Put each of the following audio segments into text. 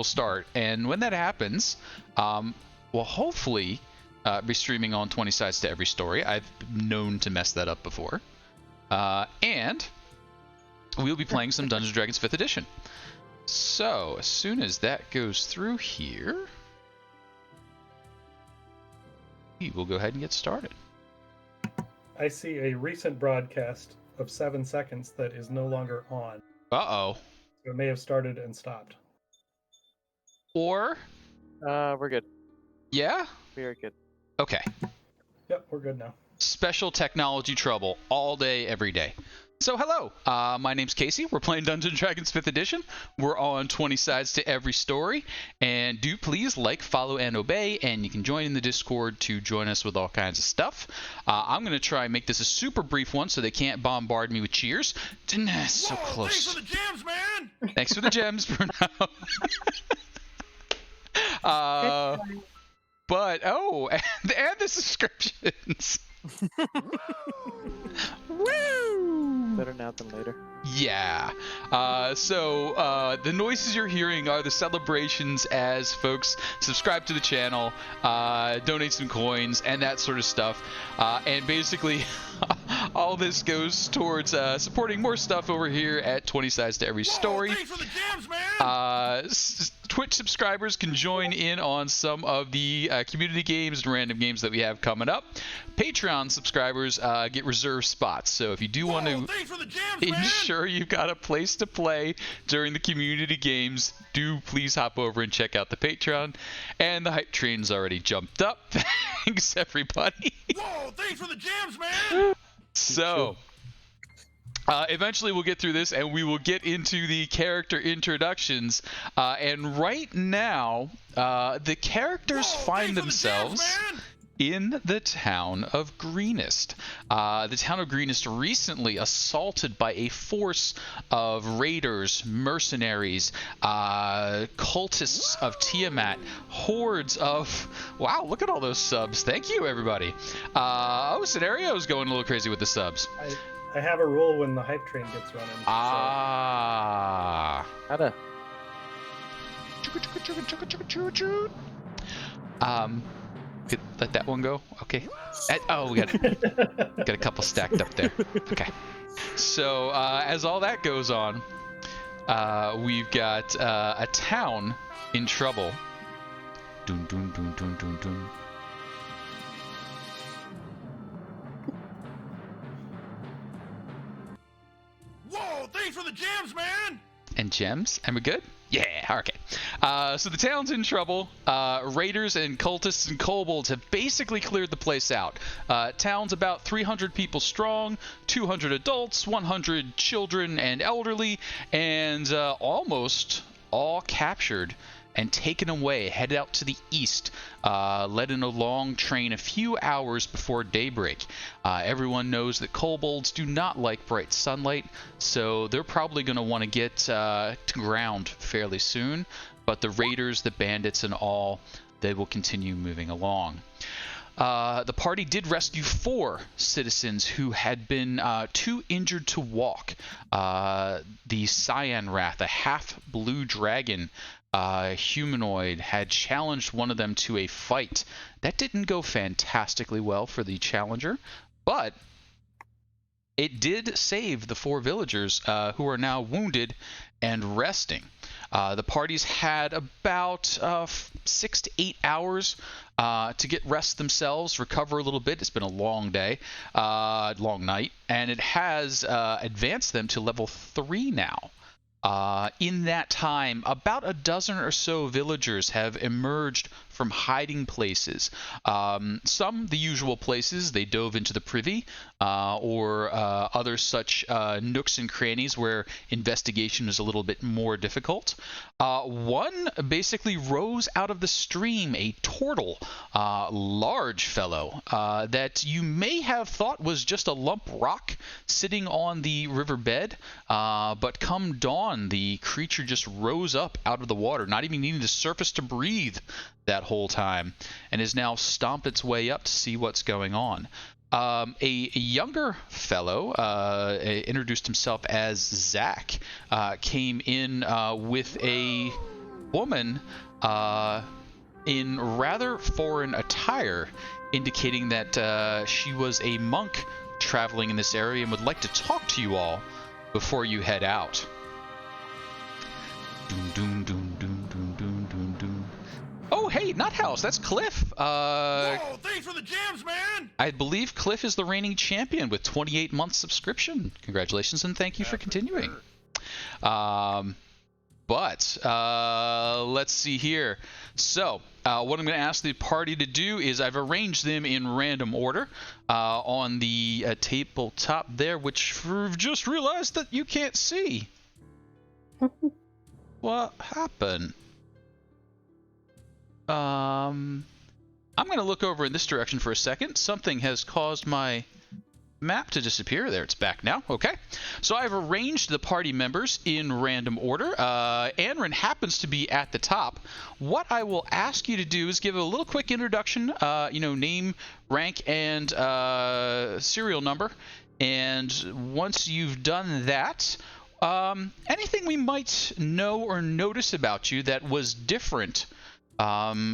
will start. And when that happens, we'll hopefully be streaming on 20 sides to every story. I've known to mess that up before. And we'll be playing some Dungeons & Dragons 5th Edition. So, as soon as that goes through here, we will go ahead and get started. I see a recent broadcast of 7 seconds that is no longer on. Uh-oh. So it may have started and stopped. Or? We're good. Yeah? We are good. Okay. Yep, we're good now. Special technology trouble all day, every day. So hello, my name's Casey. We're playing Dungeons & Dragons 5th Edition. We're on 20 sides to every story. And do please like, follow, and obey. And you can join in the Discord to join us with all kinds of stuff. I'm going to try and make this a super brief one so they can't bombard me with cheers. So close. Thanks for the gems, man! Thanks for the gems, Bruno. But, and the subscriptions. Woo! Better now than later. Yeah. So the noises you're hearing are the celebrations as folks subscribe to the channel, donate some coins, and that sort of stuff. And basically, all this goes towards supporting more stuff over here at 20 Sides to Every Story. Whoa, thanks for the gems, man! Twitch subscribers can join in on some of the community games and random games that we have coming up. Patreon subscribers get reserved spots. So if you do want to ensure you've got a place to play during the community games, do please hop over and check out the Patreon. And the hype train's already jumped up. Thanks, everybody. Whoa, thanks for the gems, man! So, eventually we'll get through this and we will get into the character introductions. And right now, the characters find themselves in the town of Greenest. The town of Greenest recently assaulted by a force of raiders, mercenaries, cultists of Tiamat, hordes of... Wow, look at all those subs. Thank you, everybody. Scenario's going a little crazy with the subs. I have a rule when the hype train gets running. How'da? Let that one go. Okay. We got a couple stacked up there. Okay. So as all that goes on, we've got a town in trouble. Dun dun dun dun dun dun. Whoa, thanks for the gems, man! And gems? And we're good? Yeah, okay. So the town's in trouble. Raiders and cultists and kobolds have basically cleared the place out. Town's about 300 people strong, 200 adults, 100 children and elderly, and almost all captured and taken away, headed out to the east, led in a long train a few hours before daybreak. Everyone knows that kobolds do not like bright sunlight, so they're probably going to want to get to ground fairly soon, but the raiders, the bandits, and all, they will continue moving along. The party did rescue 4 citizens who had been too injured to walk. The Cyan Wrath, a half-blue dragon, humanoid, had challenged one of them to a fight. That didn't go fantastically well for the challenger, but it did save the 4 villagers who are now wounded and resting. The parties had about 6 to 8 hours to get rest themselves, recover a little bit. It's been a long day, long night, and it has advanced them to level 3 now. In that time, about a dozen or so villagers have emerged from hiding places. Some, the usual places, they dove into the privy, or other such nooks and crannies where investigation is a little bit more difficult. One basically rose out of the stream, a turtle, large fellow, that you may have thought was just a lump rock sitting on the riverbed, but come dawn, the creature just rose up out of the water, not even needing to surface to breathe that whole time, and has now stomped its way up to see what's going on. A younger fellow introduced himself as Zach, came in with a woman in rather foreign attire, indicating that she was a monk traveling in this area and would like to talk to you all before you head out. Doom, doom, doom, doom, doom, doom, doom, doom. Oh, hey, not House. That's Cliff. Whoa, thanks for the jams, man! I believe Cliff is the reigning champion with 28 months subscription. Congratulations and thank you for continuing. But let's see here. So what I'm going to ask the party to do is I've arranged them in random order on the tabletop there, which I've just realized that you can't see. What happened? I'm going to look over in this direction for a second. Something has caused my map to disappear. There, it's back now. Okay. So I've arranged the party members in random order. Anrin happens to be at the top. What I will ask you to do is give a little quick introduction, name, rank, and serial number. And once you've done that, anything we might know or notice about you that was different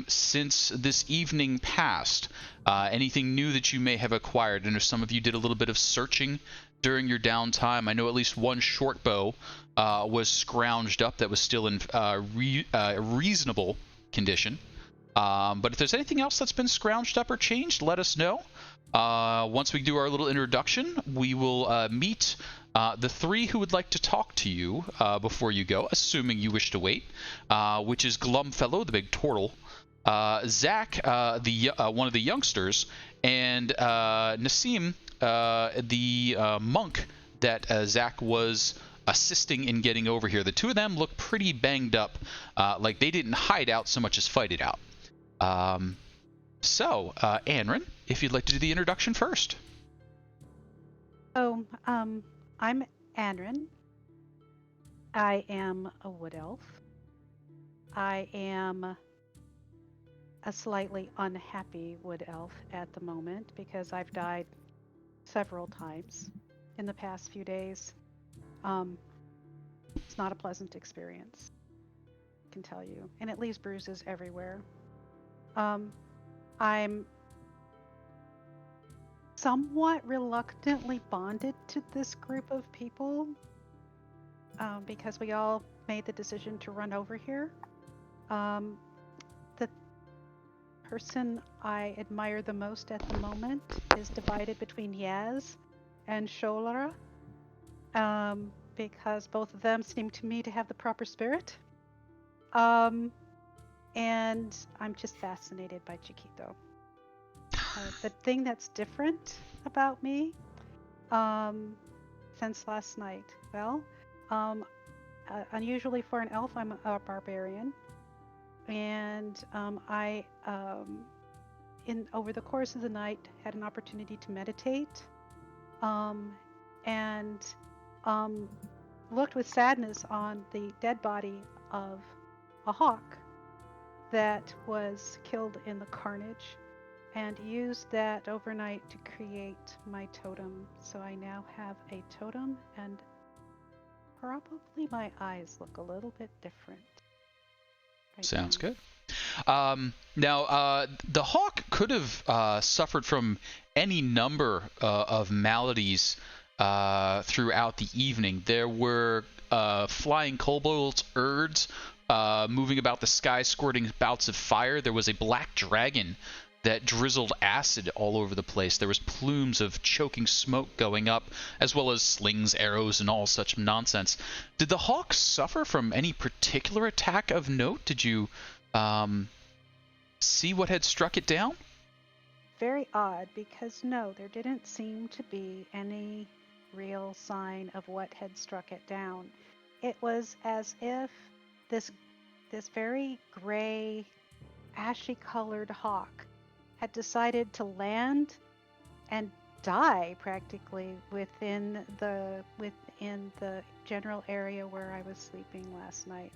since this evening passed. Anything new that you may have acquired. And if some of you did a little bit of searching during your downtime, I know at least one short bow was scrounged up that was still in reasonable condition. But if there's anything else that's been scrounged up or changed, let us know. Once we do our little introduction, we will meet the three who would like to talk to you before you go, assuming you wish to wait, which is Glumfellow, the big turtle, Zach, one of the youngsters, and Nassim, the monk that Zach was assisting in getting over here. The two of them look pretty banged up, like they didn't hide out so much as fight it out. So, Anrin, if you'd like to do the introduction first. Oh, I'm Anrin. I am a wood elf. I am a slightly unhappy wood elf at the moment because I've died several times in the past few days. It's not a pleasant experience, I can tell you, and it leaves bruises everywhere. I'm somewhat reluctantly bonded to this group of people because we all made the decision to run over here. The person I admire the most at the moment is divided between Yaz and Sholara because both of them seem to me to have the proper spirit. And I'm just fascinated by Chiquito. The thing that's different about me since last night, well, unusually for an elf, I'm a barbarian. And I, over the course of the night, had an opportunity to meditate and looked with sadness on the dead body of a hawk that was killed in the carnage, and used that overnight to create my totem. So I now have a totem, and probably my eyes look a little bit different. Sounds good. Now, the hawk could have suffered from any number of maladies throughout the evening. There were flying kobolds, urds, moving about the sky, squirting bouts of fire. There was a black dragon that drizzled acid all over the place. There was plumes of choking smoke going up, as well as slings, arrows, and all such nonsense. Did the hawk suffer from any particular attack of note? Did you see what had struck it down? Very odd, because no, there didn't seem to be any real sign of what had struck it down. It was as if this very gray, ashy-colored hawk had decided to land and die practically within the general area where I was sleeping last night.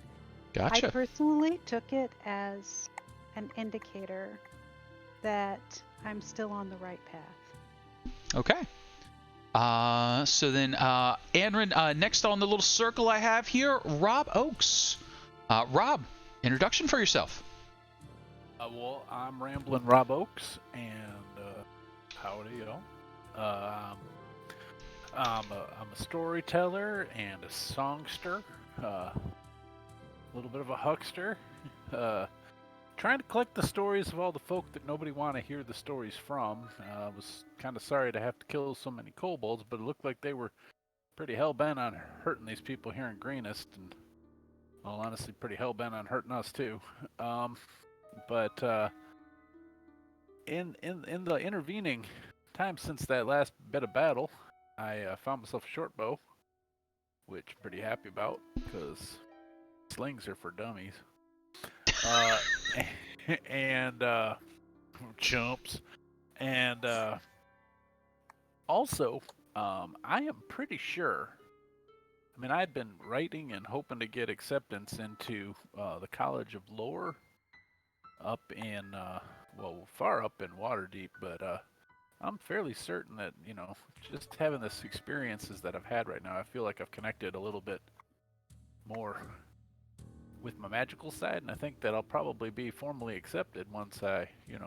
Gotcha. I personally took it as an indicator that I'm still on the right path. Okay. So then, Anrin, next on the little circle I have here, Rob Oakes. Rob, Introduction for yourself. Well, I'm Ramblin' Rob Oakes, and howdy, y'all. I'm a storyteller and a songster, a little bit of a huckster, trying to collect the stories of all the folk that nobody want to hear the stories from. I was kind of sorry to have to kill so many kobolds, but it looked like they were pretty hell-bent on hurting these people here in Greenest, and, well, honestly, pretty hell-bent on hurting us, too. But in the intervening time since that last bit of battle, I found myself a short bow, which I'm pretty happy about, because slings are for dummies. And chumps. And also, I am pretty sure. I mean, I'd been writing and hoping to get acceptance into the College of Lore up in, far up in Waterdeep, but I'm fairly certain that, just having this experiences that I've had right now, I feel like I've connected a little bit more with my magical side, and I think that I'll probably be formally accepted once I mean,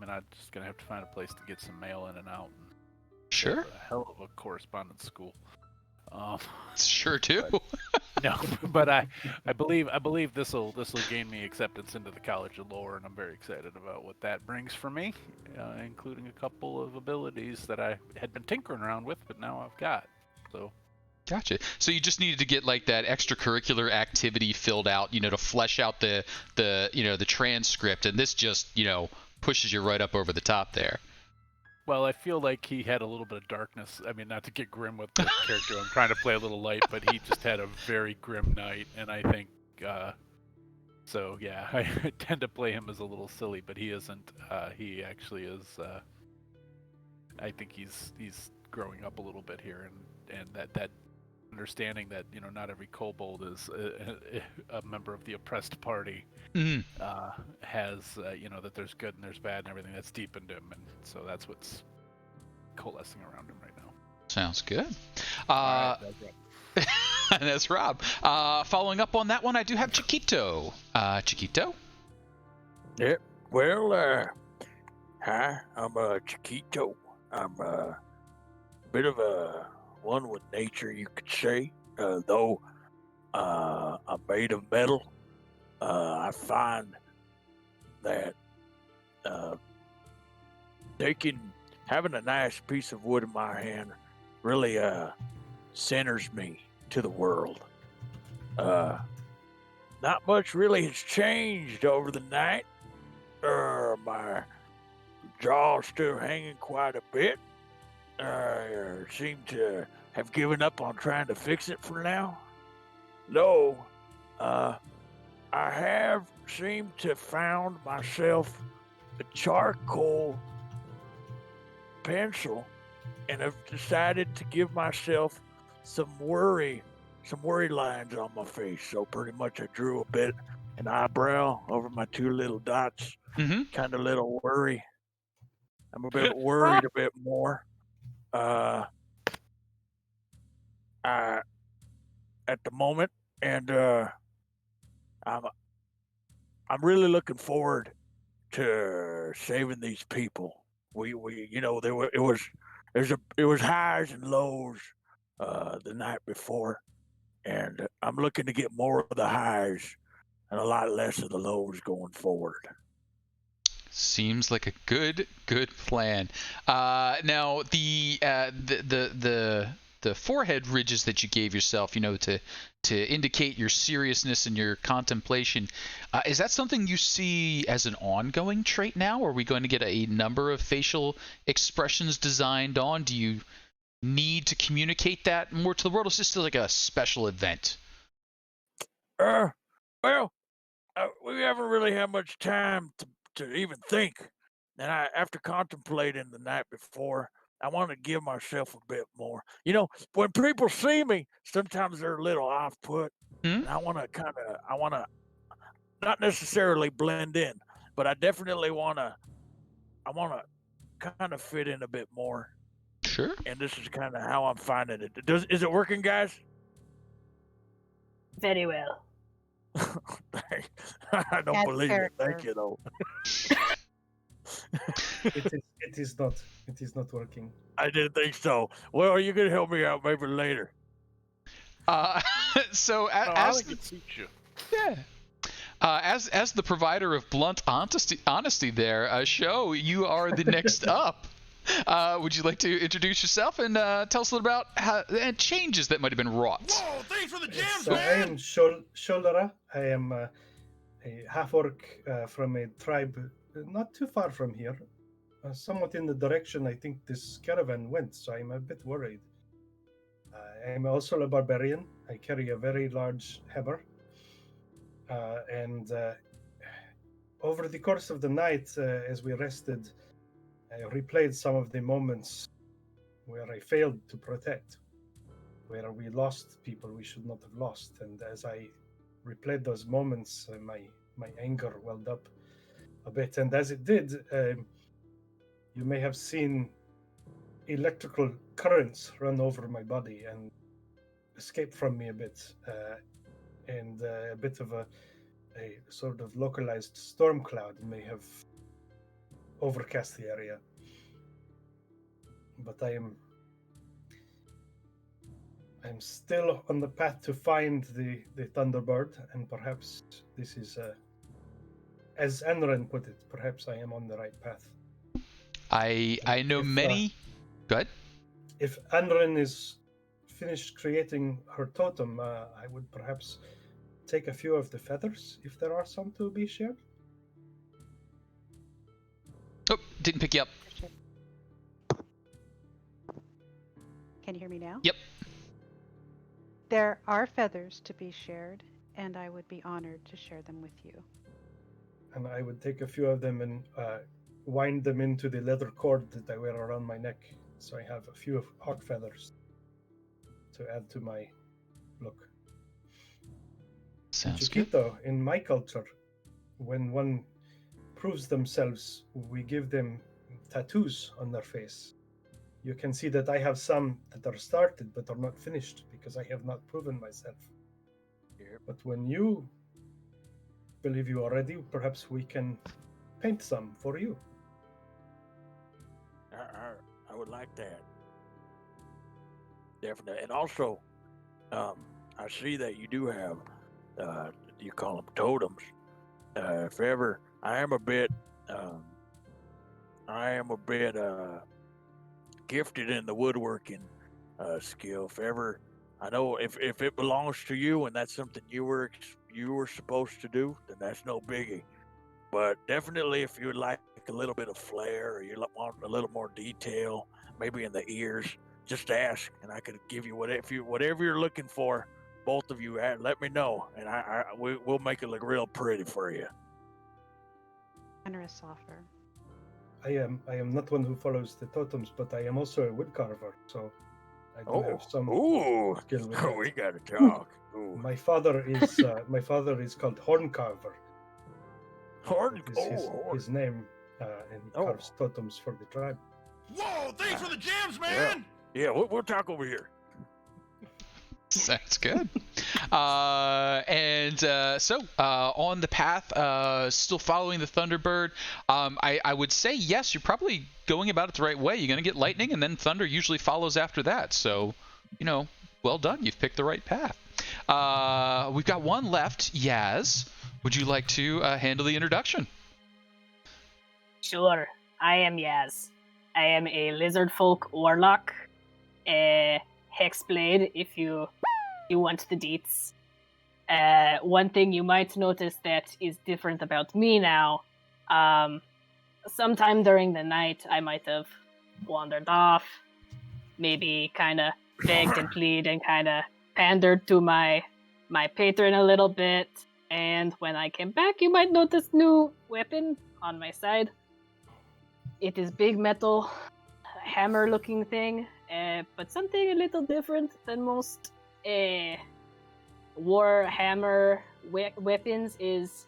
I'm just gonna have to find a place to get some mail in and out. And Sure. a hell of a correspondence school. Sure too. No, but I believe this will gain me acceptance into the College of Lore, and I'm very excited about what that brings for me, including a couple of abilities that I had been tinkering around with, but now I've got. So. Gotcha. So you just needed to get like that extracurricular activity filled out, to flesh out the transcript, and this just, pushes you right up over the top there. Well, I feel like he had a little bit of darkness. I mean, not to get grim with the character, I'm trying to play a little light, but he just had a very grim night, and I think, so yeah, I tend to play him as a little silly, but he isn't. He actually is. I think he's growing up a little bit here, and that understanding that not every kobold is a member of the oppressed party. Mm-hmm. Has that there's good and there's bad and everything. That's deepened him, and so that's what's coalescing around him right now. Sounds good. Right, that's Rob. Following up on that one, I do have Chiquito. Chiquito? Yeah, well, hi, I'm Chiquito. I'm a bit of a one with nature, you could say, though I'm made of metal. I find that having a nice piece of wood in my hand really centers me to the world. Not much really has changed over the night. My jaw's still hanging quite a bit. I seem to have given up on trying to fix it for now. Though, I have seemed to have found myself a charcoal pencil, and have decided to give myself some worry lines on my face. So pretty much I drew a bit an eyebrow over my two little dots, kind of little worry. I'm a bit worried a bit more. At the moment, and I'm really looking forward to saving these people. It was highs and lows the night before, and I'm looking to get more of the highs and a lot less of the lows going forward. Seems like a good plan. Now the forehead ridges that you gave yourself, to indicate your seriousness and your contemplation, is that something you see as an ongoing trait now? Or are we going to get a number of facial expressions designed on? Do you need to communicate that more to the world? Or is this still like a special event? Well, we haven't really had much time to even think. And after contemplating the night before, I want to give myself a bit more. When people see me, sometimes they're a little off-put, and I want to not necessarily blend in, but I definitely want to kind of fit in a bit more. Sure. And this is kind of how I'm finding it. Is it working, guys? Very well. I don't Add believe it. Thank character. you, though. It is not. It is not working. I didn't think so. Well, you can help me out maybe later. So No, I as think the, it suits you. yeah. As the provider of blunt honesty there, Show, you are the next up. Would you like to introduce yourself and tell us a little about how changes that might have been wrought? Whoa, thanks for the jams, So I man! am Sholdara. I am a half-orc from a tribe not too far from here, somewhat in the direction I think this caravan went. So I'm a bit worried. I'm also a barbarian. I carry a very large hammer, and over the course of the night, as we rested, I replayed some of the moments where I failed to protect, where we lost people we should not have lost. And as I replayed those moments, my anger welled up a bit. And as it did, you may have seen electrical currents run over my body and escape from me a bit, and a bit of a sort of localized storm cloud may have overcast the area. But I'm still on the path to find the Thunderbird, and perhaps this is, as Enron put it, perhaps I am on the right path. I know many. Go ahead. If Enron is finished creating her totem, I would perhaps take a few of the feathers, if there are some to be shared. Oh, didn't pick you up. Can you hear me now? Yep. There are feathers to be shared, and I would be honored to share them with you. And I would take a few of them and wind them into the leather cord that I wear around my neck, so I have a few hawk feathers to add to my look. Sounds good. Chiquito, in my culture, when one proves themselves, we give them tattoos on their face. You can see that I have some that are started but are not finished because I have not proven myself. Yep. But when you believe you are ready, perhaps we can paint some for you. I would like that. Definitely. And also, I see that you do have, you call them totems. If ever, I am a bit gifted in the woodworking skill. If ever, I know if it belongs to you and that's something you were supposed to do, then that's no biggie. But definitely, if you would like a little bit of flair or you want a little more detail, maybe in the ears, just ask, and I could give you whatever you're looking for. Both of you, let me know, and we'll make it look real pretty for you. Generous offer. I am not one who follows the totems, but I am also a woodcarver, so I do have some skill with that. We gotta talk. Ooh. My father is called Horncarver. Horn. That is his name, and he carves totems for the tribe. Whoa, thanks for the jams, man! Yeah, we'll talk over here. Sounds good. So on the path, still following the Thunderbird, I would say yes, you're probably going about it the right way. You're going to get lightning, and then thunder usually follows after that. So, well done. You've picked the right path. We've got one left. Yaz, would you like to handle the introduction? Sure. I am Yaz. I am a lizard folk warlock. Hexblade, if you want the deets. One thing you might notice that is different about me now, sometime during the night I might have wandered off, maybe kind of begged and pleaded and kind of pandered to my patron a little bit, and when I came back you might notice new weapon on my side. It is big metal, hammer looking thing, but something a little different than most Warhammer weapons is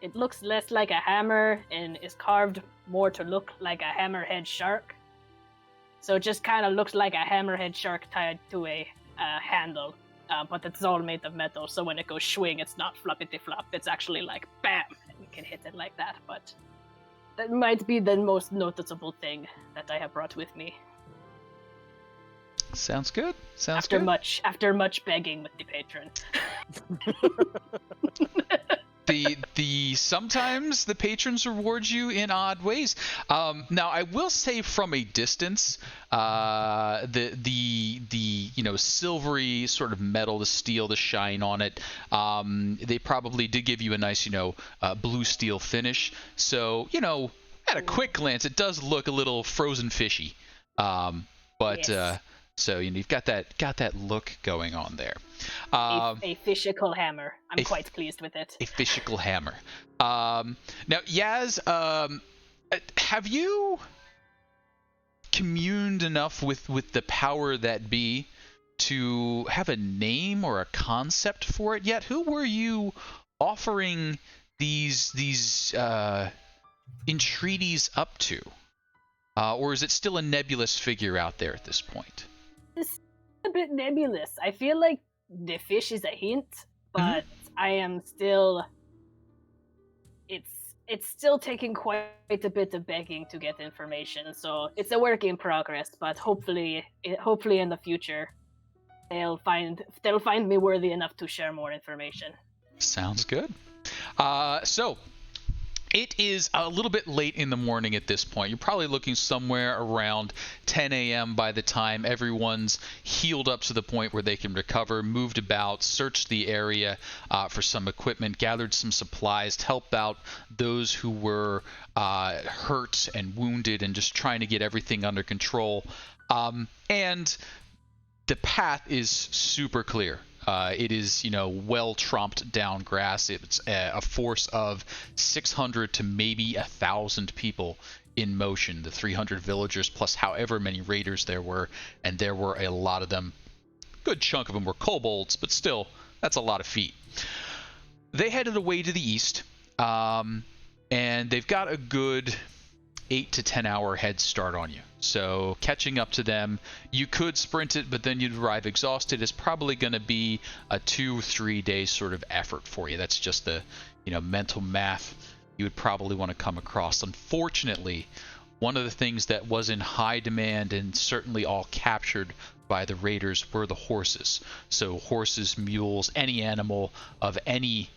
it looks less like a hammer and is carved more to look like a hammerhead shark. So it just kind of looks like a hammerhead shark tied to a handle. but it's all made of metal, so when it goes swing, it's not floppity flop. It's actually like bam, and you can hit it like that. But that might be the most noticeable thing that I have brought with me. Sounds good. Sounds After good. after much begging with the patron. The sometimes the patrons reward you in odd ways. Now I will say from a distance, the silvery sort of metal, the steel, the shine on it. They probably did give you a nice blue steel finish. So at a quick glance, it does look a little frozen fishy. But Yes. so you've got that look going on there. A physical hammer. I'm a f- quite pleased with it. A physical hammer. Now, Yaz, have you communed enough with the power that be to have a name or a concept for it yet? Who were you offering these entreaties up to? Or is it still a nebulous figure out there at this point? It's a bit nebulous. I feel like the fish is a hint, but I am still. It's still taking quite a bit of begging to get information, so it's a work in progress. But hopefully in the future, they'll find me worthy enough to share more information. Sounds good. So it is a little bit late in the morning at this point. You're probably looking somewhere around 10 a.m. by the time everyone's healed up to the point where they can recover, moved about, searched the area for some equipment, gathered some supplies, helped out those who were hurt and wounded, and just trying to get everything under control. And the path is super clear. It is, well tromped down grass. It's a force of 600 to maybe 1,000 people in motion. The 300 villagers plus however many raiders there were, and there were a lot of them. Good chunk of them were kobolds, but still, that's a lot of feet. They headed away to the east, and they've got a good 8 to 10 hour head start on you. So catching up to them, you could sprint it, but then you'd arrive exhausted. Is probably going to be a 2-3 day sort of effort for you. That's just the mental math you would probably want to come across. Unfortunately, one of the things that was in high demand and certainly all captured by the raiders were the horses. So horses, mules, any animal of any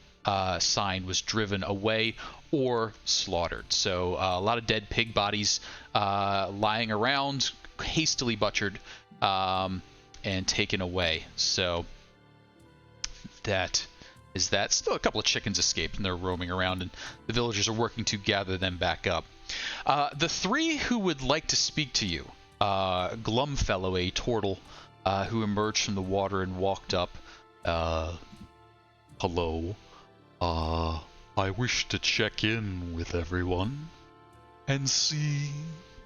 sign was driven away or slaughtered. So a lot of dead pig bodies lying around, hastily butchered and taken away. So that is that. Still a couple of chickens escaped and they're roaming around, and the villagers are working to gather them back up. The three who would like to speak to you, Glumfellow, a turtle who emerged from the water and walked up. Hello. I wish to check in with everyone and see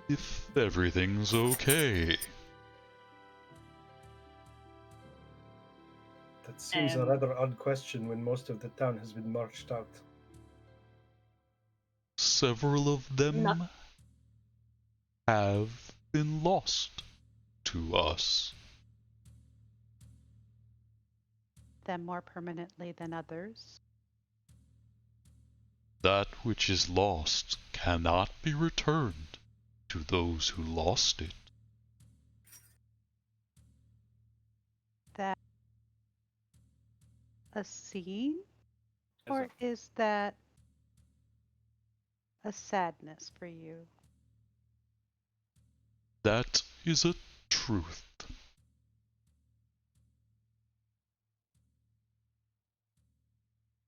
if everything's okay. That seems a rather odd question when most of the town has been marched out. Several of them have been lost to us. Them more permanently than others. That which is lost cannot be returned to those who lost it. That a scene? Or is that a sadness for you? That is a truth.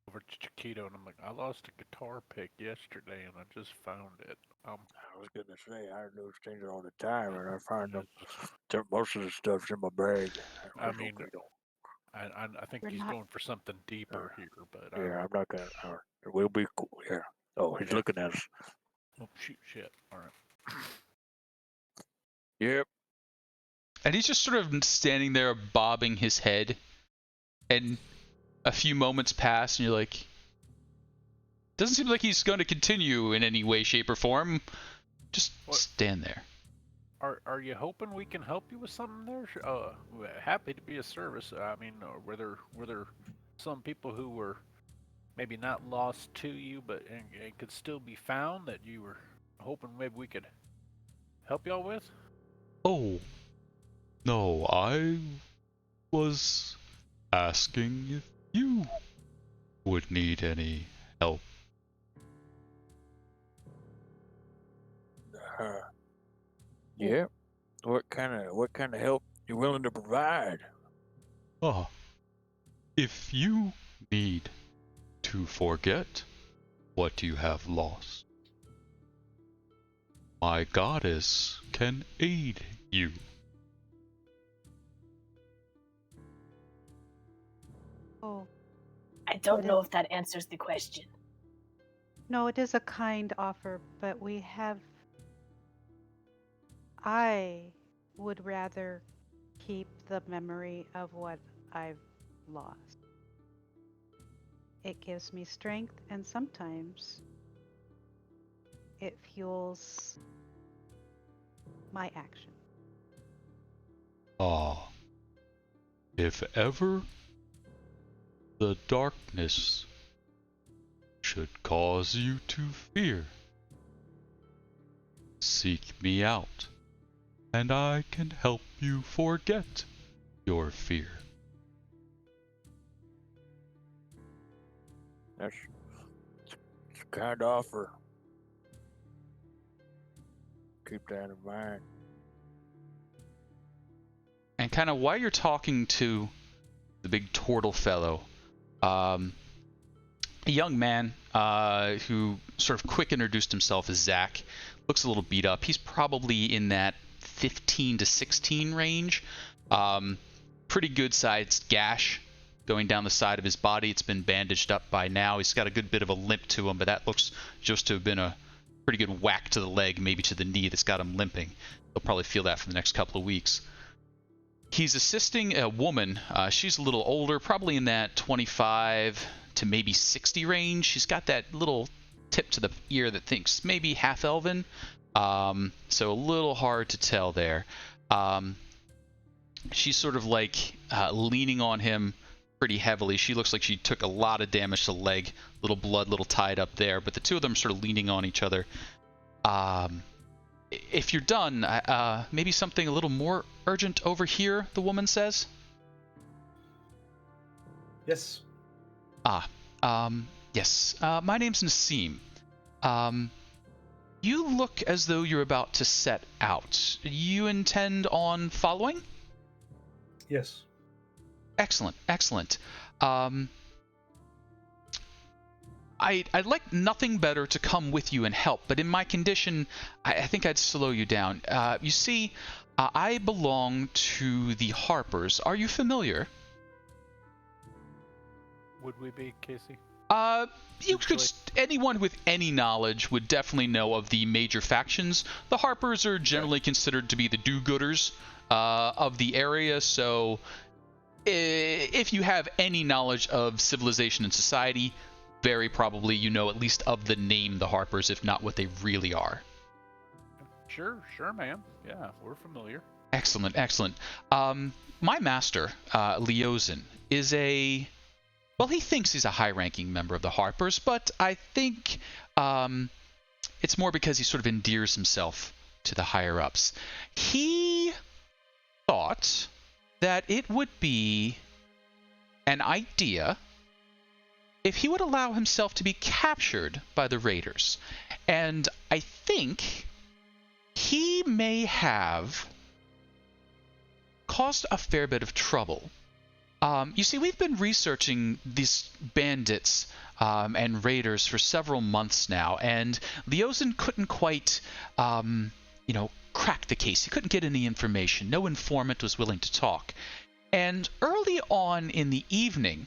Over to Chiquito, and I'm like, I lost a guitar pick yesterday, and I just found it. I was gonna say I lose things all the time, and I find them. Most of the stuff's in my bag. I mean, I think he's going for something deeper here, but yeah, I'm not gonna. We'll be cool. Yeah. Oh, he's looking at us. Oh shoot! Shit! All right. Yep. And he's just sort of standing there bobbing his head, and a few moments pass and you're like, doesn't seem like he's going to continue in any way, shape, or form. Just stand there. Are you hoping we can help you with something there? We're happy to be of service. I mean, were there some people who were maybe not lost to you, but and could still be found that you were hoping maybe we could help y'all with? Oh, no, I was asking if you would need any help. Yeah. What kind of help you willing to provide? Ah, if you need to forget what you have lost, my goddess can aid you. Oh, I don't But know if that answers the question. no, it is a kind offer, but I would rather keep the memory of what I've lost. It gives me strength, and sometimes it fuels my action. Ah, if ever the darkness should cause you to fear, seek me out, and I can help you forget your fear. It's a kind offer. Keep that in mind. And kind of while you're talking to the big turtle fellow, a young man who sort of quick introduced himself as Zach, looks a little beat up. He's probably in that 15 to 16 range. Pretty good sized gash going down the side of his body. It's been bandaged up by now. He's got a good bit of a limp to him, but that looks just to have been a pretty good whack to the leg, maybe to the knee, that's got him limping. He'll probably feel that for the next couple of weeks. He's assisting a woman. She's a little older, probably in that 25 to maybe 60 range. She's got that little tip to the ear that thinks maybe half elven, so a little hard to tell there. She's sort of like leaning on him pretty heavily. She looks like she took a lot of damage to the leg, little blood, little tied up there, but the two of them sort of leaning on each other. If you're done, maybe something a little more urgent over here, the woman says. Yes. Yes. My name's Nassim. You look as though you're about to set out. You intend on following? Yes. Excellent, excellent. I'd like nothing better to come with you and help, but in my condition, I think I'd slow you down. You see, I belong to the Harpers. Are you familiar? Would we be, Casey? Anyone with any knowledge would definitely know of the major factions. The Harpers are generally considered to be the do-gooders of the area, so if you have any knowledge of civilization and society, very probably you know at least of the name the Harpers, if not what they really are. Sure, ma'am. Yeah, we're familiar. Excellent, excellent. My master, Leosin, is well, he thinks he's a high-ranking member of the Harpers, but I think it's more because he sort of endears himself to the higher-ups. He thought that it would be an idea if he would allow himself to be captured by the raiders. And I think he may have caused a fair bit of trouble. You see, we've been researching these bandits and raiders for several months now, and Leosin couldn't quite, crack the case. He couldn't get any information. No informant was willing to talk. And early on in the evening,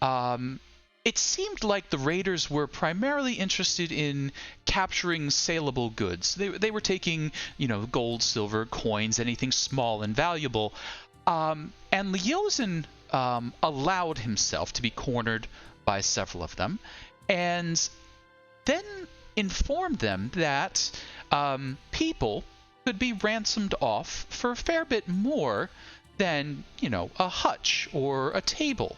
it seemed like the raiders were primarily interested in capturing saleable goods. They were taking, gold, silver, coins, anything small and valuable. And Leosin allowed himself to be cornered by several of them, and then informed them that people could be ransomed off for a fair bit more than, a hutch or a table.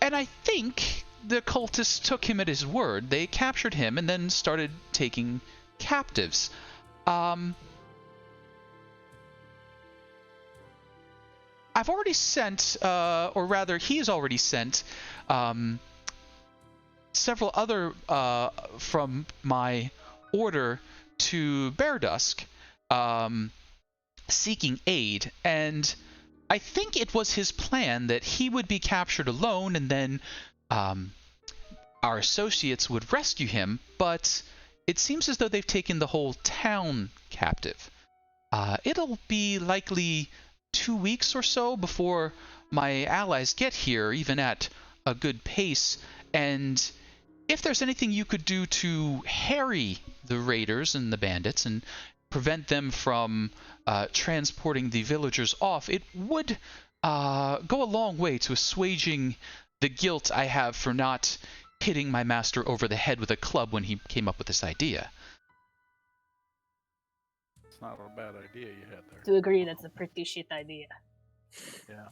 And I think the cultists took him at his word. They captured him and then started taking captives. I've already sent, or rather, he's already sent several other from my order to Bear Dusk, seeking aid, and I think it was his plan that he would be captured alone and then our associates would rescue him, but it seems as though they've taken the whole town captive. It'll be likely 2 weeks or so before my allies get here, even at a good pace, and if there's anything you could do to harry the raiders and the bandits and prevent them from transporting the villagers off, it would go a long way to assuaging the guilt I have for not hitting my master over the head with a club when he came up with this idea. It's not a bad idea you had there. To agree, that's a pretty shit idea. Yeah.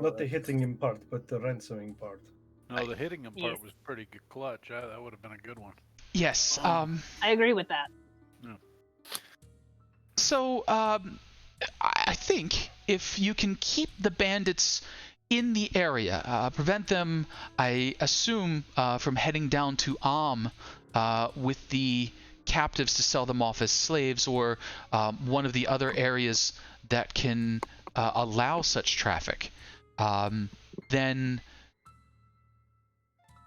Not the hitting him part, but the ransoming part. No, the hitting him part Yes. was pretty good clutch. That would have been a good one. Yes. I agree with that. So, I think if you can keep the bandits in the area, prevent them, I assume, from heading down to with the captives to sell them off as slaves, or one of the other areas that can allow such traffic, then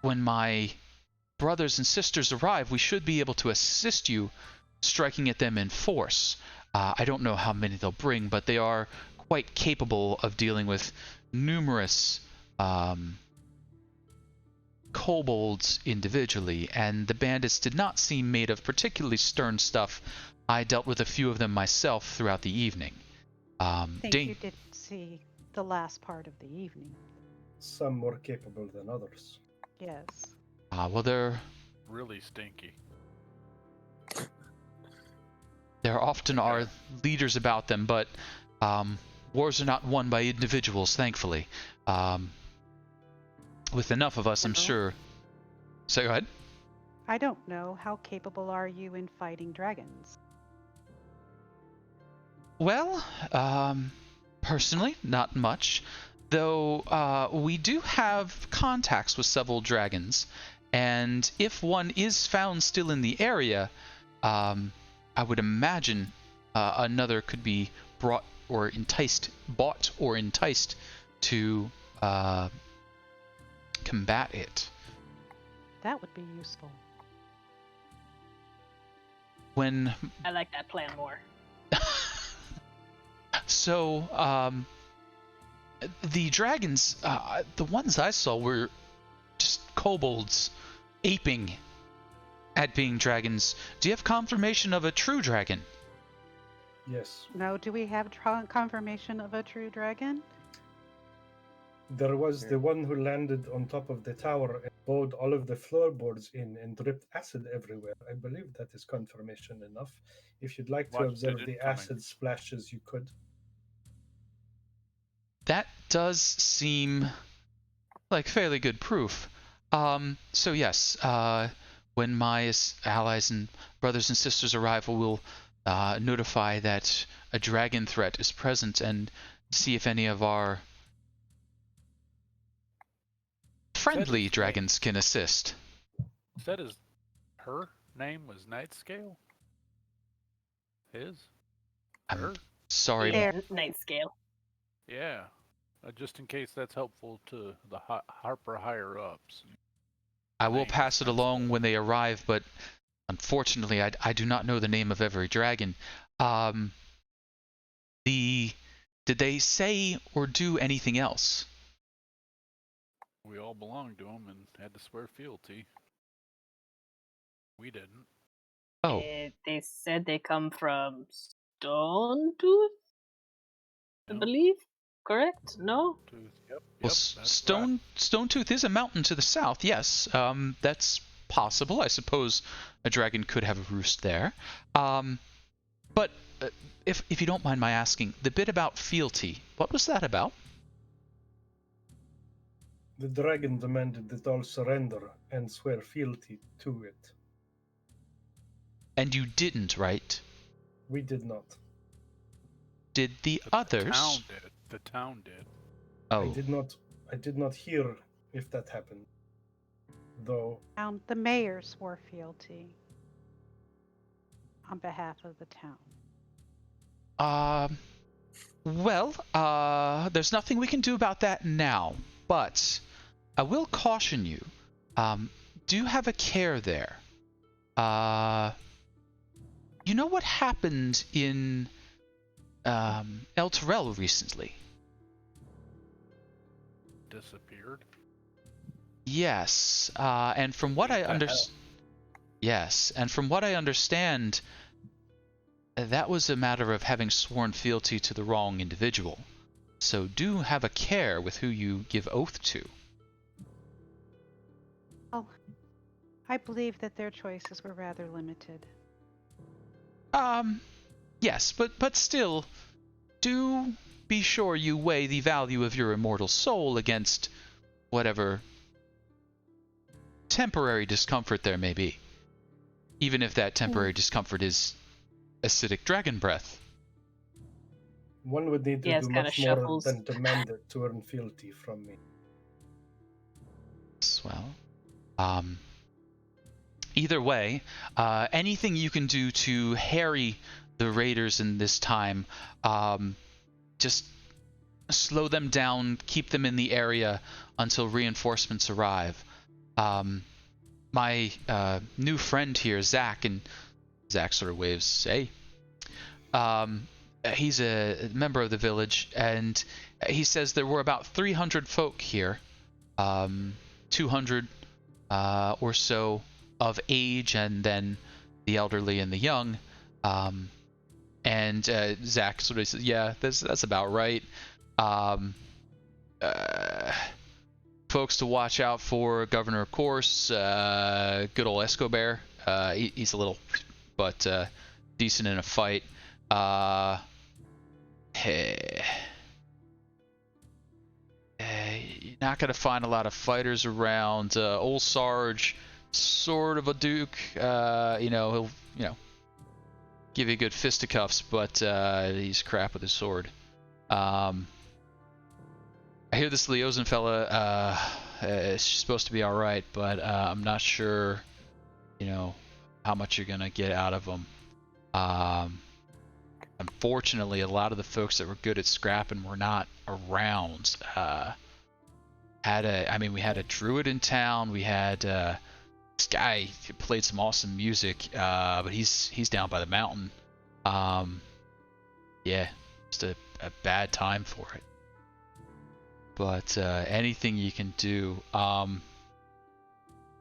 when my brothers and sisters arrive, we should be able to assist you striking at them in force. I don't know how many they'll bring, but they are quite capable of dealing with numerous kobolds individually, and the bandits did not seem made of particularly stern stuff. I dealt with a few of them myself throughout the evening. I think you did see the last part of the evening. Some more capable than others. Yes. Well, they're Really stinky. there often are leaders about them, but wars are not won by individuals, thankfully. With enough of us, I'm sure. So go ahead. I don't know. How capable are you in fighting dragons? Well, personally, not much. Though we do have contacts with several dragons, and if one is found still in the area, I would imagine another could be bought or enticed to combat it. That would be useful. When I like that plan more. so, the dragons, the ones I saw were just kobolds aping at being dragons. Do you have confirmation of a true dragon? Yes. Now, do we have confirmation of a true dragon? There was the one who landed on top of the tower and bowed all of the floorboards in and dripped acid everywhere. I believe that is confirmation enough. If you'd like to Watched observe it the incoming. acid splashes, you could. That does seem like fairly good proof. So yes, when my allies and brothers and sisters arrive, we'll notify that a dragon threat is present and see if any of our friendly his dragons can assist. Said her name was Nightscale? His? I'm Her? sorry. There. Night scale. Yeah. Just in case that's helpful to the Harper higher ups. I will Thanks, pass it along Nightscale. when they arrive, but unfortunately, I do not know the name of every dragon. Did they say or do anything else? We all belonged to them and had to swear fealty. We didn't. Oh, They said they come from Stone Tooth, I Yep. believe. Correct? No? Yep. well, that's right. Stonetooth is a mountain to the south. Yes, that's possible. I suppose a dragon could have a roost there. But if you don't mind my asking, the bit about fealty, what was that about? The dragon demanded that all surrender and swear fealty to it. And you didn't, right? We did not. Did the The others? town did. The town did. Oh, I did not hear if that happened. Though The mayor swore fealty on behalf of the town. well, there's nothing we can do about that now, but I will caution you. Do have a care there. You know what happened in El Terrell recently? Disappeared. Yes, and from what I understand, yes, and from what I understand, that was a matter of having sworn fealty to the wrong individual. So do have a care with who you give oath to. Oh, I believe that their choices were rather limited. Yes, but still, do be sure you weigh the value of your immortal soul against whatever temporary discomfort there may be. Even if that temporary discomfort is acidic dragon breath. one would need to Yeah, do it's kinda much more shuffles. than demand it to earn fealty from me. Well, either way, anything you can do to harry the raiders in this time, just slow them down, keep them in the area until reinforcements arrive. My new friend here, Zach, and Zach sort of waves, hey. He's a member of the village, and he says there were about 300 folk here, 200 or so of age, and then the elderly and the young. And Zach sort of says, yeah, that's about right. Folks to watch out for, Governor, of course, good old Escobar. He's a little, but decent in a fight. You're not gonna find a lot of fighters around. Old Sarge, sort of a duke. He'll give you good fisticuffs, but he's crap with his sword. I hear this Leosin fella is supposed to be all right, but I'm not sure, how much you're gonna get out of him. Unfortunately, a lot of the folks that were good at scrapping were not around. We had a druid in town. We had this guy who played some awesome music, but he's down by the mountain. Yeah, just a bad time for it. But anything you can do,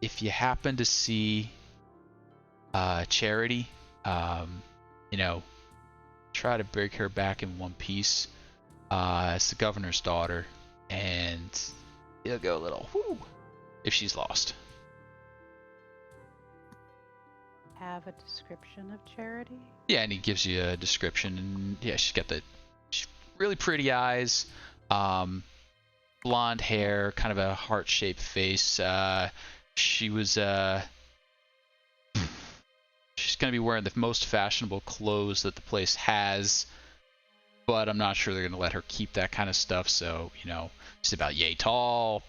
if you happen to see Charity, try to break her back in one piece. It's the governor's daughter, and it'll go a little whoo if she's lost. Have a description of Charity? Yeah, and he gives you a description, and yeah, she's really pretty eyes, blonde hair, kind of a heart-shaped face. She's going to be wearing the most fashionable clothes that the place has, but I'm not sure they're going to let her keep that kind of stuff, so, she's about yay tall.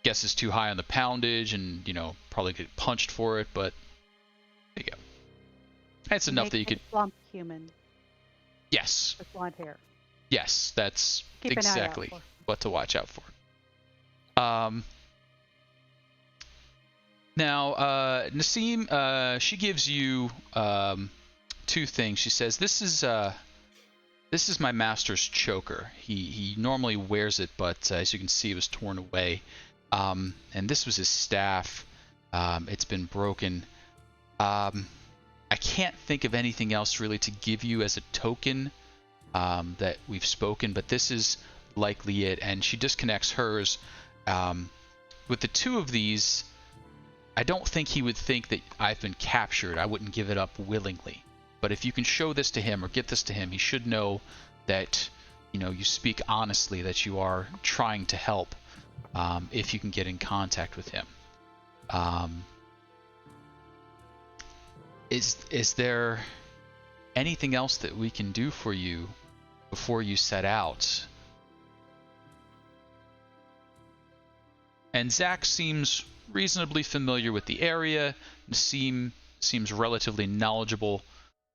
Guess it's too high on the poundage, and, probably get punched for it, but there you go. That's enough that you could... Plump human Yes. with blonde hair. Yes, that's Keep an eye out exactly for. what to watch out for. Now, Nassim, she gives you two things. She says, "This is my master's choker. He normally wears it, but as you can see, it was torn away. And this was his staff. It's been broken. I can't think of anything else really to give you as a token that we've spoken, but this is likely it." And she disconnects hers. With the two of these, I don't think he would think that I've been captured. I wouldn't give it up willingly. But if you can show this to him or get this to him, he should know that, you speak honestly, that you are trying to help, if you can get in contact with him. Is there anything else that we can do for you before you set out? And Zach seems reasonably familiar with the area, seems relatively knowledgeable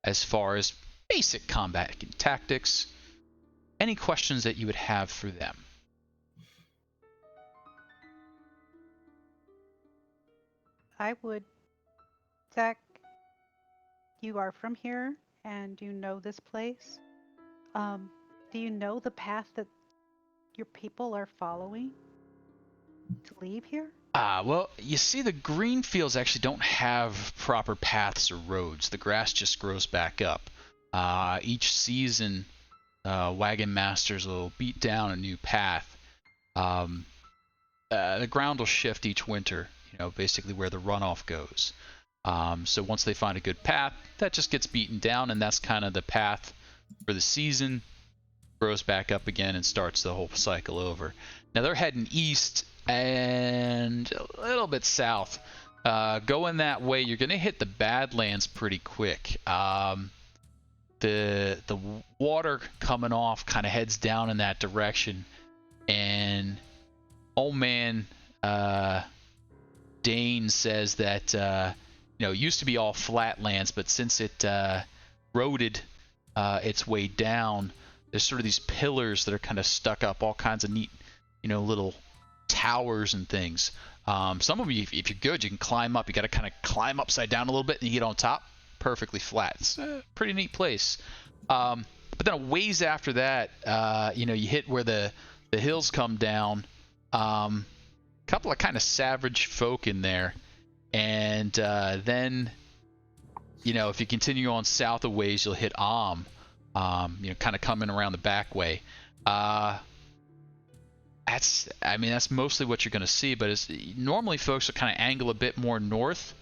as far as basic combat tactics. Any questions that you would have for them? I would, Zach, you are from here and you know this place. Do you know the path that your people are following to leave here? Well, you see, the green fields actually don't have proper paths or roads. The grass just grows back up. Each season, wagon masters will beat down a new path. The ground will shift each winter, basically where the runoff goes. So once they find a good path, that just gets beaten down, and that's kind of the path for the season. Grows back up again and starts the whole cycle over. Now they're heading east and a little bit south. Going that way, you're going to hit the Badlands pretty quick. The water coming off kind of heads down in that direction, and old man Dane says that it used to be all flatlands, but since it eroded its way down, there's sort of these pillars that are kind of stuck up, all kinds of neat, little towers and things. Some of them, if you're good, you can climb up. You got to kind of climb upside down a little bit and you get on top. Perfectly flat. It's a pretty neat place. But then a ways after that, you hit where the hills come down. Couple of kind of savage folk in there. And then, if you continue on south a ways, you'll hit kind of coming around the back way. That's mostly what you're going to see, but normally folks will kind of angle a bit more north.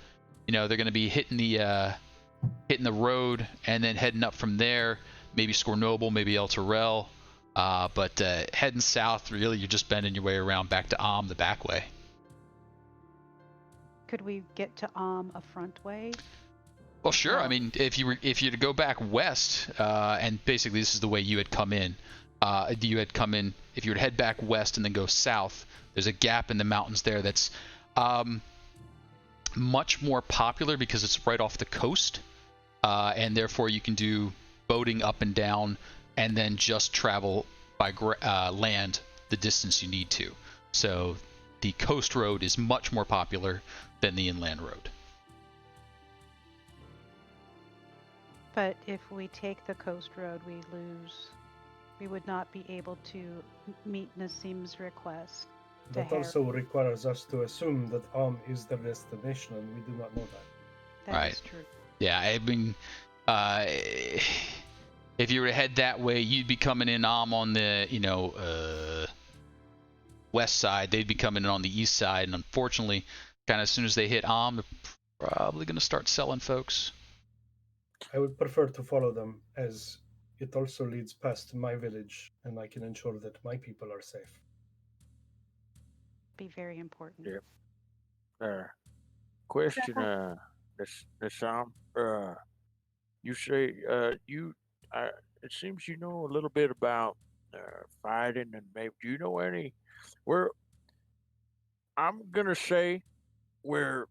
They're going to be hitting the road and then heading up from there, maybe Scornoble, maybe El Terrell, but heading south, really, you're just bending your way around back to the back way. Could we get to a front way? Well, sure. I mean, if you were to go back west, and basically this is the way you had come in. If you were to head back west and then go south, there's a gap in the mountains there that's much more popular because it's right off the coast, and therefore you can do boating up and down and then just travel by land the distance you need to. So the coast road is much more popular than the inland road. But if we take the coast road, we would not be able to meet Nassim's request. That also requires us to assume that is the destination, and we do not know that. That is true. Yeah, I mean, if you were to head that way, you'd be coming in on the west side. They'd be coming in on the east side, and unfortunately, kind of as soon as they hit they're probably going to start selling folks. I would prefer to follow them, as it also leads past my village, and I can ensure that my people are safe. Be very important. Yeah. Question, Nassam. You say it seems you know a little bit about fighting, and maybe do you know any? I'm gonna say we're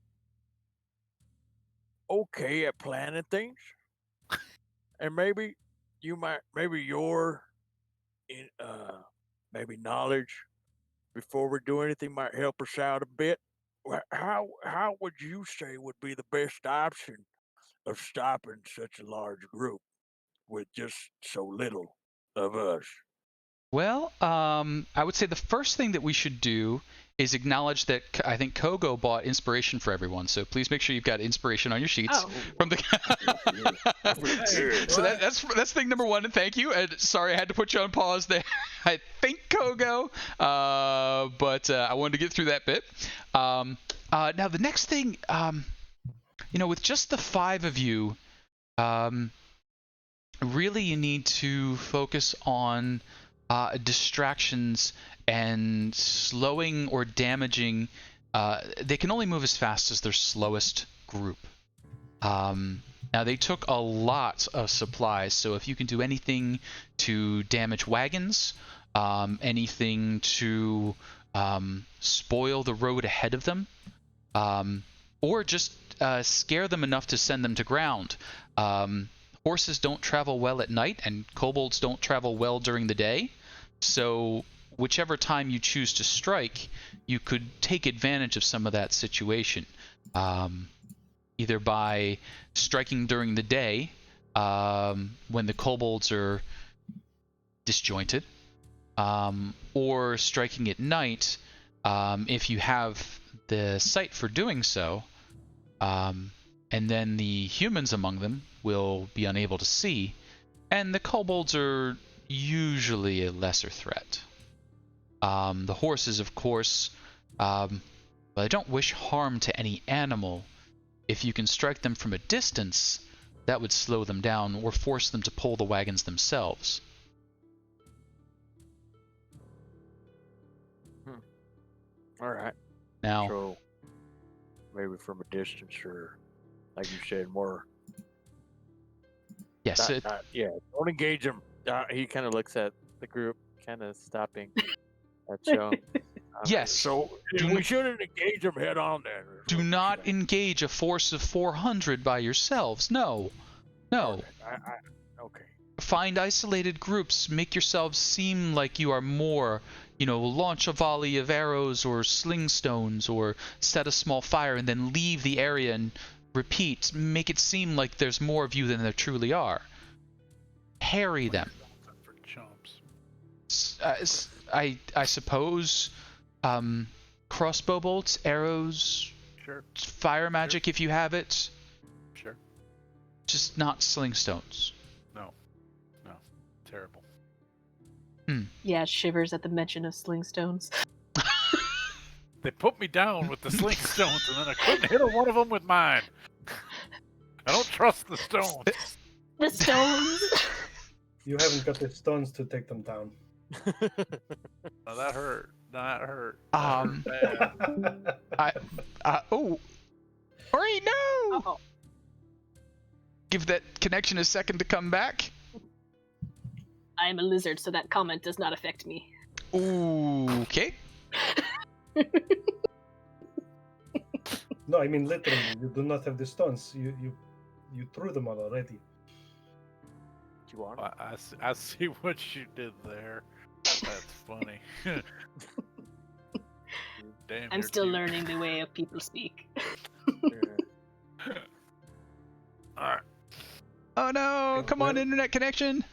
okay at planning things, and maybe your maybe knowledge before we do anything might help us out a bit. How would you say would be the best option of stopping such a large group with just so little of us? Well, I would say the first thing that we should do is acknowledge that I think Kogo bought inspiration for everyone. So please make sure you've got inspiration on your sheets Oh. from the. So that's thing number one, and thank you. And sorry I had to put you on pause there. I think Kogo, but I wanted to get through that bit. Now the next thing, with just the 5 of you, really you need to focus on distractions and slowing or damaging. They can only move as fast as their slowest group. Now they took a lot of supplies, so if you can do anything to damage wagons, anything to spoil the road ahead of them, or just scare them enough to send them to ground. Horses don't travel well at night, and kobolds don't travel well during the day, so whichever time you choose to strike, you could take advantage of some of that situation. Either by striking during the day, when the kobolds are disjointed, or striking at night, if you have the sight for doing so, and then the humans among them will be unable to see, and the kobolds are usually a lesser threat. The horses, of course, I don't wish harm to any animal. If you can strike them from a distance, that would slow them down or force them to pull the wagons themselves. All right. Now, So maybe from a distance, or like you said, more. yes, Yeah. Don't engage them. He kind of looks at the group, kind of stopping at Joe. yes. So we shouldn't engage them head on then. Do not engage a force of 400 by yourselves. No. Okay. Find isolated groups. Make yourselves seem like you are more. Launch a volley of arrows or sling stones, or set a small fire and then leave the area and repeat. Make it seem like there's more of you than there truly are. Harry them. For chumps. I suppose crossbow bolts, arrows, Sure. fire magic if you have it. Sure. Just not sling stones. No. Terrible. Yeah, shivers at the mention of sling stones. They put me down with the sling stones, and then I couldn't hit one of them with mine. I don't trust the stones. The stones. You haven't got the stones to take them down. Oh, that hurt. That hurt. I oh, hurry, no! Oh, Give that connection a second to come back. I am a lizard, so that comment does not affect me. Okay. No, I mean literally, you do not have the stones. You threw them all already. Do you want? I see what you did there. That's funny. Damn, I'm you're still cute. learning the way of people speak. Alright. Oh no! Okay, Come on, well- internet connection.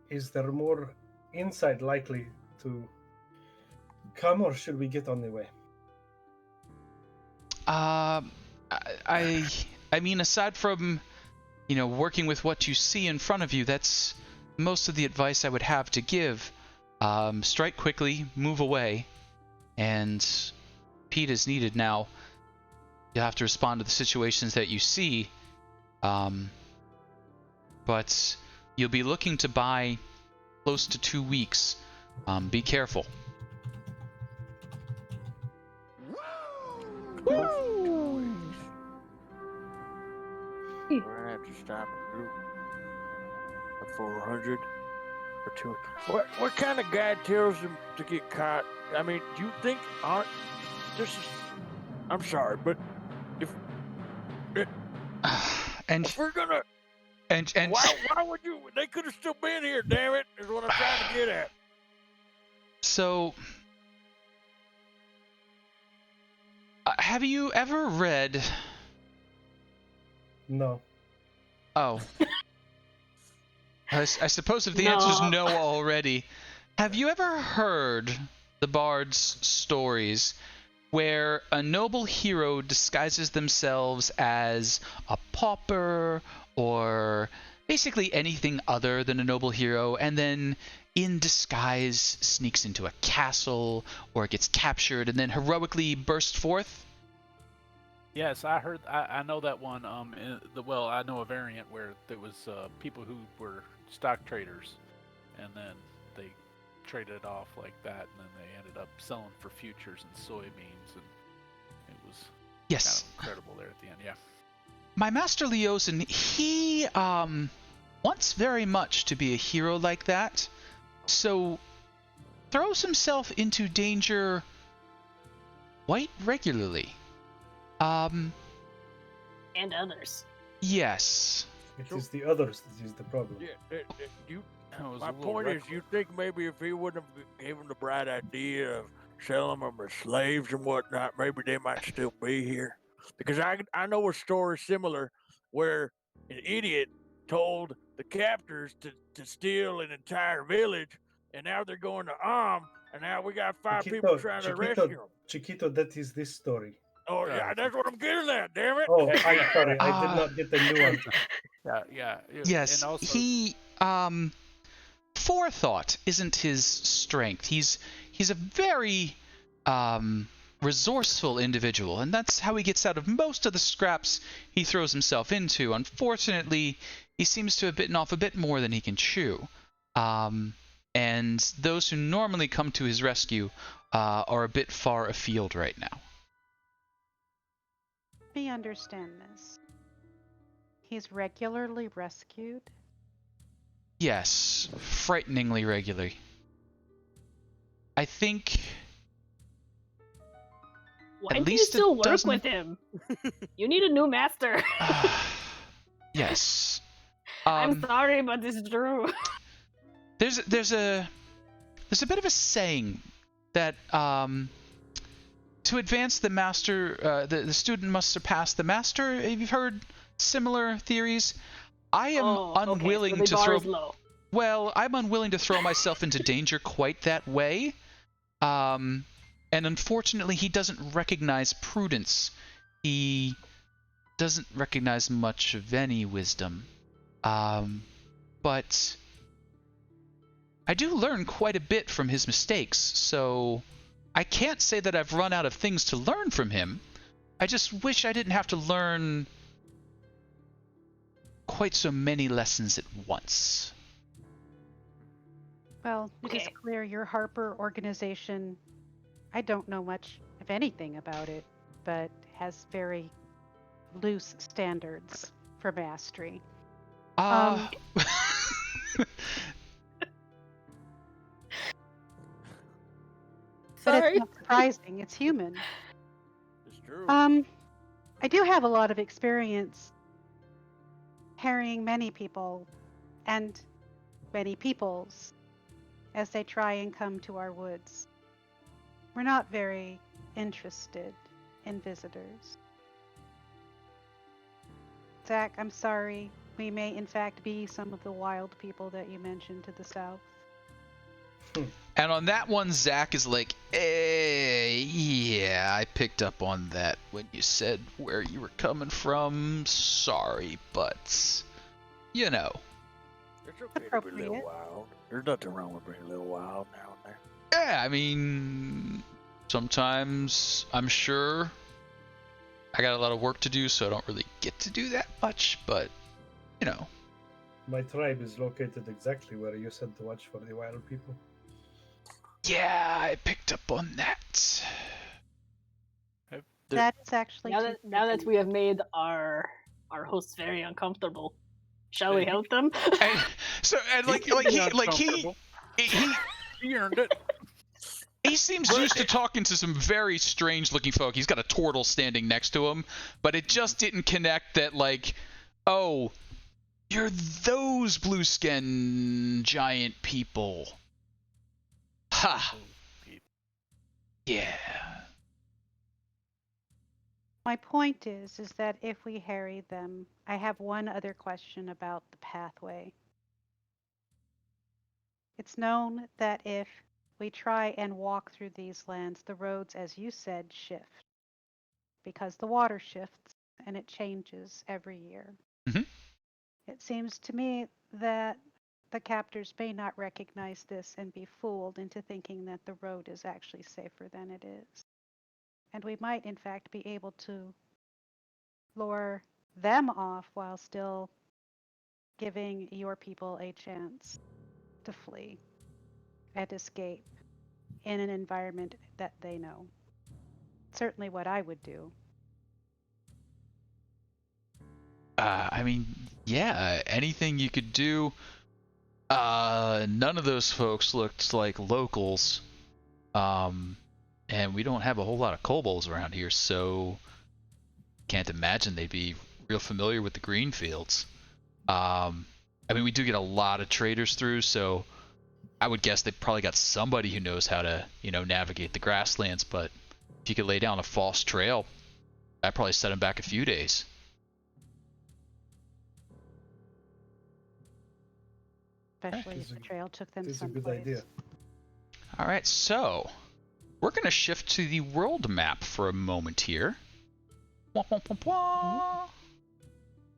Is there more insight likely to come, or should we get on the way? I mean, aside from, working with what you see in front of you, that's most of the advice I would have to give. Strike quickly, move away, and Pete is needed now. You'll have to respond to the situations that you see, but you'll be looking to buy close to 2 weeks. Be careful. We're gonna have to stop the group at 400 or 2. What kind of guy tells them to get caught? I mean, do you think this is? I'm sorry, but if we're gonna, and why would you? They could have still been here. Damn it! Is what I'm trying to get at. So, have you ever read? No. Oh. I suppose if the answer's no already, have you ever heard the bard's stories where a noble hero disguises themselves as a pauper or basically anything other than a noble hero, and then in disguise sneaks into a castle or gets captured and then heroically bursts forth? Yes, I heard. I know that one. Well, I know a variant where there was people who were stock traders, and then they traded it off like that, and then they ended up selling for futures and soybeans, and it was Yes. kind of incredible there at the end. Yeah. My master Leosin, he wants very much to be a hero like that, so throws himself into danger quite regularly. And others. Yes. It is the others that is the problem. Yeah, you. That was My a little point is, reckless. you think maybe if he wouldn't have given the bright idea of selling them as slaves and whatnot, maybe they might still be here. Because I know a story similar where an idiot told the captors to steal an entire village, and now they're going to and now we got 5 people trying to rescue them. Chiquito, that is this story. Oh yeah, that's what I'm getting at. Damn it! Oh, I'm sorry, I did not get the nuance. Yeah. Yes. And also, He forethought isn't his strength. He's a very resourceful individual, and that's how he gets out of most of the scraps he throws himself into. Unfortunately, he seems to have bitten off a bit more than he can chew. And those who normally come to his rescue are a bit far afield right now. Let me understand this. He's regularly rescued. Yes, frighteningly regularly. I think Why at do you least still a work dozen- with him? You need a new master. Yes. I'm sorry, but it's true. There's a bit of a saying that to advance the master, the student must surpass the master. Have you heard similar theories? I am unwilling so the to bar throw. is low. Well, I'm unwilling to throw myself into danger quite that way. And unfortunately, he doesn't recognize prudence. He doesn't recognize much of any wisdom. But I do learn quite a bit from his mistakes, so I can't say that I've run out of things to learn from him. I just wish I didn't have to learn quite so many lessons at once. Well, it is Okay. clear your Harper organization, I don't know much of anything about it, but has very loose standards for mastery. But Sorry. it's not surprising. It's human. It's true. I do have a lot of experience carrying many people and many peoples as they try and come to our woods. We're not very interested in visitors. Zach, I'm sorry. We may in fact be some of the wild people that you mentioned to the south. And on that one, Zach is like, yeah, I picked up on that when you said where you were coming from. Sorry, but, you know. It's okay to be a little Appropriate. wild. There's nothing wrong with being a little wild now and then. Yeah, I mean, sometimes I'm sure I got a lot of work to do, so I don't really get to do that much, but, you know. My tribe is located exactly where you said to watch for the wild people. Yeah, I picked up on that. That's actually Now too that creepy. we have made our hosts very uncomfortable, shall we help them? And He earned it. he seems used to talking to some very strange looking folk. He's got a turtle standing next to him, but it just didn't connect that, like, oh, you're those blue skin giant people. Ha! Yeah. My point is that if we harry them, I have one other question about the pathway. It's known that if we try and walk through these lands, the roads, as you said, shift because the water shifts and it changes every year. Mhm. It seems to me that the captors may not recognize this and be fooled into thinking that the road is actually safer than it is. And we might, in fact, be able to lure them off while still giving your people a chance to flee and escape in an environment that they know. Certainly what I would do. I mean, yeah, anything you could do. None of those folks looked like locals. And we don't have a whole lot of kobolds around here, so can't imagine they'd be real familiar with the green fields. I mean, we do get a lot of traders through, so I would guess they probably got somebody who knows how to, navigate the grasslands, but if you could lay down a false trail, that'd probably set them back a few days. Especially It if is the a- trail took them It is a someplace. good idea. All right, so we're going to shift to the world map for a moment here. Wah, wah, wah, wah.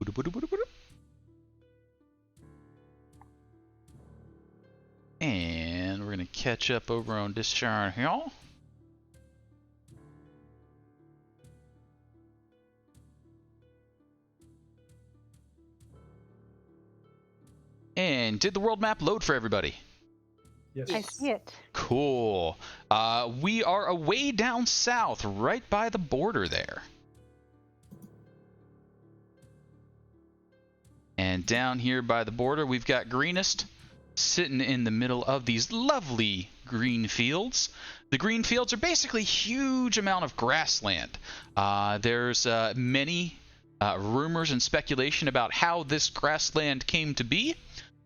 Booda, booda, booda, booda. And we're going to catch up over on this chart here. And did the world map load for everybody? Yes. I see it. Cool. We are away down south, right by the border there. And down here by the border, we've got Greenest sitting in the middle of these lovely green fields. The green fields are basically huge amount of grassland. There's many rumors and speculation about how this grassland came to be.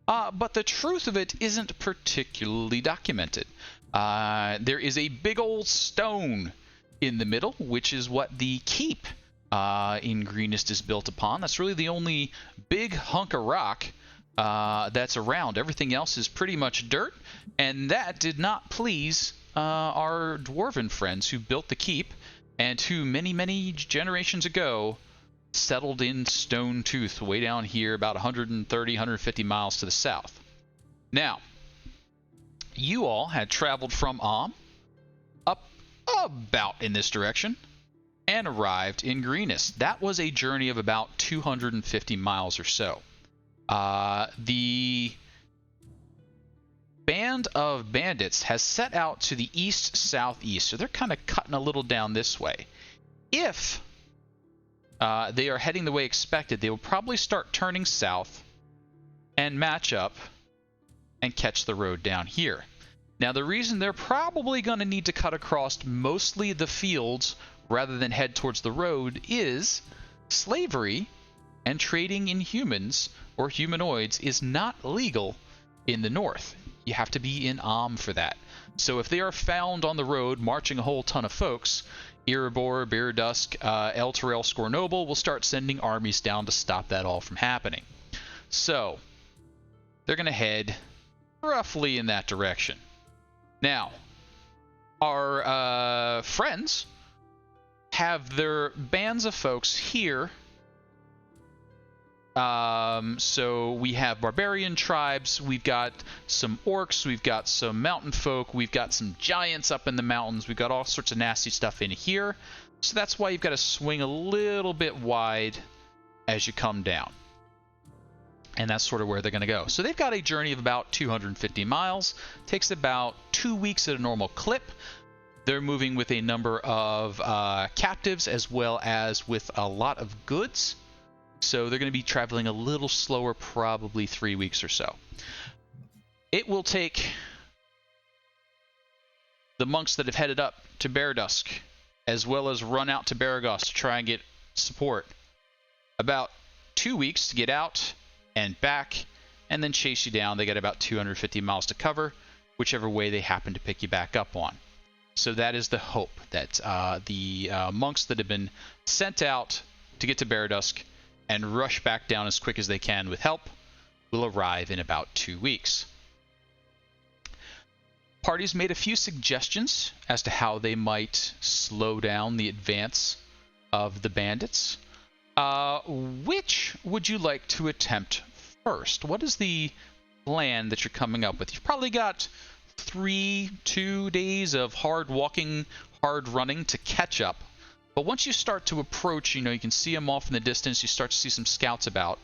But the truth of it isn't particularly documented. There is a big old stone in the middle, which is what the keep in Greenest is built upon. That's really the only big hunk of rock that's around. Everything else is pretty much dirt, and that did not please our dwarven friends who built the keep, and who many, many generations ago settled in Stone Tooth, way down here about 130, 150 miles to the south. Now, you all had traveled from up about in this direction and arrived in Greenest. That was a journey of about 250 miles or so. The band of bandits has set out to the east-southeast, so they're kind of cutting a little down this way. If they are heading the way expected, they will probably start turning south and match up and catch the road down here. Now, the reason they're probably going to need to cut across mostly the fields rather than head towards the road is slavery and trading in humans or humanoids is not legal in the north. You have to be in for that. So if they are found on the road marching a whole ton of folks, Erebor, Beardusk, El Terrell, Scornoble will start sending armies down to stop that all from happening. So they're going to head roughly in that direction. Now, our friends have their bands of folks here. So we have barbarian tribes, we've got some orcs, we've got some mountain folk, we've got some giants up in the mountains, we've got all sorts of nasty stuff in here. So that's why you've got to swing a little bit wide as you come down. And that's sort of where they're going to go. So they've got a journey of about 250 miles. Takes about 2 weeks at a normal clip. They're moving with a number of captives as well as with a lot of goods. So they're going to be traveling a little slower, probably 3 weeks or so. It will take the monks that have headed up to Beardusk, as well as run out to Baragos to try and get support, about 2 weeks to get out and back, and then chase you down. They got about 250 miles to cover, whichever way they happen to pick you back up on. So that is the hope, that the monks that have been sent out to get to Beardusk and rush back down as quick as they can with help will arrive in about 2 weeks. party's made a few suggestions as to how they might slow down the advance of the bandits. Which would you like to attempt first? What is the plan that you're coming up with? You've probably got 2 days of hard walking, hard running to catch up. But once you start to approach, you can see them off in the distance, you start to see some scouts about.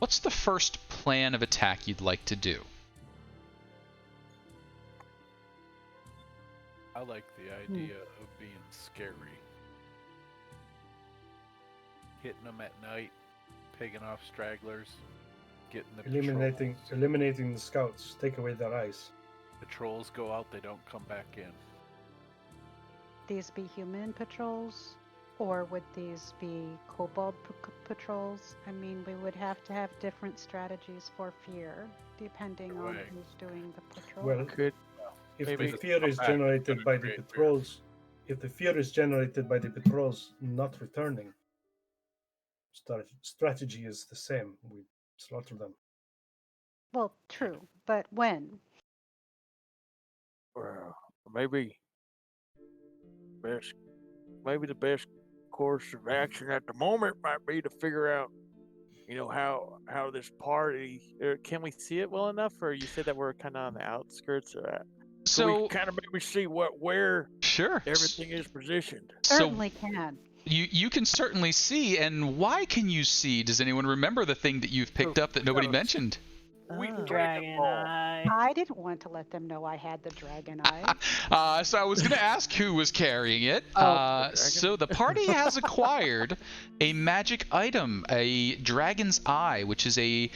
What's the first plan of attack you'd like to do? I like the idea of being scary. Hitting them at night, picking off stragglers, getting the eliminating the scouts, take away their eyes. Patrols go out, they don't come back in. These be human patrols, or would these be kobold patrols? I mean, we would have to have different strategies for fear, depending on who's doing the patrol. Well, if maybe the fear is generated by the patrols, not returning, strategy is the same. We slaughter them. Well, true, but when? Well, maybe the best course of action at the moment might be to figure out, how this party. Can we see it well enough, or you said that we're kind of on the outskirts of that? So we kind of maybe see where sure everything is positioned. Certainly can. You can certainly see, and why can you see? Does anyone remember the thing that you've picked up that nobody mentioned? Dragon eye. I didn't want to let them know I had the dragon eye. So I was going to ask who was carrying it. So the party has acquired a magic item, a dragon's eye, which is a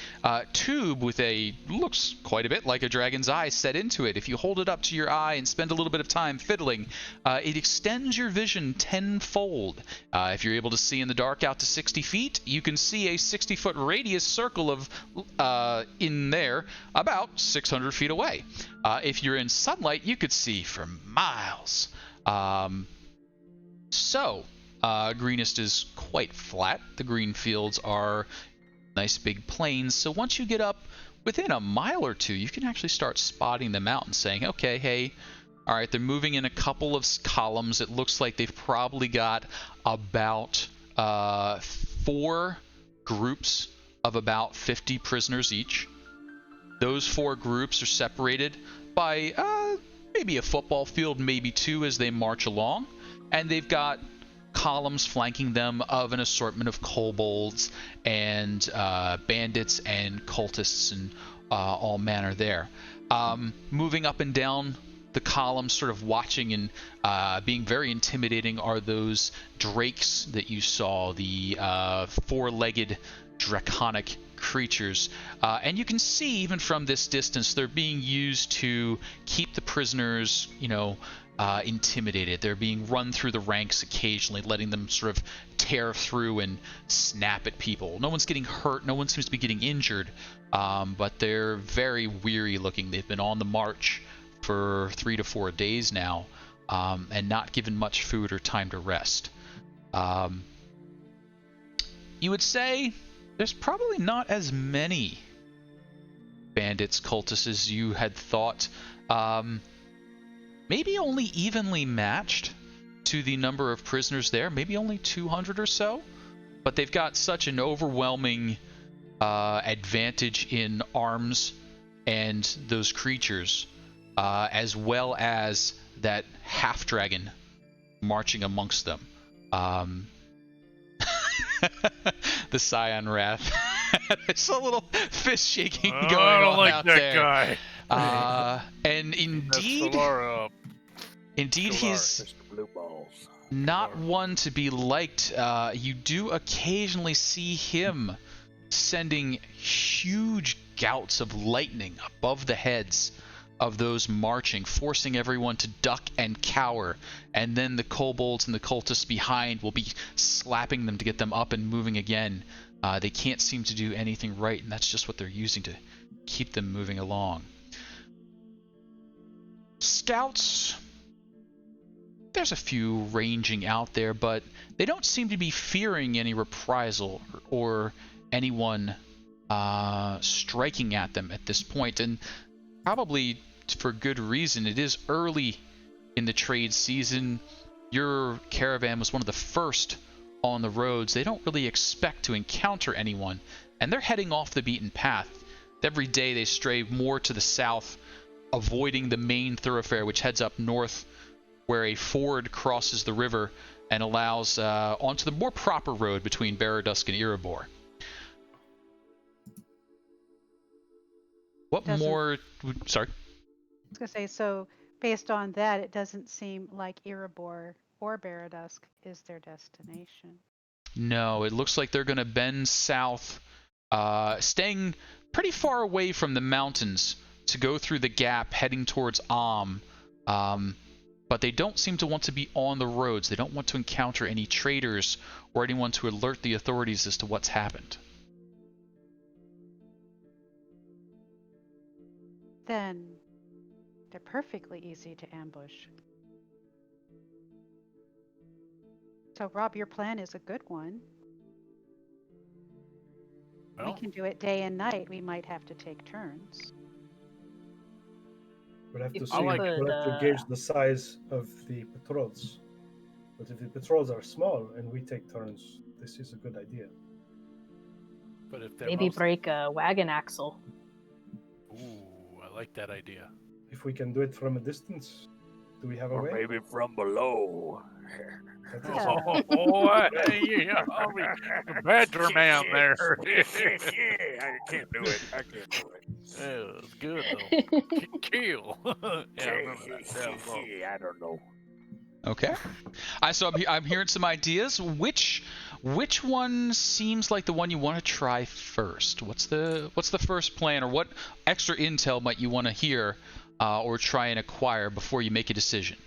tube with looks quite a bit like a dragon's eye set into it. If you hold it up to your eye and spend a little bit of time fiddling, it extends your vision tenfold. If you're able to see in the dark out to 60 feet, you can see a 60-foot radius circle of in there about 600 feet away. If you're in sunlight, you could see for miles. Greenest is quite flat. The green fields are nice big plains. So once you get up within a mile or two, you can actually start spotting them out and saying, okay, hey, all right, they're moving in a couple of columns. It looks like they've probably got about 4 groups of about 50 prisoners each. Those 4 groups are separated by maybe a football field, maybe 2 as they march along. And they've got columns flanking them of an assortment of kobolds and bandits and cultists and all manner there. Moving up and down the columns, sort of watching and being very intimidating, are those drakes that you saw, the 4-legged draconic creatures, and you can see even from this distance they're being used to keep the prisoners intimidated. They're being run through the ranks occasionally, letting them sort of tear through and snap at people. No one's getting hurt, no one seems to be getting injured, but they're very weary looking. They've been on the march for 3 to 4 days now, and not given much food or time to rest. You would say there's probably not as many bandits, cultists as you had thought. Maybe only evenly matched to the number of prisoners there, maybe only 200 or so. But they've got such an overwhelming advantage in arms and those creatures, as well as that half-dragon marching amongst them. The Scion Wrath. It's a little fist shaking going on. I don't like out that there. guy. And indeed, he's not one to be liked. You do occasionally see him sending huge gouts of lightning above the heads of those marching, forcing everyone to duck and cower, and then the kobolds and the cultists behind will be slapping them to get them up and moving again. They can't seem to do anything right, and that's just what they're using to keep them moving along. Scouts, there's a few ranging out there, but they don't seem to be fearing any reprisal or anyone striking at them at this point, and probably for good reason. It is early in the trade season. Your caravan was one of the first on the roads. They don't really expect to encounter anyone, and they're heading off the beaten path. Every day they stray more to the south, avoiding the main thoroughfare, which heads up north, where a ford crosses the river and allows onto the more proper road between Baradusk and Erebor. What Doesn't- more? Sorry. I was going to say, so based on that, it doesn't seem like Erebor or Baradusk is their destination. No, it looks like they're going to bend south, staying pretty far away from the mountains to go through the gap, heading towards but they don't seem to want to be on the roads. They don't want to encounter any traders or anyone to alert the authorities as to what's happened. Then they're perfectly easy to ambush. So, Rob, your plan is a good one. Well, We can do it day and night. We might have to take turns. We'll have to If see. we We'll have to could, gauge the size of the patrols. But if the patrols are small and we take turns, this is a good idea. but if they're maybe most... break a wagon axle. Ooh, I like that idea. If we can do it from a distance, do we have a Or way? maybe from below. That is- Yeah. Yeah, the badger man there. I can't do it. I can't do it. Yeah, it's good though. Kill. Yeah, I remember that. Yeah, well, I don't know. Okay. I'm hearing some ideas. Which one seems like the one you want to try first? What's the first plan, or what extra intel might you want to hear or try and acquire before you make a decision?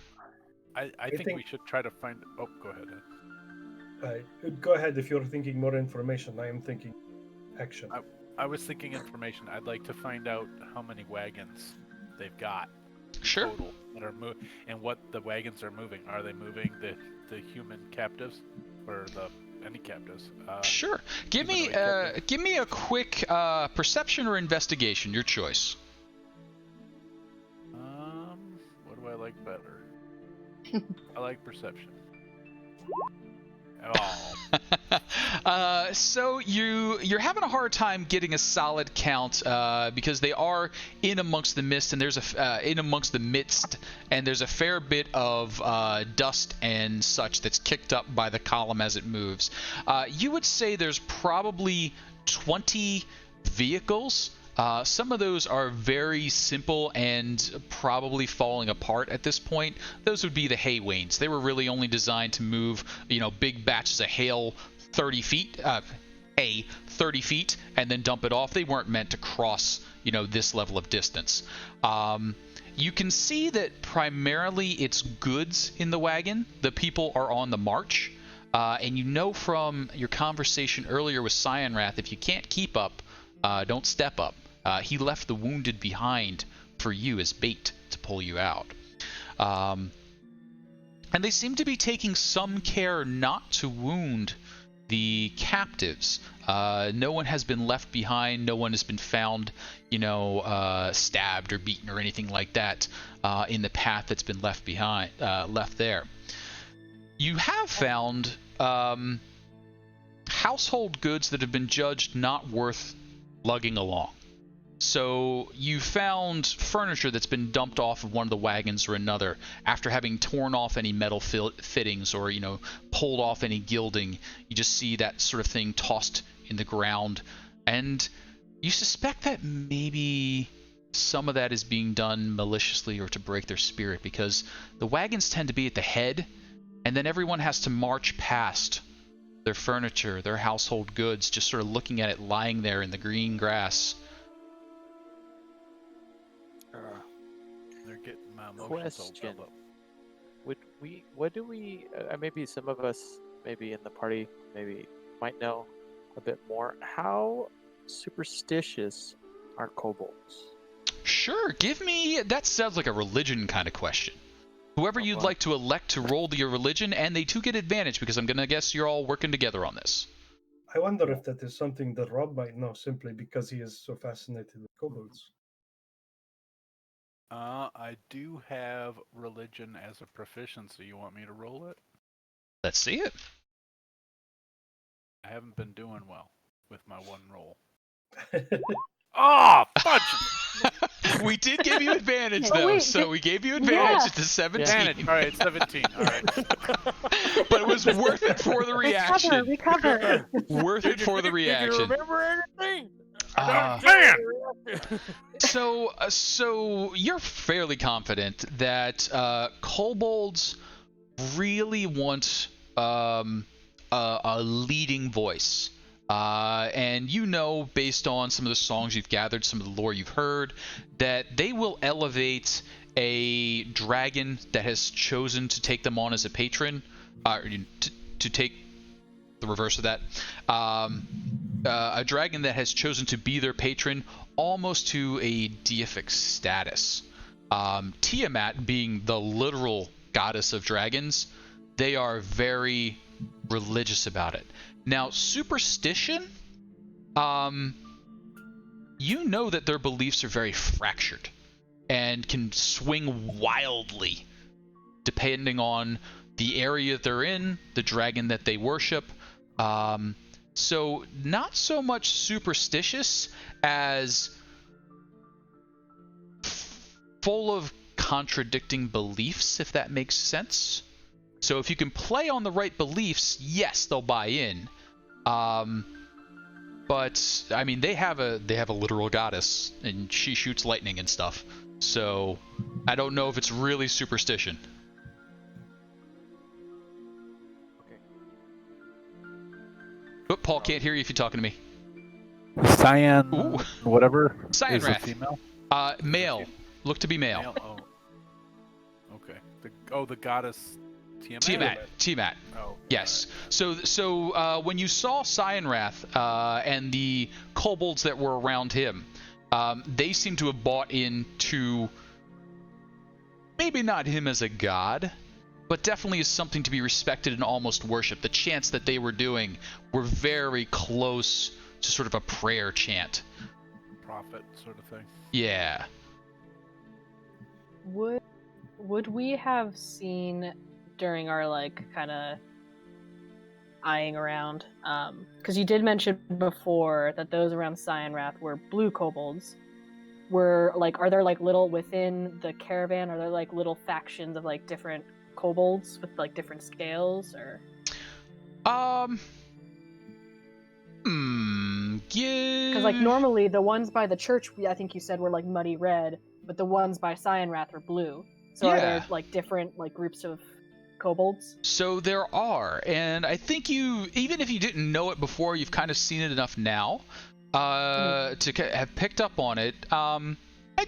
I think we should try to find. Oh, go ahead. Ed. Go ahead if you're thinking more information. I am thinking action. I was thinking information. I'd like to find out how many wagons they've got Sure. total that are and what the wagons are moving. Are they moving the human captives or any captives? Sure. Give me a quick perception or investigation, your choice. What do I like better? I like perception. Oh. So you're having a hard time getting a solid count because they are in amongst the mist, and there's in amongst the midst, and there's a fair bit of dust and such that's kicked up by the column as it moves. You would say there's probably 20 vehicles. Some of those are very simple and probably falling apart at this point. Those would be the hay wains. They were really only designed to move, big batches of hay 30 feet, and then dump it off. They weren't meant to cross, this level of distance. You can see that primarily it's goods in the wagon. The people are on the march. And from your conversation earlier with Cyanrath, if you can't keep up, don't step up. He left the wounded behind for you as bait to pull you out. And they seem to be taking some care not to wound the captives. No one has been left behind. No one has been found, stabbed or beaten or anything like that in the path that's been left there. You have found household goods that have been judged not worth lugging along. So you found furniture that's been dumped off of one of the wagons or another after having torn off any metal fittings or, pulled off any gilding. You just see that sort of thing tossed in the ground. And you suspect that maybe some of that is being done maliciously or to break their spirit, because the wagons tend to be at the head, and then everyone has to march past their furniture, their household goods, just sort of looking at it lying there in the green grass. They're getting my emotions all Question. built up. What do we, maybe some of us, maybe in the party, maybe might know a bit more. How superstitious are kobolds? Sure, that sounds like a religion kind of question. Whoever you'd like to elect to roll your religion, and they too get advantage because I'm going to guess you're all working together on this. I wonder if that is something that Rob might know simply because he is so fascinated with kobolds. I do have religion as a proficiency. You want me to roll it? Let's see it. I haven't been doing well with my one roll. Oh, fudge! We did give you advantage, Oh, though, wait, so we gave you advantage at the 17. Advantage. All right, 17. All right. But it was worth it for the reaction. Recover. Worth it for the Did you reaction. remember anything? So you're fairly confident that kobolds really want a leading voice. And you know, based on some of the songs you've gathered, some of the lore you've heard, that they will elevate a dragon that has chosen to take them on as a patron, to take the reverse of that. A dragon that has chosen to be their patron almost to a deific status. Tiamat being the literal goddess of dragons, they are very religious about it. Now, superstition, you know that their beliefs are very fractured and can swing wildly depending on the area they're in, the dragon that they worship. So not so much superstitious as full of contradicting beliefs, if that makes sense. So if you can play on the right beliefs, yes, they'll buy in. But I mean, they have a literal goddess, and she shoots lightning and stuff. So I don't know if it's really superstition. But Paul can't hear you if you're talking to me. Cyan, Ooh. whatever. Cyan is Wrath. a female. Male. Look to be male. Male? Oh. Okay. The goddess Tiamat. Oh. Yes. So when you saw Cyanrath and the kobolds that were around him, they seem to have bought into maybe not him as a god, but definitely as something to be respected and almost worshipped. The chants that they were doing were very close to sort of a prayer chant. Prophet sort of thing. Yeah. Would we have seen during our kind of eyeing around, because you did mention before that those around Cyanrath were blue kobolds. Are there little within the caravan? Are there little factions of different kobolds with different scales, or? Because normally the ones by the church, I think you said, were muddy red, but the ones by Cyanrath are blue. So Yeah. Are there different groups of kobolds? So there are, and I think even if you didn't know it before, you've kind of seen it enough now to have picked up on it. And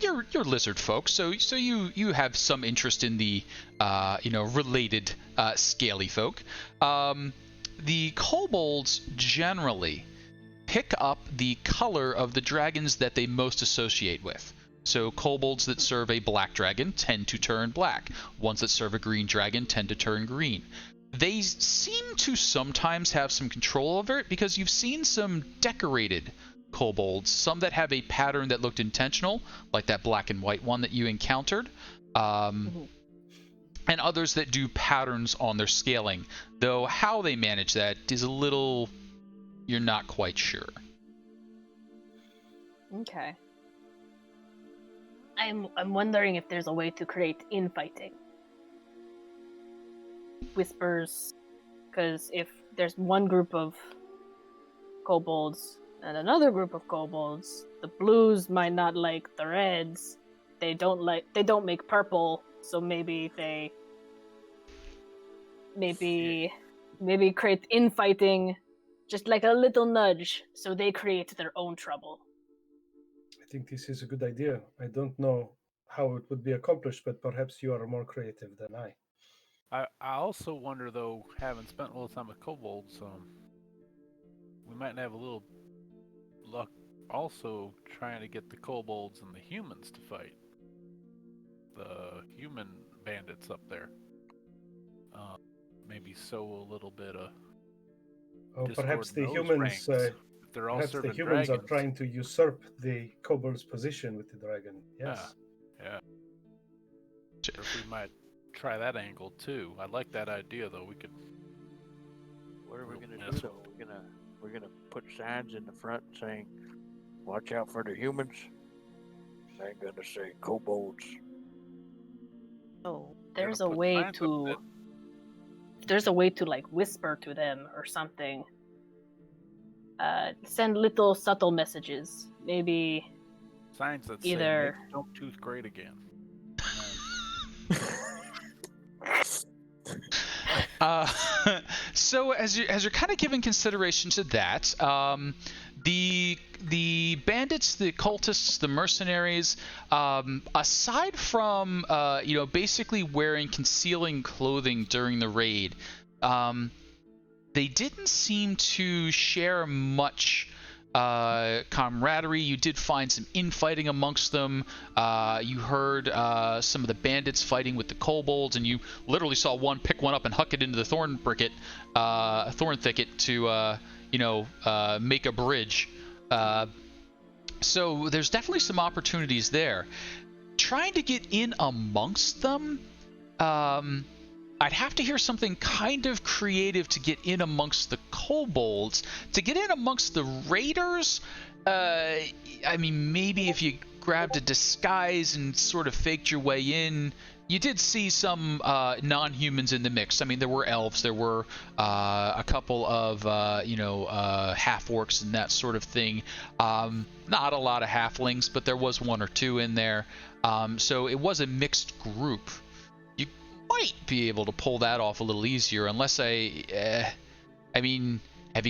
you're lizard folk, so you have some interest in the related scaly folk. The kobolds generally pick up the color of the dragons that they most associate with. So kobolds that serve a black dragon tend to turn black. Ones that serve a green dragon tend to turn green. They seem to sometimes have some control over it because you've seen some decorated kobolds, some that have a pattern that looked intentional, like that black and white one that you encountered, and others that do patterns on their scaling, though how they manage that is a little, you're not quite sure. Okay. I'm wondering if there's a way to create infighting. Whispers, because if there's one group of kobolds and another group of kobolds, the blues might not like the reds. They don't make purple, so maybe they create infighting, just like a little nudge, so they create their own trouble. I think this is a good idea. I don't know how it would be accomplished, but perhaps you are more creative than I. I also wonder, though, having spent a little time with kobolds, we might have a little luck also trying to get the kobolds and the humans to fight. The human bandits up there. Maybe sow a little bit of Perhaps the discord in those humans, ranks. If they're all perhaps the serving humans dragons. are trying to usurp the kobold's position with the dragon. Yes. Yeah. If we might try that angle too. I like that idea though. We could. What are we gonna Yes. do though? We're gonna put signs in the front saying, "Watch out for the humans." I ain't gonna say kobolds. Oh, There's Gotta a put way signs up to. that- There's a way to like whisper to them or something. Send little subtle messages. Maybe signs that Either- say "Make Stone Tooth great again." So as you're kind of giving consideration to that, the bandits, the cultists, the mercenaries, aside from basically wearing concealing clothing during the raid, they didn't seem to share much camaraderie. You did find some infighting amongst them. You heard some of the bandits fighting with the kobolds, and you literally saw one pick one up and huck it into the thorn thicket to make a bridge. So there's definitely some opportunities there. Trying to get in amongst them, I'd have to hear something kind of creative to get in amongst the kobolds. To get in amongst the raiders, maybe if you grabbed a disguise and sort of faked your way in. You did see some non-humans in the mix. I mean, there were elves, there were a couple of half-orcs and that sort of thing. Not a lot of halflings, but there was one or two in there. So it was a mixed group. You might be able to pull that off a little easier, unless have you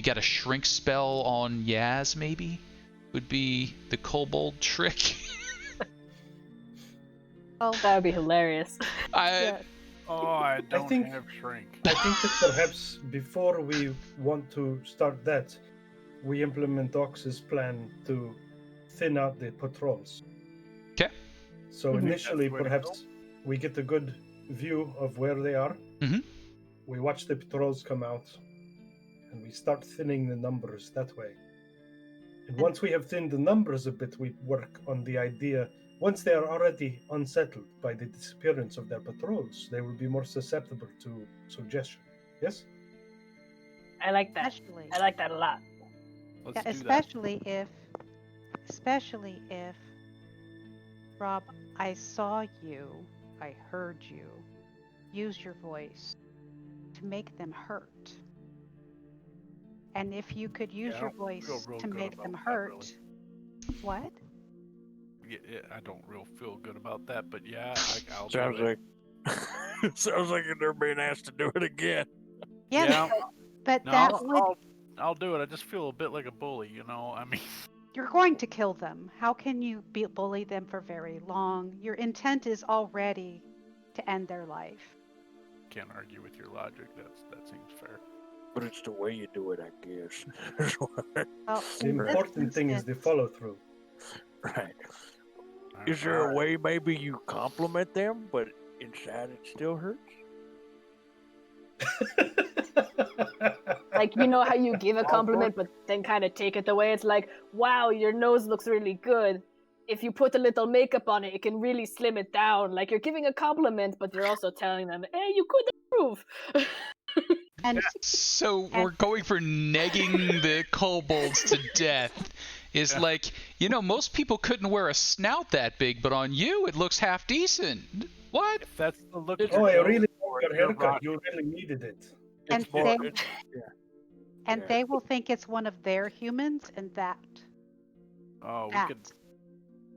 got a shrink spell on Yaz? Maybe would be the kobold trick. oh, that would be hilarious. yeah. Oh, I don't think- have shrink. I think that perhaps before we want to start that, we implement Ox's plan to thin out the patrols. Okay. So Mhm. initially, That's the way to perhaps we get a good view of where they are. Mhm. We watch the patrols come out, and we start thinning the numbers that way. And once we have thinned the numbers a bit, we work on the idea. Once they are already unsettled by the disappearance of their patrols, they will be more susceptible to suggestion. Yes? I like that. Especially, I like that a lot. Let's yeah, do that. especially if, Rob, I saw you, I heard you, use your voice to make them hurt. And if you could use I your don't feel voice real to good make about them that, hurt, really. what? Yeah, I don't real feel good about that, but yeah, I'll Sounds do it. like sounds like they're being asked to do it again. Yeah, Yeah. but No, that would. I'll do it. I just feel a bit like a bully, you know. I mean, You're going to kill them. How can you bully them for very long? Your intent is already to end their life. can't argue with your logic. That seems fair. But it's the way you do it, I guess. Well, The in this important thing is the instance- follow through. Right. Is there a way maybe you compliment them, but inside it still hurts? Like, you know how you give a compliment but then kind of take it away? It's like, wow, your nose looks really good. If you put a little makeup on it, it can really slim it down. Like, you're giving a compliment, but you're also telling them, hey, you could improve. And So And- we're going for negging the kobolds to death. Is Yeah. like, most people couldn't wear a snout that big, but on you it looks half decent. What? If that's the look. Oh, I you're really going like your for, you're haircut. rocking. You really needed it. And It's more. they- It's, yeah. and Yeah. they will think it's one of their humans, and that Oh, we that could.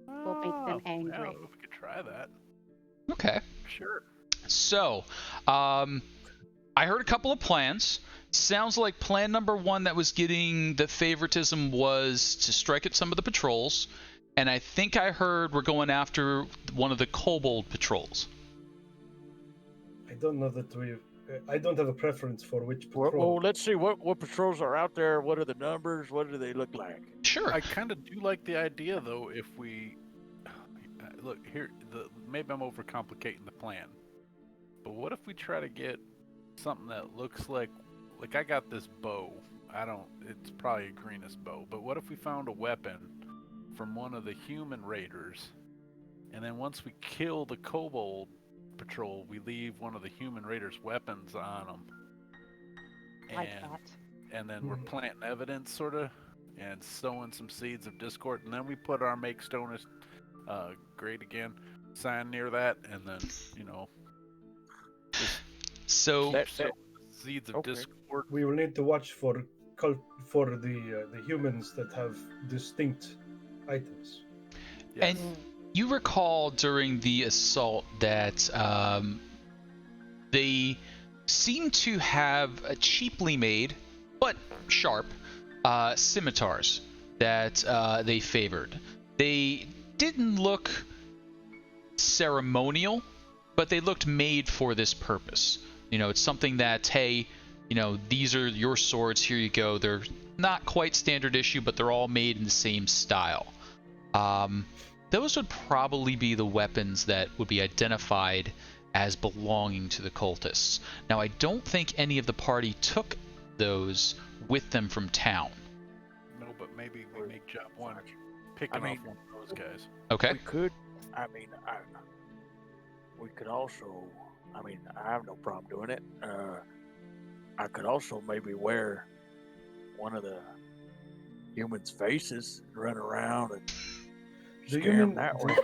will make them Oh, angry. Yeah, we could try that. Okay. Sure. So, I heard a couple of plans. Sounds like plan number one that was getting the favoritism was to strike at some of the patrols. And I think I heard we're going after one of the kobold patrols. I don't know that we. I don't have a preference for which Well, patrol. let's see what patrols are out there. What are the numbers? What do they look like? Sure. I kind of do like the idea, though, if we look here. Maybe I'm overcomplicating the plan, but what if we try to get something that looks like I got this bow. It's probably a greenest bow, but what if we found a weapon from one of the human raiders, and then once we kill the kobold patrol, we leave one of the human raiders' weapons on them. Like that. And then we're planting evidence, sort of, and sowing some seeds of discord. And then we put our Make Stoners Great Again sign near that, and then, So seeds of Okay. discord. We will need to watch for the humans that have distinct items. Yes. And you recall during the assault that they seem to have a cheaply made, but sharp, scimitars that they favored. They didn't look ceremonial, but they looked made for this purpose. It's something that, hey, these are your swords, here you go. They're not quite standard issue, but they're all made in the same style. Those would probably be the weapons that would be identified as belonging to the cultists. Now, I don't think any of the party took those with them from town. No, but maybe we make job one picking off one of those guys. Okay. We could. We could also. I have no problem doing it. I could also maybe wear one of the humans' faces, and run around and Do scare you them mean that way.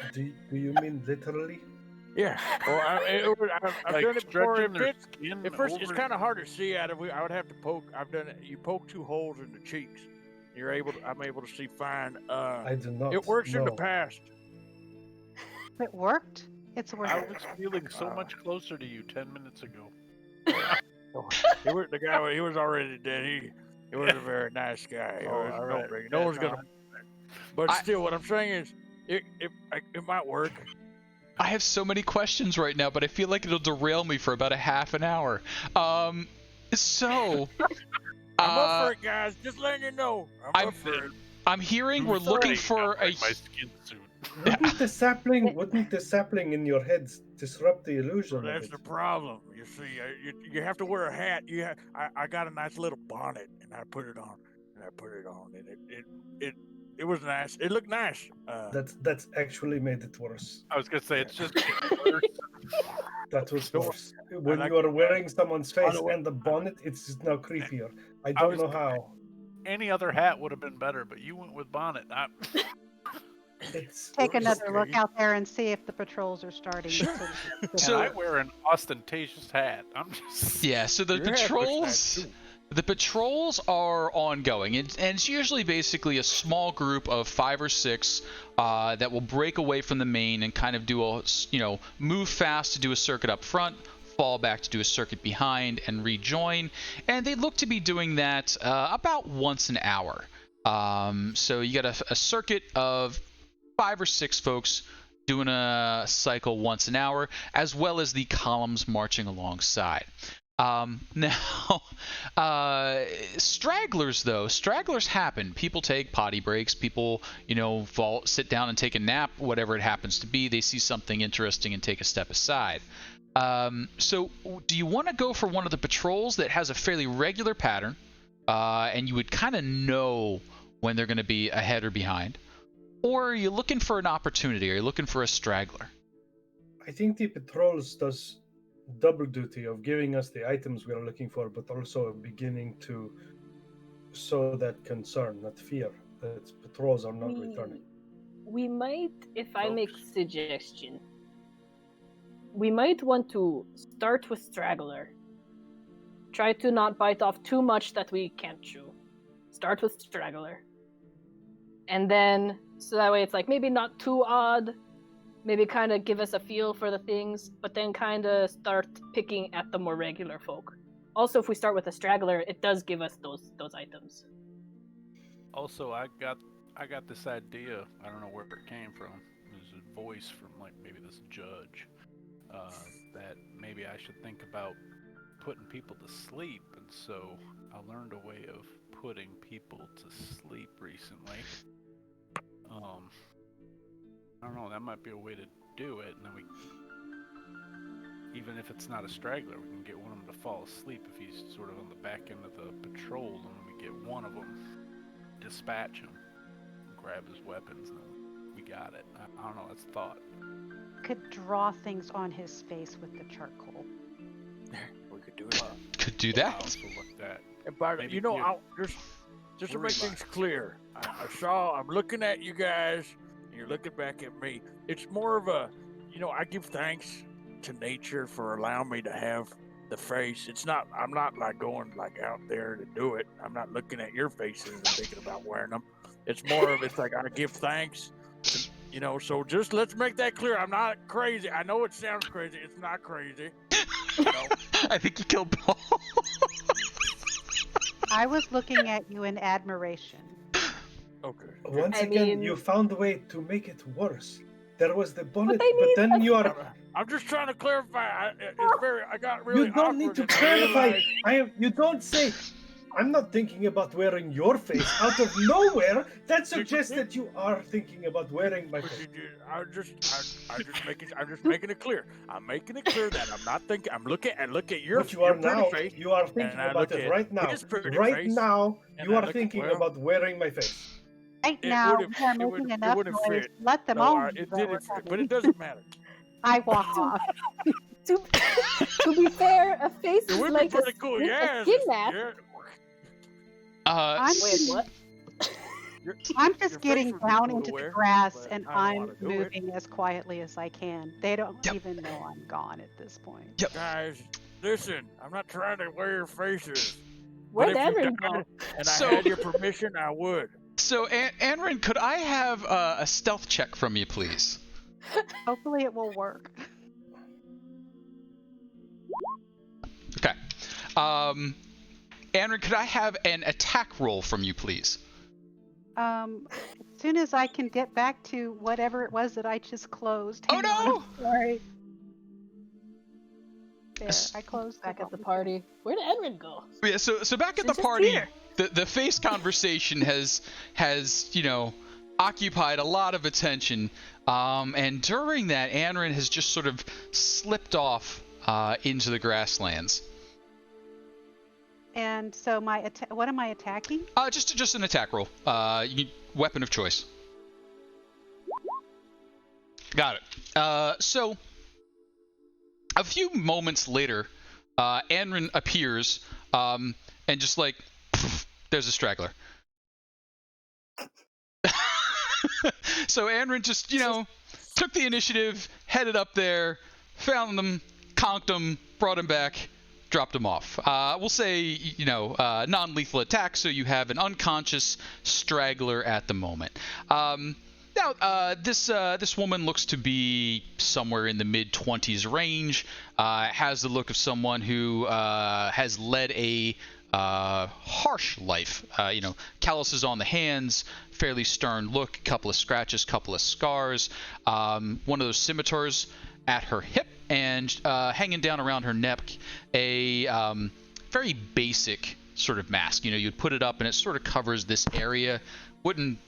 do you mean literally? Yeah. Well, I've Like done it before. stretching their skin At first, it's over- kind of hard to see out of. I would have to poke. I've done it. You poke 2 holes in the cheeks. I'm able to see fine. I do not. It works in the know. past. It worked. It's I working. was feeling so much closer to you 10 minutes ago. The guy. He was already dead. He was a very nice guy. all right. No one's gonna. But still, what I'm saying is, it might work. I have so many questions right now, but I feel like it'll derail me for about a half an hour. So I'm up for it, guys. Just letting you know. I'm up for it. I'm hearing we're looking for a. my skin suit. Wouldn't the sapling in your head disrupt the illusion? That's of the it? problem. You see, you have to wear a hat. I got a nice little bonnet, and I put it on, and it was nice. It looked nice. That's actually made it worse. I was gonna say it's just That was Don't- worse. When like you are wearing someone's face the way- and the bonnet, it's now creepier. I don't know how. any other hat would have been better, but you went with bonnet. It's Take another okay. look out there and see if the patrols are starting. And I wear an ostentatious hat. I'm just Yeah, so the Your hat looks patrols. nice, too. The patrols are ongoing, and it's usually basically a small group of 5 or 6 that will break away from the main and kind of do move fast to do a circuit up front, fall back to do a circuit behind, and rejoin. And they look to be doing that about once an hour. So you got a circuit of 5 or 6 folks doing a cycle once an hour, as well as the columns marching alongside. Now, stragglers happen. People take potty breaks. People, sit down and take a nap, whatever it happens to be. They see something interesting and take a step aside. So do you want to go for one of the patrols that has a fairly regular pattern, and you would kind of know when they're going to be ahead or behind? Or are you looking for an opportunity? Are you looking for a straggler? I think the patrols does double duty of giving us the items we are looking for, but also beginning to sow that concern, that fear that patrols are not returning. We might, if I make Folks. suggestion, we might want to start with straggler. Try to not bite off too much that we can't chew. Start with straggler. And then, so that way it's like maybe not too odd, maybe kind of give us a feel for the things, but then kind of start picking at the more regular folk. Also, if we start with a straggler, it does give us those items. Also, I got this idea. I don't know where it came from. It was a voice from maybe this judge that maybe I should think about putting people to sleep. And so I learned a way of putting people to sleep recently. I don't know. That might be a way to do it. And then even if it's not a straggler, we can get one of them to fall asleep if he's sort of on the back end of the patrol, and then we get one of them, dispatch him, grab his weapons, and then we got it. I don't know. That's thought. could draw things on his face with the charcoal. We could do that. Could do I that. also looked at. And by the, Maybe you know, you- I'll, just to Worry make about things clear, I'm looking at you guys, and you're looking back at me. It's more of a, I give thanks to nature for allowing me to have the face. I'm not like going like out there to do it. I'm not looking at your faces and thinking about wearing them. It's more of, it's like I give thanks to, so just let's make that clear. I'm not crazy. I know it sounds crazy. It's not crazy. I think you killed Paul. I was looking at you in admiration. Okay. Once I again, mean- you found a way to make it worse. There was the bullet, I mean, but then you are. I'm just trying to clarify. I got really You don't need to awkward and I clarify. realized- You don't say. I'm not thinking about wearing your face out of nowhere. That suggests that you are thinking about wearing my But face. I'm just making it clear. I'm making it clear that I'm not thinking. I'm looking at your. But you are your pretty now. face, You are thinking and I about look it at right now. his pretty Right face, now, and you I are look at- thinking well, about wearing my face. Right It now, wouldn't- we are it making wouldn't- it enough wouldn't noise. fit. Let them No, all know it that didn't we're fit, but coming. it doesn't matter. I walk off. To be fair, a face It is would be like pretty cool. a Yeah. skin mask. Yeah. I'm, Wait, what? I'm Your just face getting would be down cool into to the wear, grass but and I don't I'm wanna do it. moving as quietly as I can. They don't Yep. even know I'm gone at this point. Yep. Guys, listen. I'm not trying to wear your faces. Where'd but if you Aaron got go? it and So- I had your permission, I would. So, Anrin, could I have a stealth check from you, please? Hopefully it will work. Okay. Anrin, could I have an attack roll from you, please? As soon as I can get back to whatever it was that I just closed. Oh, Hang on, no! I'm sorry. There, Yes. I closed Back at the volume. party. Where did Edwin go? Yeah, so back at She's the just party, here. the face conversation has occupied a lot of attention, and during that, Anrin has just sort of slipped off into the grasslands. And so what am I attacking? Just an attack roll. Weapon of choice. Got it. So a few moments later, Anrin appears, and just like, there's a straggler. So Anrin just, took the initiative, headed up there, found them, conked them, brought him back, dropped him off. We'll say, non-lethal attack, so you have an unconscious straggler at the moment. Now, this woman looks to be somewhere in the mid-20s range, has the look of someone who has led a harsh life. Calluses on the hands, fairly stern look, couple of scratches, couple of scars, one of those scimitars at her hip, and hanging down around her neck, a very basic sort of mask. You'd put it up and it sort of covers this area. Wouldn't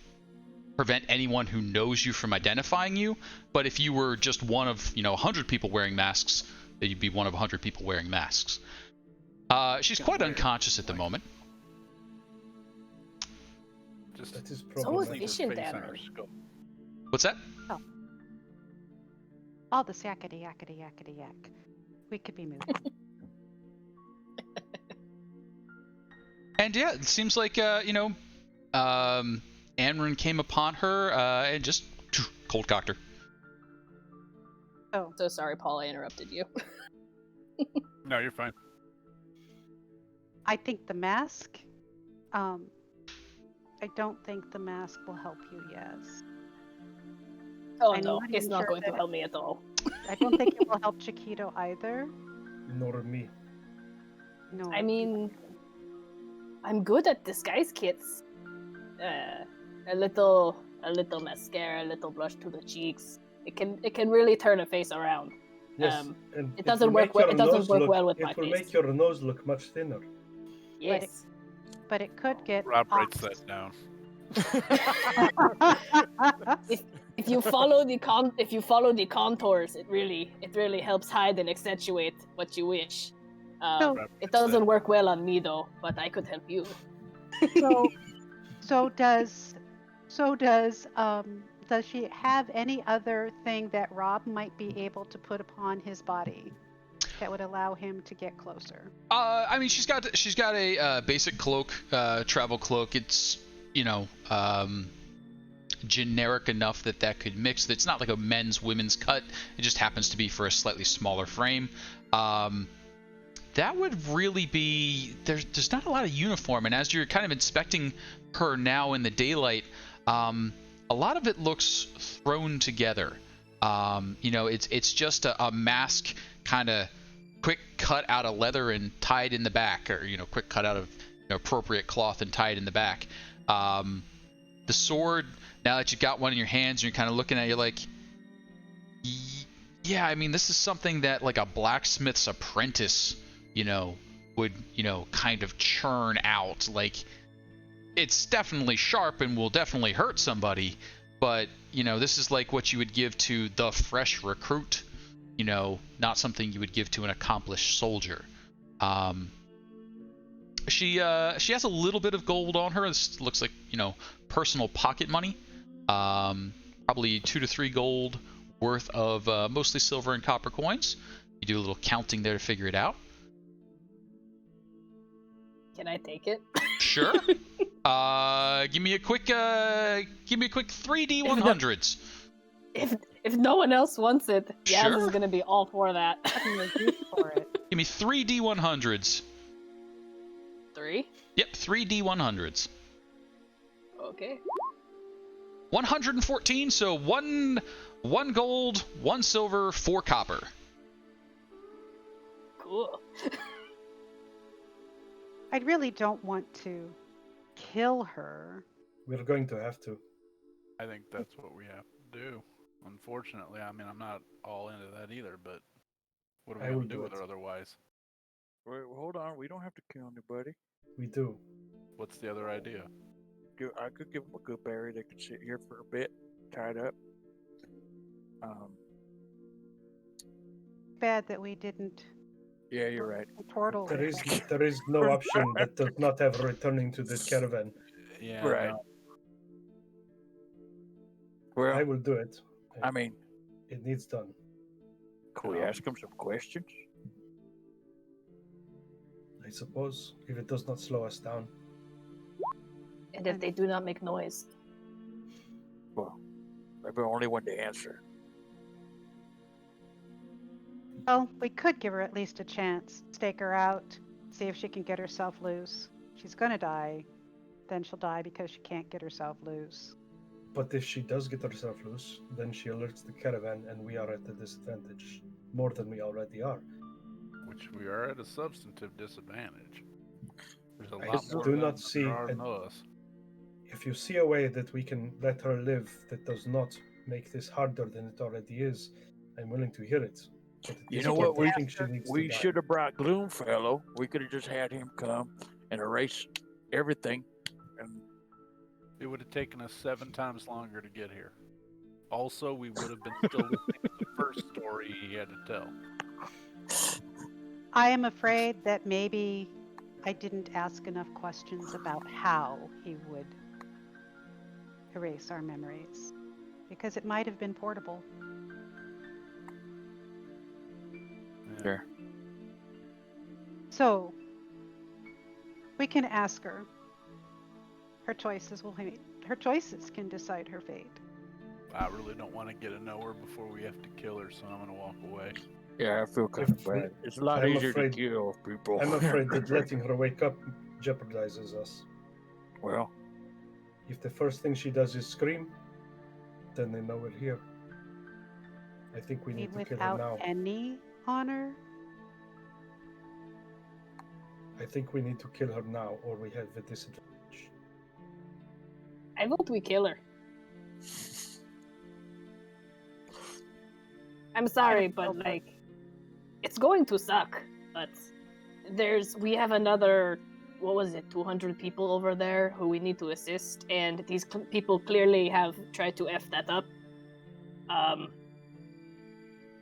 prevent anyone who knows you from identifying you, but if you were just one of 100 people wearing masks, then you'd be one of 100 people wearing masks. She's quite unconscious at the moment. Just That is So problematic. efficient, face on her Aaron. scope. What's that? All this yakety yakety yakety yak. We could be moving. And yeah, it seems like Anrin came upon her and just cold cocked her. Oh, So sorry, Paul, I interrupted you. No, you're fine. I think the mask. I don't think the mask will help you. Yes. Oh I'm no, not it's even not sure going to that- help me at all. I don't think it will help Chiquito either. Nor me. No. I mean, I'm good at disguise kits. A little mascara, a little blush to the cheeks. It can really turn a face around. Yes, Um, and it doesn't will work make well- your it doesn't nose work look- well with it my will face. make your nose look much thinner. Yes. But it could get. Rob writes popped. that down. If you follow the contours, it really helps hide and accentuate what you wish. So- Rob It writes that. doesn't work well on me though, but I could help you. so does does she have any other thing that Rob might be able to put upon his body that would allow him to get closer? I mean, she's got a basic cloak, travel cloak. It's generic enough that could mix. It's not like a men's women's cut. It just happens to be for a slightly smaller frame. That would really be there's not a lot of uniform, and as you're kind of inspecting her now in the daylight, a lot of it looks thrown together. It's just a mask, kind of quick cut out of leather and tied in the back, or quick cut out of appropriate cloth and tied in the back. The sword, now that you've got one in your hands and you're kind of looking at it, you're like, yeah, I mean, this is something that like a blacksmith's apprentice would kind of churn out. Like, it's definitely sharp and will definitely hurt somebody, but this is like what you would give to the fresh recruit, not something you would give to an accomplished soldier. She has a little bit of gold on her. This looks like personal pocket money, probably 2 to 3 gold worth of mostly silver and copper coins. You do a little counting there to figure it out. Can I take it? Sure. Give me a quick 3D 100s. If no one else wants it, Yaz Sure. is gonna be all for that. I'm gonna go for it. Give me 3D 100s. 3? Yep, 3D 100s. Okay. 114, so one gold, 1 silver, 4 copper. Cool. I really don't want to kill her. We're going to have to. I think that's what we have to do. Unfortunately, I mean, I'm not all into that either, but what are we I going will to do do with it. her otherwise? Wait, hold on. We don't have to kill anybody. We do. What's the other idea? I could give them a good berry. They could sit here for a bit, tied up. Bad that we didn't Yeah, you're right. portal. There is no option that does not have returning to the caravan. Yeah, Right. no, Well, I will do it. I mean, It needs done. can we ask them some questions? I suppose, if it does not slow us down. And if they do not make noise. Well, I'm the only one to answer. Well, we could give her at least a chance. Stake her out, see if she can get herself loose. She's gonna die. Then she'll die because she can't get herself loose. But if she does get herself loose, then she alerts the caravan and we are at a disadvantage. More than we already are. which we are at a substantive disadvantage. There's a I lot more do of them not than see there are a- than us. If you see a way that we can let her live that does not make this harder than it already is, I'm willing to hear it. But at You this know point, what? I think she needs to We die. should have brought Gloomfellow. We could have just had him come and erase everything. And It would have taken us 7 times longer to get here. Also, we would have been still listening to the first story he had to tell. I am afraid that maybe I didn't ask enough questions about how he would erase our memories. Because it might have been portable. Yeah. Sure. So, we can ask her. Her choices can decide her fate. I really don't want to get to know her before we have to kill her, so I'm going to walk away. yeah, I feel kind of If we- bad. It's a lot I'm easier afraid- to kill people. I'm afraid that letting her wake up jeopardizes us. Well, If the first thing she does is scream, then they know we're here. I think we need to kill her Without now. any honor? I think we need to kill her now, or we have a disadvantage. I vote we kill her. I'm sorry, but like, it's going to suck. But we have another, what was it, 200 people over there who we need to assist, and these people clearly have tried to F that up.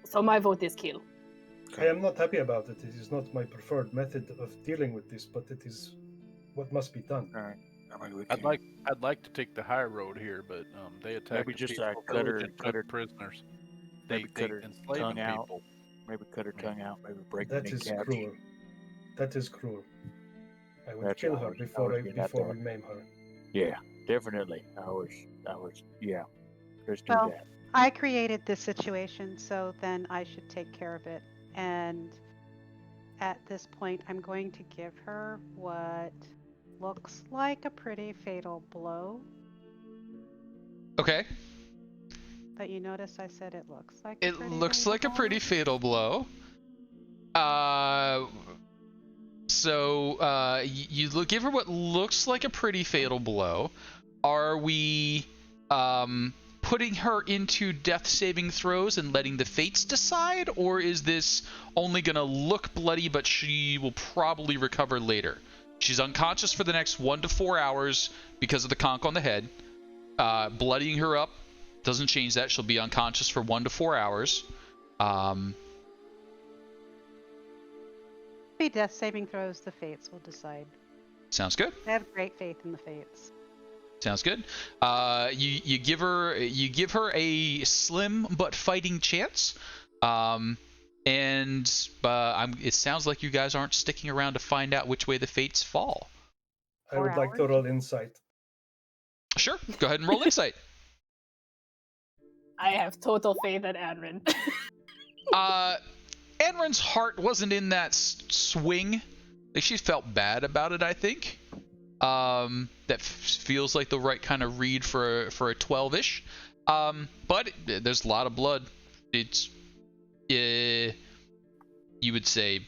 So my vote is kill. I am not happy about it. It is not my preferred method of dealing with this, but it is what must be done. all right. I mean, we I'd can like to take the high road here, but they attack maybe the just peaceful cut village her, and cut her, took prisoners. maybe They cut her enslaving tongue out. people. Maybe cut her tongue out. Maybe break That her is kneecaps. cruel. That is cruel. I would That's kill what I her was before getting at before that. we maim her. Yeah, definitely. Yeah. Let's do Well, that. I created this situation, so then I should take care of it. And at this point, I'm going to give her what looks like a pretty fatal blow. Okay. But you notice I said it looks like It a pretty looks fatal like a blow? pretty fatal blow. You give her what looks like a pretty fatal blow. Are we putting her into death saving throws and letting the fates decide, or is this only gonna look bloody but she will probably recover later? She's unconscious for the next 1 to 4 hours because of the conch on the head. Bloodying her up doesn't change that. She'll be unconscious for 1 to 4 hours. Be death saving throws, the fates will decide. Sounds good. I have great faith in the fates. Sounds good. You give her a slim but fighting chance. It sounds like you guys aren't sticking around to find out which way the fates fall. I would like to roll insight. Sure. Go ahead and roll insight. I have total faith in Adrin. Adrin's heart wasn't in that swing. Like, she felt bad about it, I think. That feels like the right kind of read for a 12-ish. But there's a lot of blood. It's you would say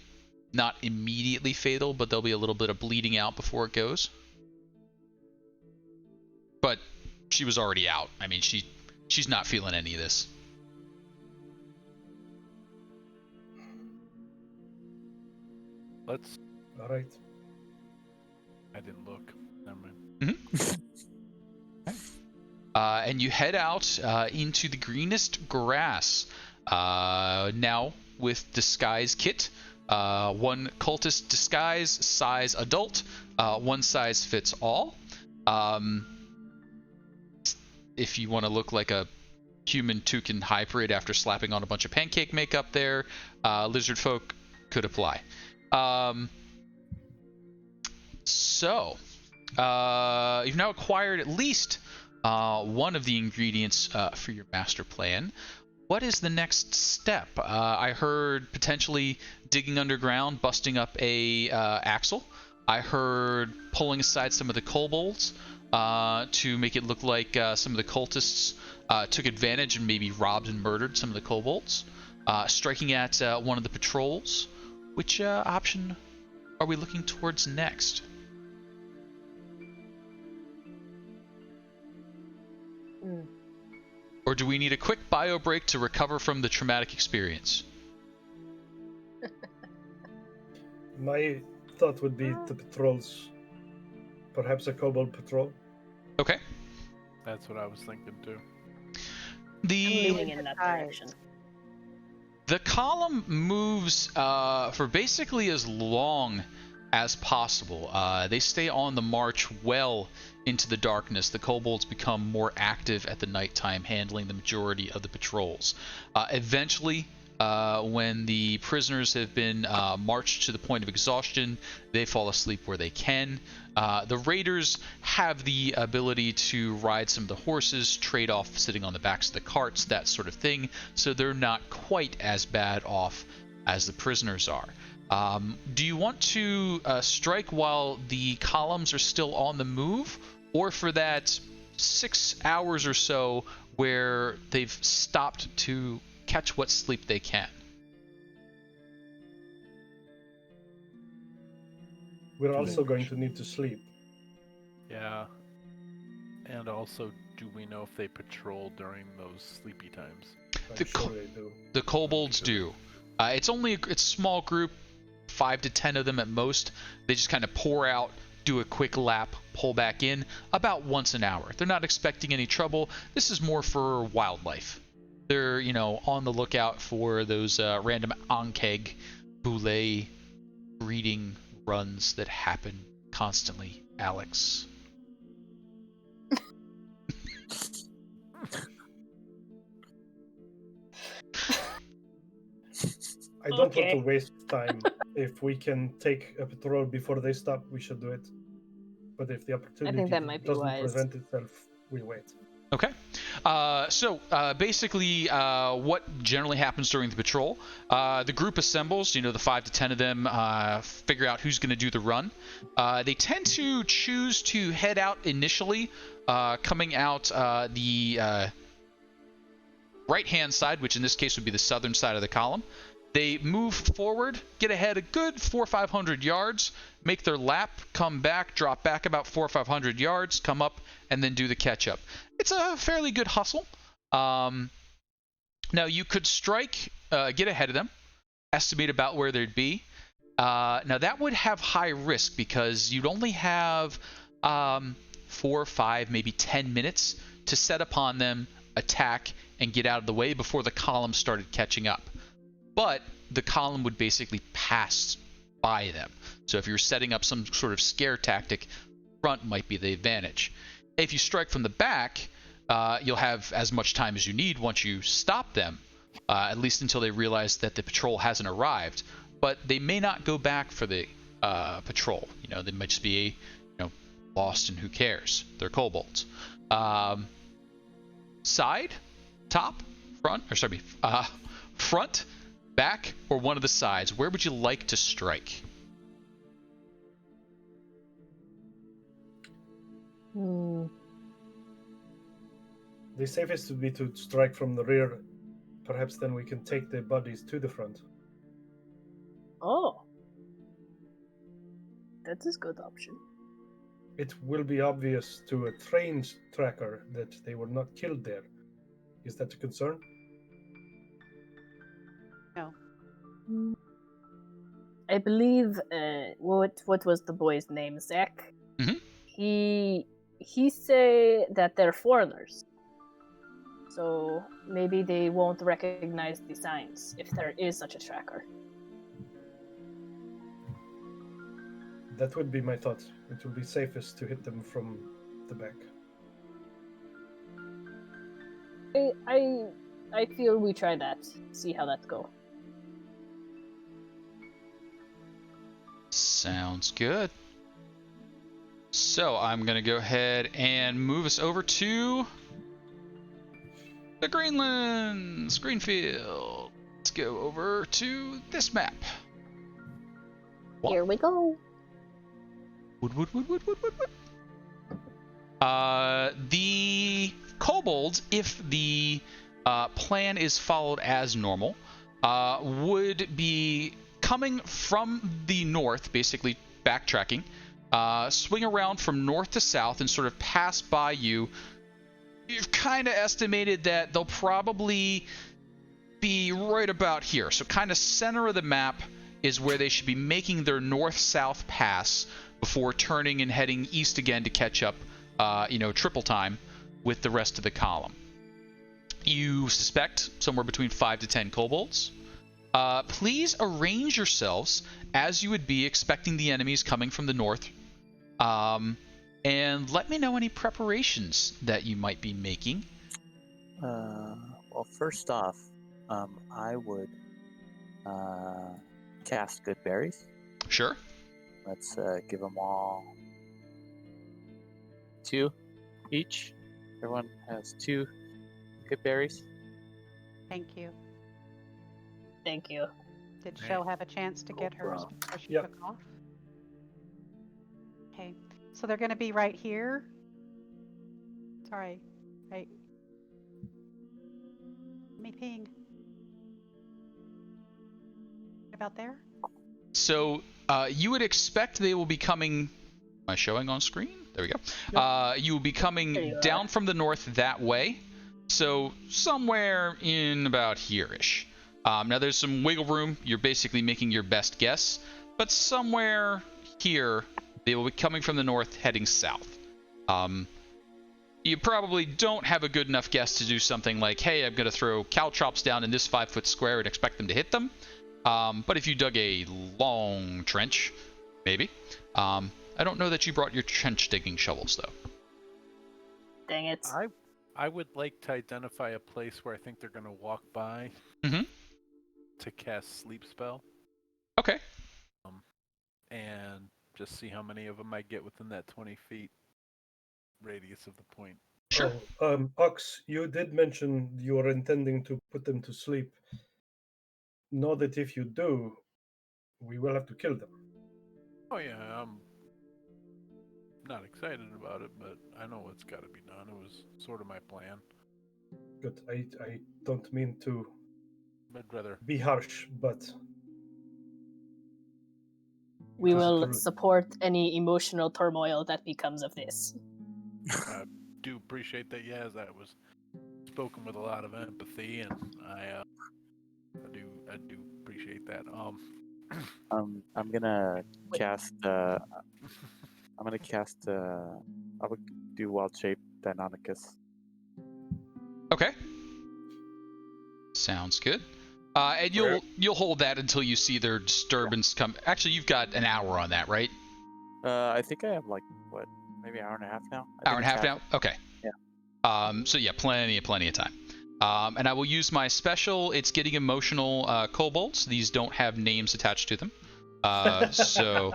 not immediately fatal, but there'll be a little bit of bleeding out before it goes. But she was already out. I mean, she's not feeling any of this. Let's. All right. I didn't look. Never mind. And you head out into the greenest grass. Now with disguise kit. One cultist disguise, size adult. One size fits all. If you want to look like a human toucan hybrid after slapping on a bunch of pancake makeup there, lizard folk could apply. You've now acquired at least one of the ingredients for your master plan. What is the next step? I heard potentially digging underground, busting up a axle. I heard pulling aside some of the kobolds to make it look like some of the cultists took advantage and maybe robbed and murdered some of the kobolds. Striking at one of the patrols. Which option are we looking towards next? Or do we need a quick bio break to recover from the traumatic experience? My thought would be the patrols. Perhaps a kobold patrol. Okay. That's what I was thinking too. I'm leaning in that direction. The column moves for basically as long as possible. They stay on the march well into the darkness. The kobolds become more active at the nighttime, handling the majority of the patrols. Eventually, when the prisoners have been marched to the point of exhaustion, they fall asleep where they can. The raiders have the ability to ride some of the horses, trade off sitting on the backs of the carts, that sort of thing, so they're not quite as bad off as the prisoners are. Do you want to strike while the columns are still on the move, or for that 6 hours or so where they've stopped to catch what sleep they can? We're also going to need to sleep. Yeah. And also, do we know if they patrol during those sleepy times? I'm sure they do. The kobolds do. It's a small group, 5 to 10 of them at most. They just kind of pour out, do a quick lap, pull back in about once an hour. They're not expecting any trouble. This is more for wildlife. They're, on the lookout for those random Ankeg breeding runs that happen constantly, Alex. I don't want to Okay. waste time. If we can take a patrol before they stop, we should do it. But if the opportunity that might be doesn't wise. present itself, we wait. Okay. Basically, what generally happens during the patrol, the group assembles, the 5 to 10 of them figure out who's going to do the run. They tend to choose to head out initially, coming out the right-hand side, which in this case would be the southern side of the column. They move forward, get ahead a good 400 or 500 yards, make their lap, come back, drop back about 400 or 500 yards, come up, and then do the catch-up. It's a fairly good hustle. Now, you could strike, get ahead of them, estimate about where they'd be. Now, that would have high risk because you'd only have 4, 5, maybe 10 minutes to set upon them, attack, and get out of the way before the column started catching up. But the column would basically pass by them. So if you're setting up some sort of scare tactic, front might be the advantage. If you strike from the back, you'll have as much time as you need once you stop them, at least until they realize that the patrol hasn't arrived. But they may not go back for the patrol. They might just be lost, and who cares? They're kobolds. Side, top, front, front, back, or one of the sides. Where would you like to strike? Hmm. The safest would be to strike from the rear. Perhaps then we can take the bodies to the front. Oh. That is a good option. It will be obvious to a trained tracker that they were not killed there. Is that a concern? No. I believe what was the boy's name? Zach. Mhm. He say that they're foreigners, so maybe they won't recognize the signs if there is such a tracker. That would be my thought. It will be safest to hit them from the back. I feel we try that. See how that go. Sounds good. So I'm going to go ahead and move us over to the Greenlands, Greenfield. Let's go over to this map. What? Here we go. Wood. The kobolds, if the plan is followed as normal, would be coming from the north, basically backtracking, swing around from north to south and sort of pass by you. You've kind of estimated that they'll probably be right about here. So kind of center of the map is where they should be making their north-south pass before turning and heading east again to catch up, triple time with the rest of the column. You suspect somewhere between 5 to 10 kobolds. Please arrange yourselves as you would be expecting the enemies coming from the north. And let me know any preparations that you might be making. Well, first off, I would cast Good Berries. Sure. Let's give them all 2 each. Everyone has 2 Good Berries. Thank you. Thank you. Did Hey. Shell have a chance to get hers problem. before she Yep. took off? Okay. So they're going to be right here. Sorry. Right. Let me ping. About there? So you would expect they will be coming. Am I showing on screen? There we go. You will be There coming you are. down from the north that way. So somewhere in about here-ish. Now there's some wiggle room. You're basically making your best guess. But somewhere here, they will be coming from the north, heading south. You probably don't have a good enough guess to do something like, hey, I'm going to throw caltrops down in this 5-foot square and expect them to hit them. But if you dug a long trench, maybe. I don't know that you brought your trench digging shovels, though. Dang it. I would like to identify a place where I think they're going to walk by. Mhm. to cast sleep spell, Okay. and just see how many of them I get within that 20 feet radius of the point. Sure. Oh, Ox, you did mention you were intending to put them to sleep. Know that if you do, we will have to kill them. Oh yeah, I'm not excited about it, but I know it's got to be done. It was sort of my plan. Good. I don't mean to I'd rather. be harsh, but We it is the will truth. support any emotional turmoil that becomes of this. I do appreciate that. Yes, that was spoken with a lot of empathy, and I do appreciate that. I'm gonna cast. I'm gonna cast. I would do Wild Shape Deinonychus. Okay. Sounds good. And you'll hold that until you see their disturbance come. Actually, you've got an hour on that, right? I think I have like what, maybe an hour and a half now. Hour and a half now. Okay. Yeah. So yeah, plenty of time. And I will use my special. It's getting emotional kobolds. These don't have names attached to them. So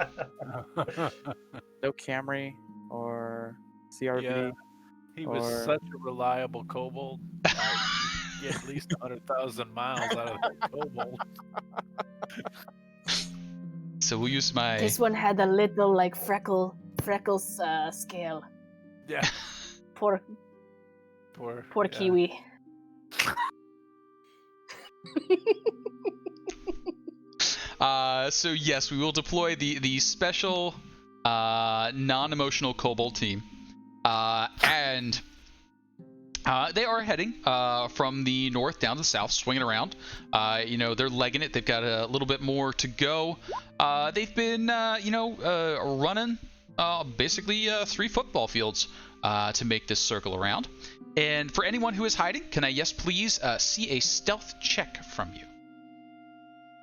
No Camry or CRV. Yeah, he was or- such a reliable kobold. Get at least 100,000 miles out of that kobold. so we'll use my. This one had a little like freckles scale. Yeah, Poor poor yeah. Kiwi. So yes, we will deploy the special non-emotional kobold team, and they are heading from the north down to the south, swinging around. They're legging it. They've got a little bit more to go. They've been running basically 3 football fields to make this circle around. And for anyone who is hiding, can I please see a stealth check from you?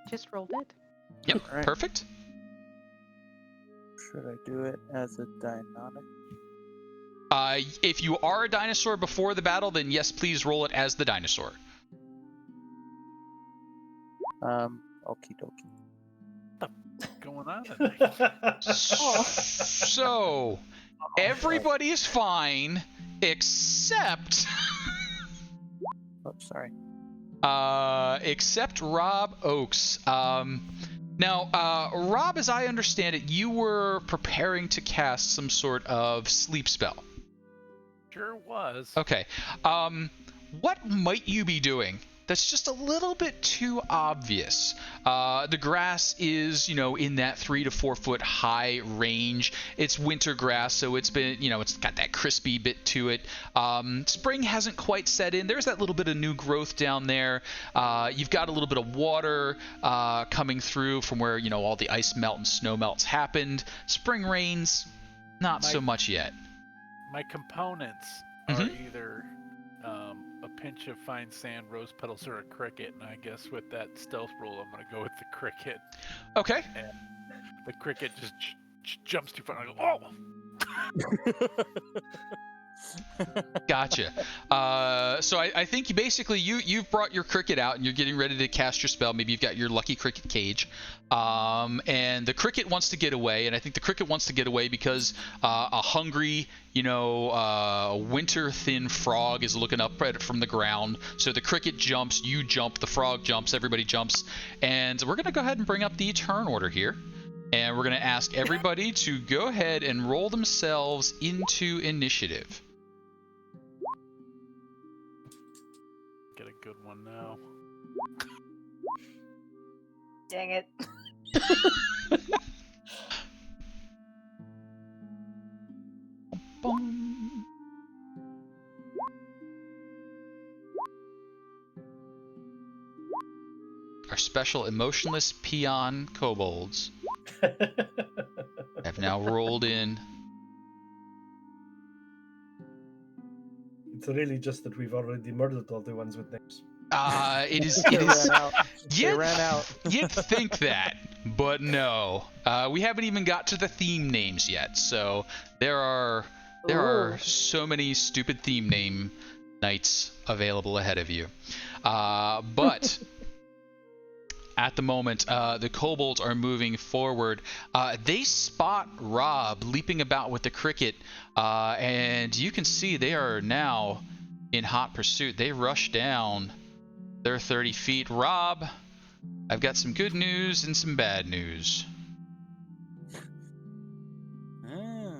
Just rolled it. Yep, Alright. perfect. Should I do it as a dynamic? If you are a dinosaur before the battle, then yes, please roll it as the dinosaur. Okie dokie. What's going on tonight? So, everybody is fine except Oops, sorry. except Rob Oakes. Now, Rob, as I understand it, you were preparing to cast some sort of sleep spell. Sure was. Okay. What might you be doing that's just a little bit too obvious? The grass is, in that 3 to 4 foot high range. It's winter grass, so it's been, it's got that crispy bit to it. Spring hasn't quite set in. There's that little bit of new growth down there. You've got a little bit of water coming through from where, all the ice melt and snow melts happened. Spring rains, not so much yet. My components are either a pinch of fine sand, rose petals, or a cricket, and I guess with that stealth roll, I'm going to go with the cricket. Okay. And the cricket just jumps too far. I go, oh! Gotcha. So I think you've brought your cricket out and you're getting ready to cast your spell. Maybe you've got your lucky cricket cage, and the cricket wants to get away. And I think the cricket wants to get away because a hungry, winter thin frog is looking up at it from the ground. So the cricket jumps, you jump, the frog jumps, everybody jumps, and we're gonna go ahead and bring up the turn order here. And we're going to ask everybody to go ahead and roll themselves into initiative. Get a good one now. Dang it. Boom. Our special emotionless peon kobolds have now rolled in. It's really just that we've already murdered all the ones with names. It is. They ran out. They ran out. You'd think that, but no. We haven't even got to the theme names yet. So there are so many stupid theme name nights available ahead of you. But at the moment. The kobolds are moving forward. They spot Rob leaping about with the cricket, and you can see they are now in hot pursuit. They rush down. They're 30 feet. Rob, I've got some good news and some bad news.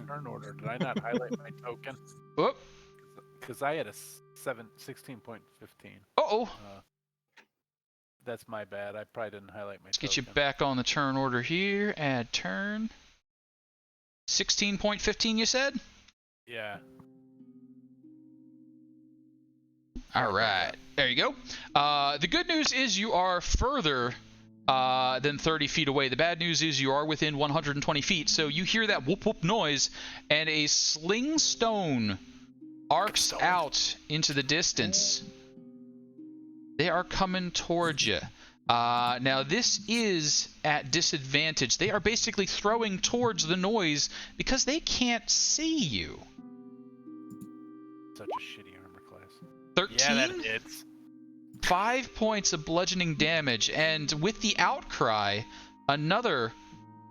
Turn order. Did I not highlight my token? Whoop. Because I had a 16.15. Uh-oh. That's my bad. I probably didn't highlight my Let's token. get you back on the turn order here. Add turn. 16.15, you said? Yeah. All right. There you go. The good news is you are further than 30 feet away. The bad news is you are within 120 feet. So you hear that whoop whoop noise, and a sling stone arcs out into the distance. They are coming towards you. Now, this is at disadvantage. They are basically throwing towards the noise because they can't see you. Such a shitty armor class. 13? Yeah, that hits. 5 points of bludgeoning damage, and with the outcry, another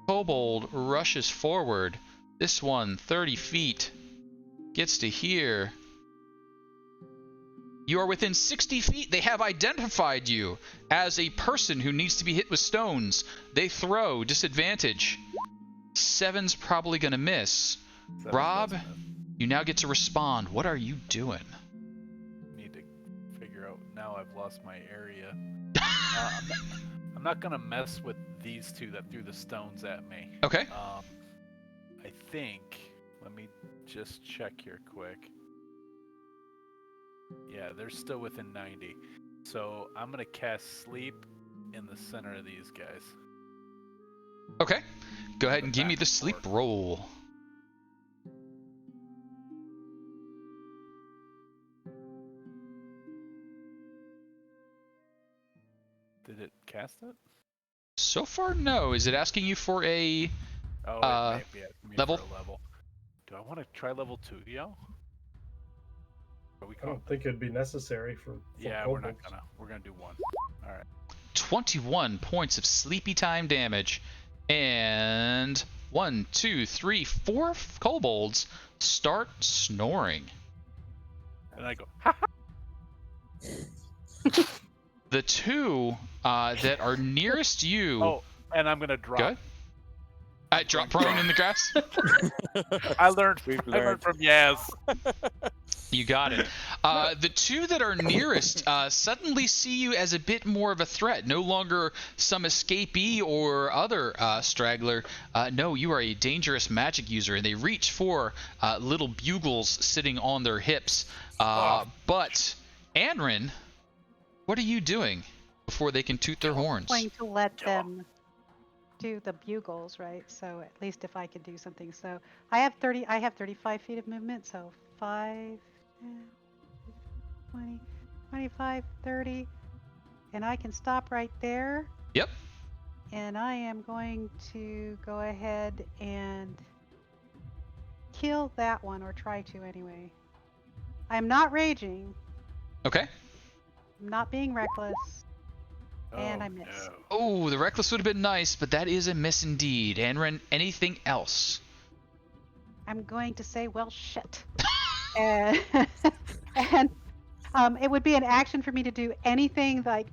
kobold rushes forward. This one, 30 feet, gets to here. You are within 60 feet. They have identified you as a person who needs to be hit with stones. They throw, disadvantage. 7's probably going to miss. Seven Rob, does miss. you now get to respond. What are you doing? Need to figure out. Now I've lost my area. I'm not gonna mess with these two that threw the stones at me. Okay. I think. Let me just check here quick. Yeah, they're still within 90. So I'm gonna cast Sleep in the center of these guys. Okay. Go ahead and give me Back the and sleep forth. roll. Did it cast it? So far, no. Is it asking you for a... Oh, Uh, it may be asking me level? for a level. Do I want to try level 2, yo? Are we I don't think it'd be necessary for Yeah, kobolds. we're not gonna. We're gonna do 1. All right. 21 points of sleepy time damage, and 1, 2, 3, 4 kobolds start snoring. And I go, ha! The two that are nearest you... Oh, and I'm gonna drop. Good. Drop prone in the grass. I learned We've learned. from Yaz. You got it. The two that are nearest suddenly see you as a bit more of a threat. No longer some escapee or other straggler. No, you are a dangerous magic user, and they reach for little bugles sitting on their hips. But, Anrin, what are you doing before they can toot their horns? Going to let them do the bugles, right? So at least if I could do something. So I have 35 feet of movement, so 5, 10, 20, 25, 30. And I can stop right there. Yep. And I am going to go ahead and kill that one, or try to anyway. I'm not raging. Okay. I'm not being reckless. And I miss. No. Oh, the reckless would have been nice, but that is a miss indeed. Anrin, anything else? I'm going to say, well, shit. and it would be an action for me to do anything like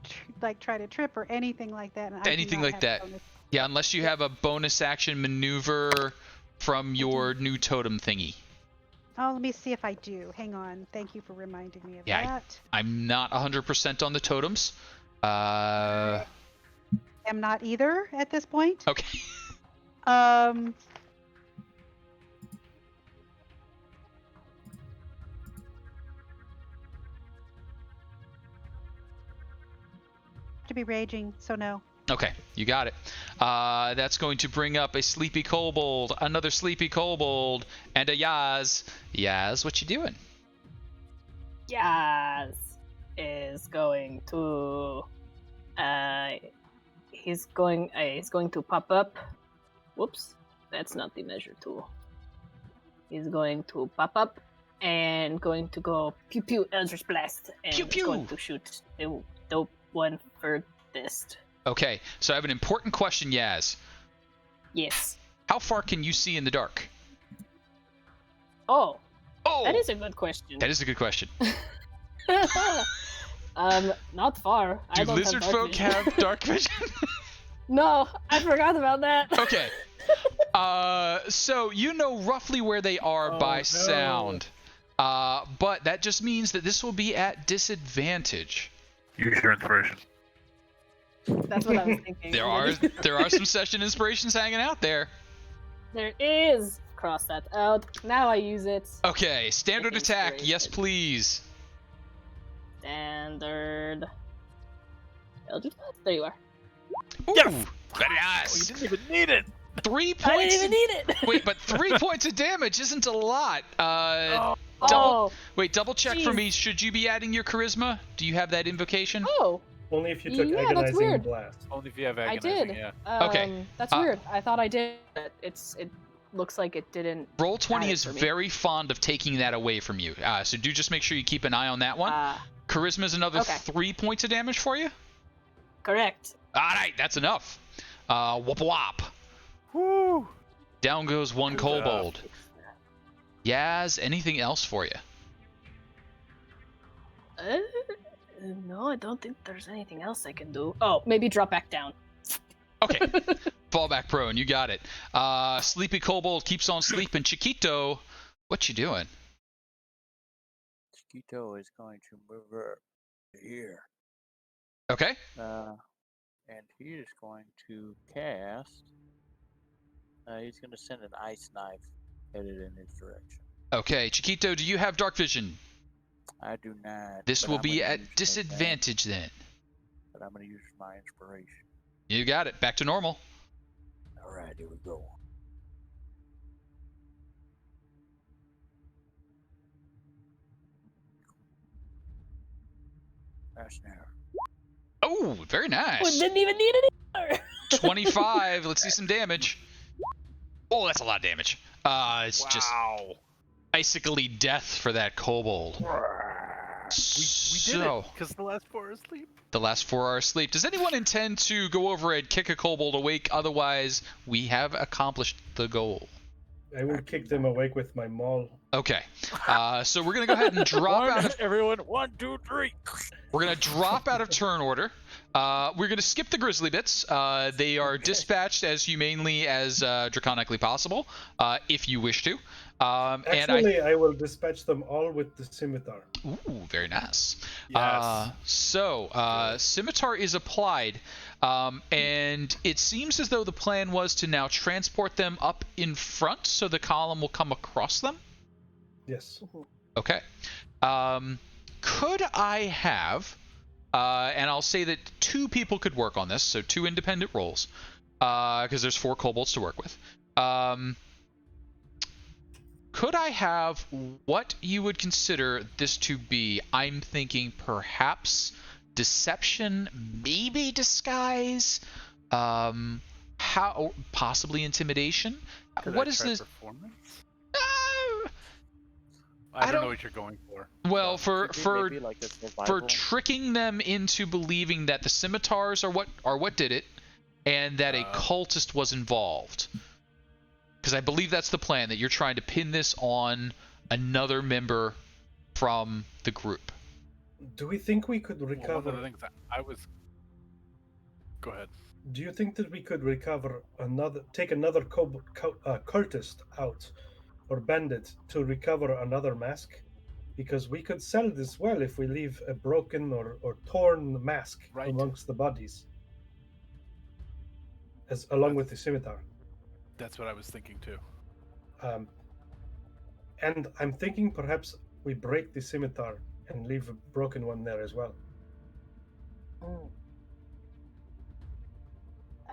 try to trip or anything like that. And I do Anything not like have that. bonus. Yeah, unless you have a bonus action maneuver from your new totem thingy. Oh, let me see if I do. Hang on. Thank you for reminding me of Yeah, that. I'm not 100% on the totems. I'm not either at this point. Okay. To be raging, so no. Okay, you got it. That's going to bring up a sleepy kobold, another sleepy kobold, and a Yaz. Yaz, what you doing? Yaz is going to he's going to pop up. Whoops, that's not the measure tool. He's going to pop up and going to go pew pew Eldritch Blast and Pew, pew. going to shoot the one furthest. Okay, so I have an important question, Yaz. Yes. How far can you see in the dark? Oh, Oh, that is a good question. that is a good question. Not far. Do I don't lizard have dark folk vision. have dark vision? No, I forgot about that. Okay. So you know roughly where they are by sound. But that just means that this will be at disadvantage. Use your inspiration. That's what I was thinking. There are some session inspirations hanging out there. There is. Cross that out. Now I use it. Okay, standard With attack, yes inspiration. please. Standard. Eldritch Blast? There you are. Ooh, Yes! very Oh, you nice. didn't even need it. 3 I points. didn't even need it. Wait, but 3 points of damage isn't a lot. Oh, Double check for jeez. me. Should you be adding your charisma? Do you have that invocation? Oh, Only if you took Yeah, that's agonizing weird. blast. only if you have I agonizing. did. Yeah. Okay. That's weird. I thought I did. But it looks like it didn't. Roll 20 Add it is for me. very fond of taking that away from you. So do just make sure you keep an eye on that one. Charisma is another okay. 3 points of damage for you. Correct. All right, that's enough. Whoop whop. Woo! Down goes one Good kobold. Yaz, anything else for you? No, I don't think there's anything else I can do. Oh, maybe drop back down. Okay. Fall back prone, you got it. Sleepy kobold keeps on sleeping. Chiquito, what you doing? Chiquito is going to move up to here. Okay. And he is going to cast. He's going to send an ice knife headed in his direction. Okay, Chiquito, do you have dark vision? I do not. This but will I'm be gonna at use my disadvantage then. advantage, But I'm going to use my inspiration. You got it. Back to normal. All right, here we go. That's now. Oh, very Oh, nice. didn't even need it either. 25. Let's see some damage. Oh, that's a lot of damage. It's just icically death for that kobold. We did So, it because the last 4 are asleep. the last 4 are asleep. Does anyone intend to go over and kick a kobold awake? Otherwise, we have accomplished the goal. I will kick them awake with my maul. Okay. So we're gonna go ahead and drop out of Everyone, 1, 2, 3. We're going to drop out of turn order. We're going to skip the grizzly bits. They are dispatched as humanely as draconically possible, if you wish to. Actually, I will dispatch them all with the scimitar. Ooh, very nice. Yes. Scimitar is applied, and it seems as though the plan was to now transport them up in front so the column will come across them. Yes. Okay. Could I have, and I'll say that 2 people could work on this, so 2 independent rolls, because there's 4 kobolds to work with. Could I have what you would consider this to be? I'm thinking perhaps deception, maybe disguise, how possibly intimidation. Could What I is try this? Performance? I I don't don't- know what you're going for. Well, Could be for maybe like a for survival. tricking them into believing that the scimitars are what did it, and that a cultist was involved. Because I believe that's the plan, that you're trying to pin this on another member from the group. Do we think we could Well, one recover? of the things I was. Go ahead. Do you think that we could recover take another cultist out, or bandit to recover another mask? Because we could sell this well if we leave a broken or torn mask Right. amongst the bodies, along with the scimitar. That's what I was thinking too. And I'm thinking perhaps we break the scimitar and leave a broken one there as well.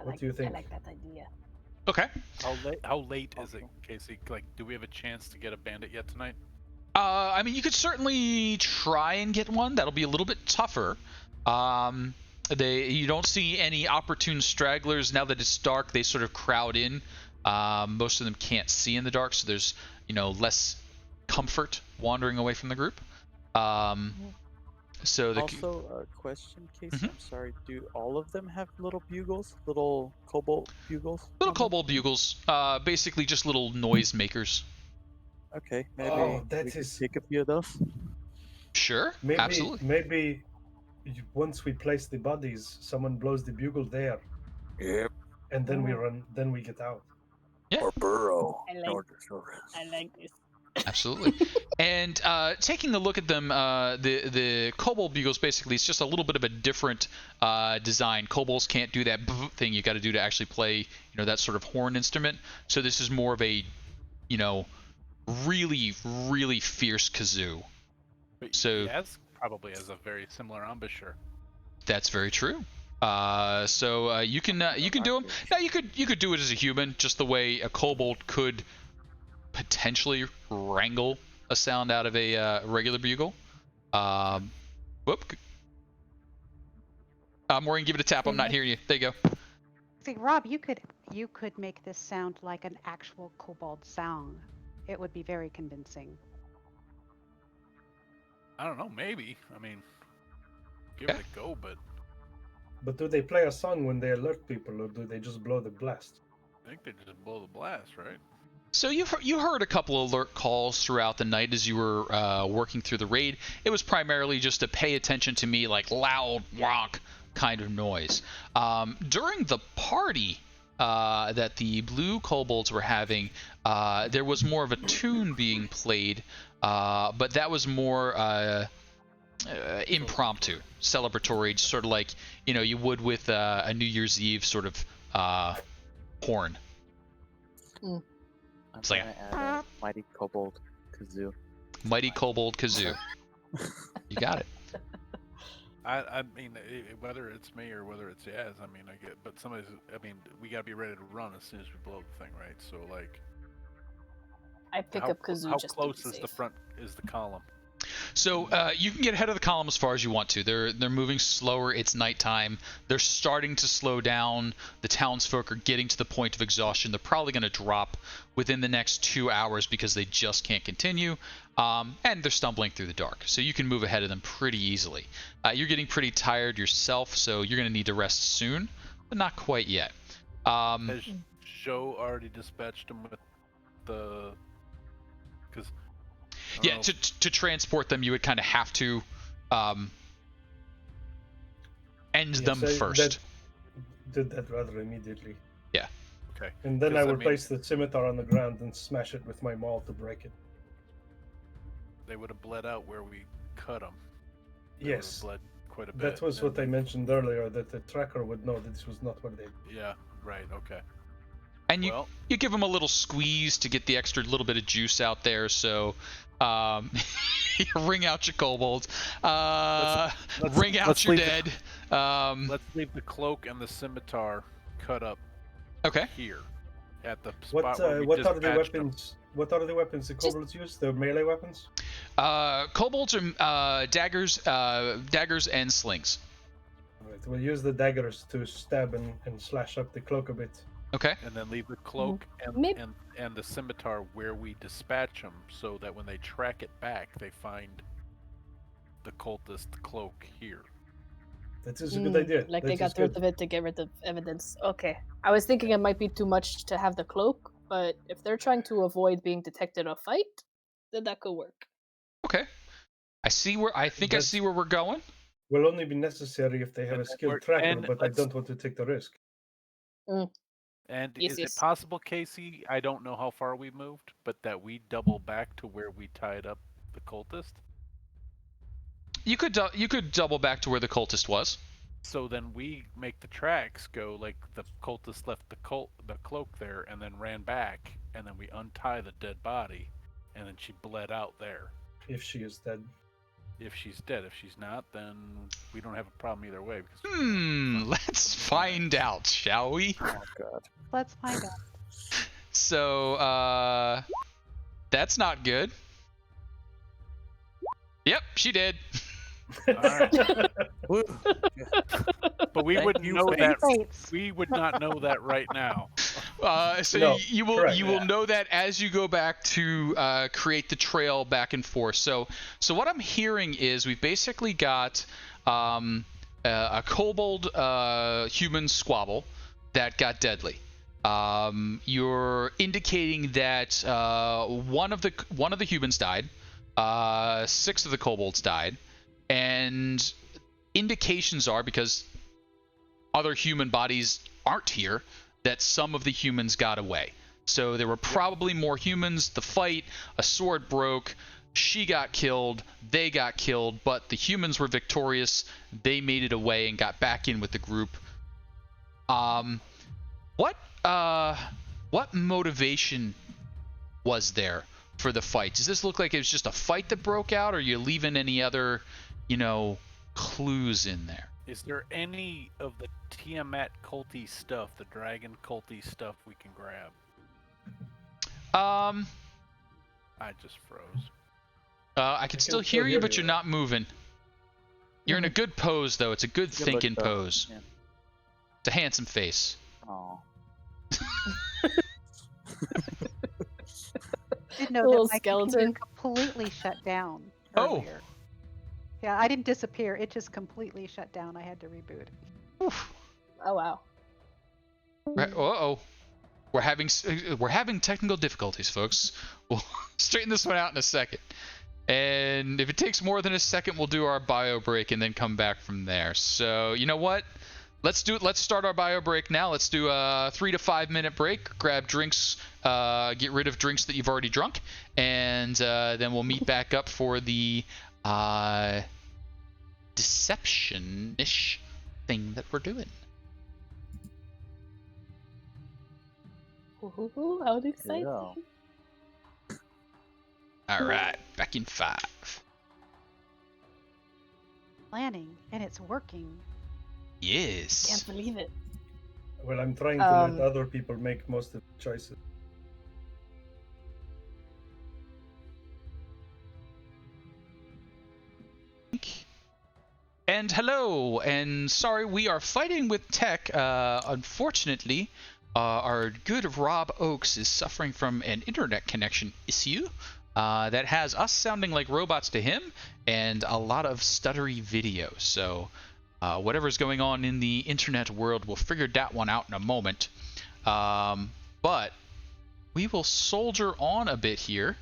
What do you think? I like that idea. Okay. How late is it, Casey? Like, do we have a chance to get a bandit yet tonight? I mean, you could certainly try and get one. That'll be a little bit tougher. You don't see any opportune stragglers. Now that it's dark, they sort of crowd in. Most of them can't see in the dark, so there's less comfort wandering away from the group. So the Also, a question, Casey. Mhm. I'm sorry. Do all of them have little bugles? Little cobalt bugles? little on them? kobold bugles, basically just little noise makers. Okay, maybe Oh, we that could is take a few of those. Sure, maybe absolutely. maybe once we place the bodies, someone blows the bugle there, Yep. and then we Oh. run. Then we get out. Or burrow. I like- North or south. I like this. Absolutely. And taking a look at them, the kobold bugles basically it's just a little bit of a different design. Kobolds can't do that thing you got to do to actually play, that sort of horn instrument. So this is more of a, really, really fierce kazoo. But So- Yaz probably has a very similar embouchure. That's very true. So you can do them. Now you could do it as a human, just the way a kobold could potentially wrangle a sound out of a regular bugle. Whoop. Maureen, give it a tap. I'm not hearing you. There you go. See, Rob, you could make this sound like an actual kobold sound. It would be very convincing. I don't know, maybe. I mean, give Yeah. it a go, but But do they play a song when they alert people, or do they just blow the blast? I think they just blow the blast, right? So you heard a couple alert calls throughout the night as you were working through the raid. It was primarily just to pay attention to me, like loud wonk kind of noise. During the party that the blue kobolds were having, there was more of a tune being played, but that was more impromptu, celebratory, sort of like you would with a New Year's Eve sort of horn. I'm It's like gonna add a mighty kobold kazoo. Mighty kobold kazoo. You got it. I mean, whether it's me or whether it's Yaz, I mean, I get, but we gotta be ready to run as soon as we blow the thing, right? So like, I pick how, up Kazoo how just close to be is the safe. front is the column? So you can get ahead of the column as far as you want to. They're moving slower. It's nighttime. They're starting to slow down. The townsfolk are getting to the point of exhaustion. They're probably going to drop within the next 2 hours because they just can't continue. And they're stumbling through the dark. So you can move ahead of them pretty easily. You're getting pretty tired yourself, so you're going to need to rest soon, but not quite yet. Has Joe already dispatched him with the? Because Yeah, to transport them, you would kind of have to end them Yes, first. Did that rather immediately. okay, And then I 'Cause, I will mean- place the scimitar on the ground and smash it with my maul to break it. they would have bled out where we cut them. Yes, bled quite a bit. that was and what I mentioned earlier, that the tracker would know that this was not what they... Yeah, right. Okay. And you Well, you give them a little squeeze to get the extra little bit of juice out there. So you wring out your kobolds, wring out let's your leave dead. let's leave the cloak and the scimitar cut up Okay. here at the What spot where we what are the dispatched them. weapons? What are the weapons the kobolds use? The melee weapons? Kobolds are daggers and slings. Right, we'll use the daggers to stab and slash up the cloak a bit. Okay. And then leave the cloak Maybe- and the scimitar where we dispatch them, so that when they track it back, they find the cultist cloak here. That is a good idea. Like That they got is rid good. of it to get rid of evidence. Okay. I was thinking it might be too much to have the cloak, but if they're trying to avoid being detected in a fight, then that could work. Okay. I see where we're going. Will only be necessary if they have And a then skilled we're- tracker, and but I let's- don't want to take the risk. And Yes, is yes. it possible, Casey? I don't know how far we moved, but that we double back to where we tied up the cultist. You could double back to where the cultist was. So then we make the tracks go like the cultist left the cloak there and then ran back, and then we untie the dead body, and then she bled out there. If she is dead. If she's dead, if she's not, then we don't have a problem either way. Because Let's find out, shall we? Oh god. Let's find out. So, that's not good. Yep, she did. Alright. But we Thank wouldn't you, know Faith. that. Fates. We would not know that right now. So No, you will correct, will know that as you go back to create the trail back and forth. So what I'm hearing is we've basically got a kobold human squabble that got deadly. You're indicating that one of the humans died, 6 of the kobolds died, and indications are, because other human bodies aren't here, that some of the humans got away. So there were probably more humans. The fight, a sword broke, she got killed, they got killed, but the humans were victorious. They made it away and got back in with the group. What motivation was there for the fight? Does this look like it was just a fight that broke out, or are you leaving any other, clues in there? Is there any of the Tiamat culty stuff, the dragon culty stuff, we can grab? I just froze. I can still hear you, but you're not moving. You're in a good pose, though. It's a good thinking pose. Yeah. It's a handsome face. Oh. Did know Little that my skeleton. computer completely shut down Oh. earlier. Yeah, I didn't disappear. It just completely shut down. I had to reboot. Oof. Oh wow. Uh-oh. We're having technical difficulties, folks. We'll straighten this one out in a second. And if it takes more than a second, we'll do our bio break and then come back from there. So, you know what? Let's start our bio break now. Let's do a 3 to 5 minute break. Grab drinks, get rid of drinks that you've already drunk, and then we'll meet back up for the deception-ish thing that we're doing. Ooh, how exciting! Yeah. All right, back in 5. Planning, and it's working. Yes. Can't believe it. Well, I'm trying to let other people make most of the choices. And hello, and sorry, we are fighting with tech. Unfortunately, our good Rob Oakes is suffering from an internet connection issue that has us sounding like robots to him and a lot of stuttery video. So whatever's going on in the internet world, we'll figure that one out in a moment. But we will soldier on a bit here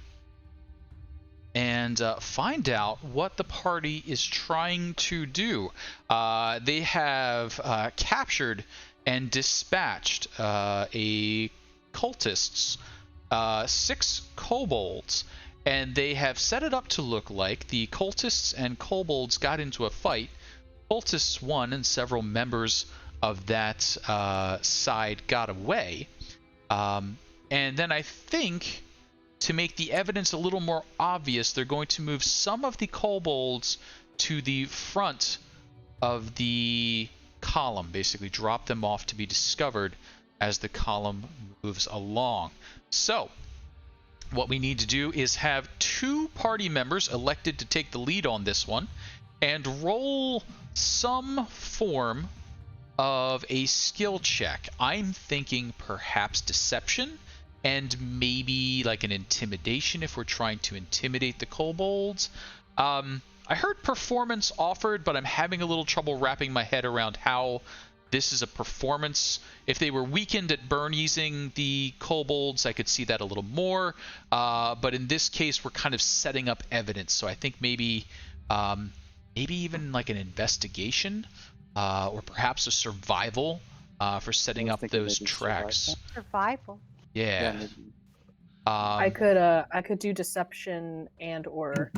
and find out what the party is trying to do. They have captured and dispatched a cultists, 6 kobolds, and they have set it up to look like the cultists and kobolds got into a fight. Cultists won, and several members of that side got away. And then I think, to make the evidence a little more obvious, they're going to move some of the kobolds to the front of the column, basically drop them off to be discovered as the column moves along. So what we need to do is have 2 party members elected to take the lead on this one and roll some form of a skill check. I'm thinking perhaps deception, and maybe like an intimidation if we're trying to intimidate the kobolds. I heard performance offered, but I'm having a little trouble wrapping my head around how this is a performance. If they were weakened at burn-easing the kobolds, I could see that a little more. But in this case, we're kind of setting up evidence. So I think maybe even like an investigation, or perhaps a survival for setting up those tracks. Survival. Yeah. I could do deception and or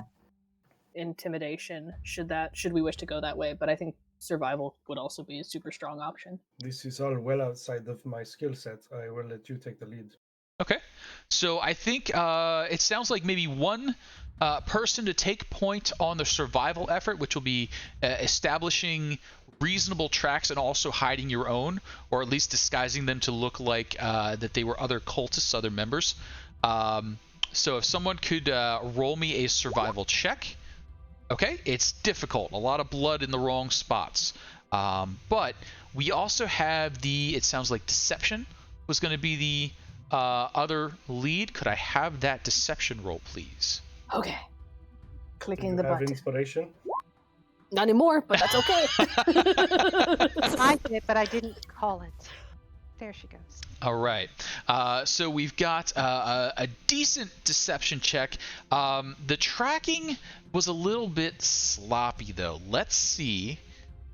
intimidation should we wish to go that way, but I think survival would also be a super strong option. This is all well outside of my skill set. I will let you take the lead. Okay. So I think it sounds like maybe one person to take point on the survival effort, which will be establishing reasonable tracks and also hiding your own, or at least disguising them to look like that they were other cultists, other members. So if someone could roll me a survival check. Okay, it's difficult. A lot of blood in the wrong spots. But we also have it sounds like deception was going to be the other lead. Could I have that deception roll, please? Okay. Do Clicking you the have button. inspiration? Not anymore, but that's okay. I did, but I didn't call it. There she goes. All right. So we've got a decent deception check. The tracking was a little bit sloppy, though. Let's see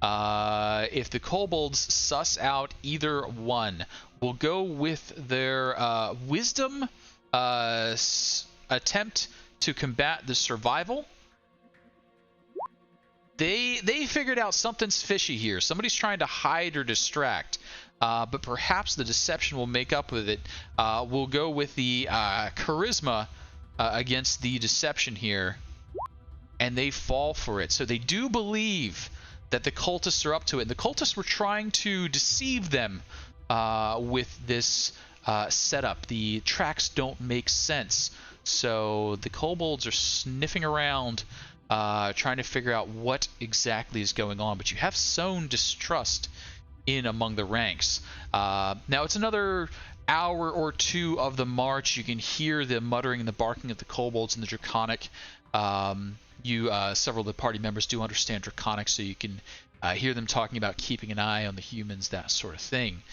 if the kobolds suss out either one. We'll go with their wisdom attempt to combat the survival. They figured out something's fishy here. Somebody's trying to hide or distract. But perhaps the deception will make up with it. We'll go with the charisma against the deception here. And they fall for it. So they do believe that the cultists are up to it. And the cultists were trying to deceive them with this setup. The tracks don't make sense. So the kobolds are sniffing around, trying to figure out what exactly is going on. But you have sown distrust in among the ranks. Now it's another hour or two of the march. You can hear the muttering and the barking of the kobolds and the draconic. Several of the party members do understand draconic, so you can hear them talking about keeping an eye on the humans, that sort of thing.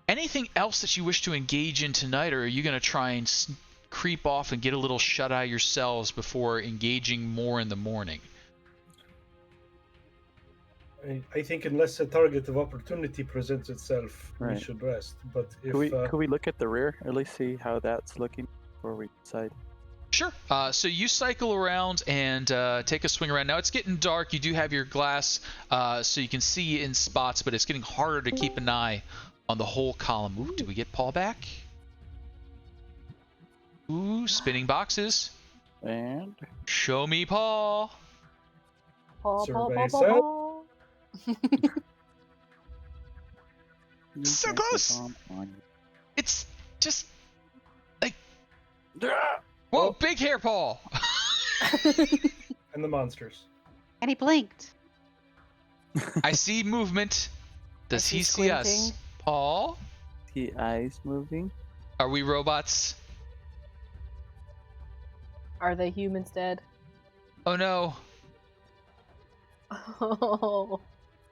Anything else that you wish to engage in tonight, or are you going to try and creep off and get a little shut-eye yourselves before engaging more in the morning? I think unless a target of opportunity presents itself, we Right. should rest. But if Could we look at the rear, at least see how that's looking before we decide? Sure. So you cycle around and take a swing around. Now it's getting dark. You do have your glass, so you can see in spots, but it's getting harder to keep an eye on the whole column. Ooh, did we get Paul back? Ooh, spinning boxes. And Show me Paul. Survey said. So close. It's just like, whoa, big hair Paul. And the monsters. And he blinked. I see movement. Does Is he he see us? squinting? Paul? the eyes moving. Are we robots? Are they humans dead? Oh no. Oh.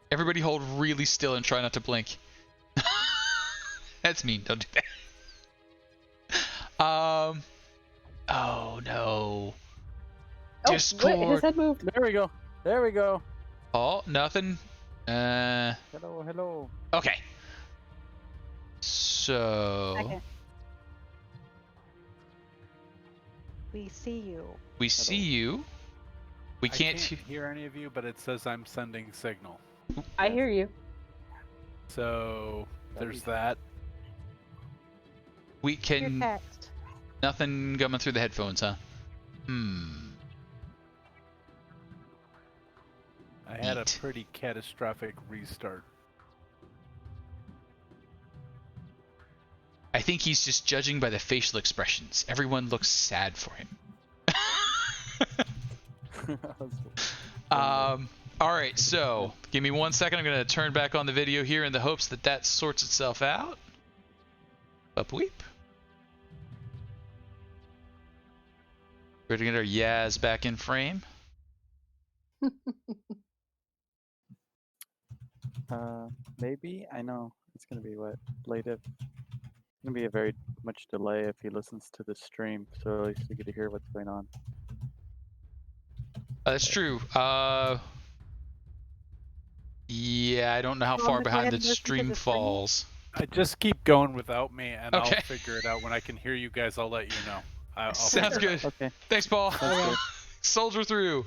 Everybody hold really still and try not to blink. That's mean. Don't do that. Oh no. Oh, Discord. wait, his head moved. There we go. There we go. Oh, nothing. Hello, hello. Okay. So Second. We see you. we see you. We I can't. hear any of you, but it says I'm sending signal. I hear you. So there's that. We Your can. text. Nothing coming through the headphones, huh? I had a Neat. pretty catastrophic restart. I think he's just judging by the facial expressions. Everyone looks sad for him. All right, so give me 1 second. I'm going to turn back on the video here in the hopes that that sorts itself out. Up weep. We're going to get our Yaz back in frame. Maybe I know it's gonna be what late. It's gonna be a very much delay if he listens to the stream, so at least we get to hear what's going on. That's true. Yeah, I don't know how You want far me to go behind ahead the and listen to stream the stream? falls. I just keep going without me, and Okay. I'll figure it out. When I can hear you guys, I'll let you know. I'll Sounds figure it good. Okay. Thanks, Paul. Sounds good. Soldier through.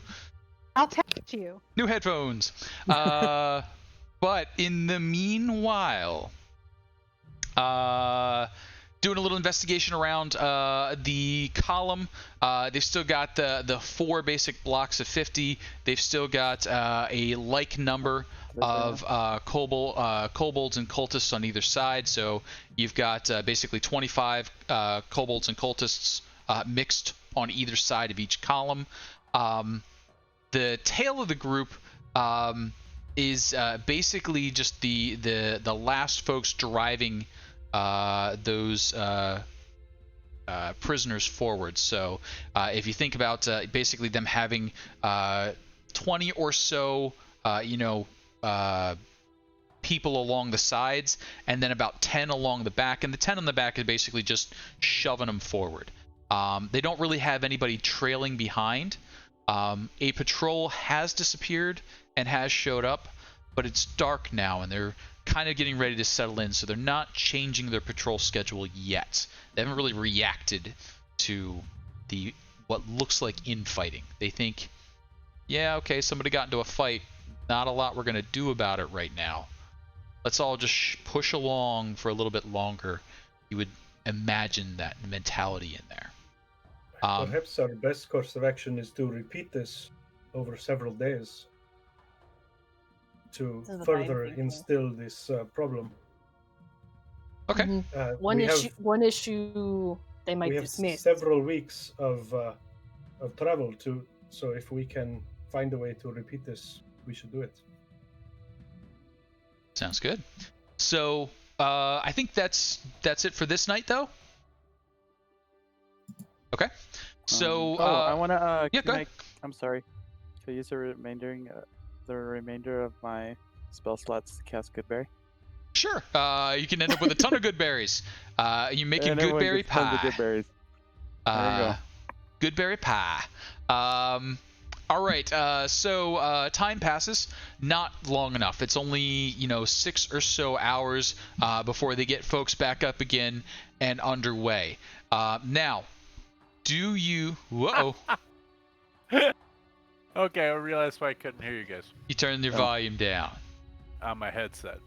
I'll text you. New headphones. But in the meanwhile, doing a little investigation around the column. They've still got the 4 basic blocks of 50. They've still got a like number of kobolds and cultists on either side. So you've got basically 25 kobolds and cultists mixed on either side of each column. The tail of the group is basically just the last folks driving those prisoners forward. So if you think about basically them having 20 or so, people along the sides, and then about 10 along the back, and the 10 on the back is basically just shoving them forward. They don't really have anybody trailing behind. A patrol has disappeared and has showed up, but it's dark now, and they're kind of getting ready to settle in, so they're not changing their patrol schedule yet. They haven't really reacted to what looks like infighting. They think, yeah, okay, somebody got into a fight. Not a lot we're going to do about it right now. Let's all just push along for a little bit longer. You would imagine that mentality in there. Perhaps our best course of action is to repeat this over several days to This is what I'm further thinking. instill this problem. Okay. Mhm. We One issue they might have dismiss. several weeks of travel so if we can find a way to repeat this, we should do it. Sounds good. So I think that's it for this night, though. Okay. So I want to. yeah, go ahead. I'm sorry. Can I use the remainder of my spell slots to cast Goodberry? Sure. You can end up with a ton of good berries. You making And good everyone berry gets tons of pie. good berries. There you go. Good berry pie. All right. So time passes, not long enough. It's only 6 or so hours before they get folks back up again and underway. Now, do you? Whoa! Okay, I realized why I couldn't hear you guys You turn your volume down. on my headset.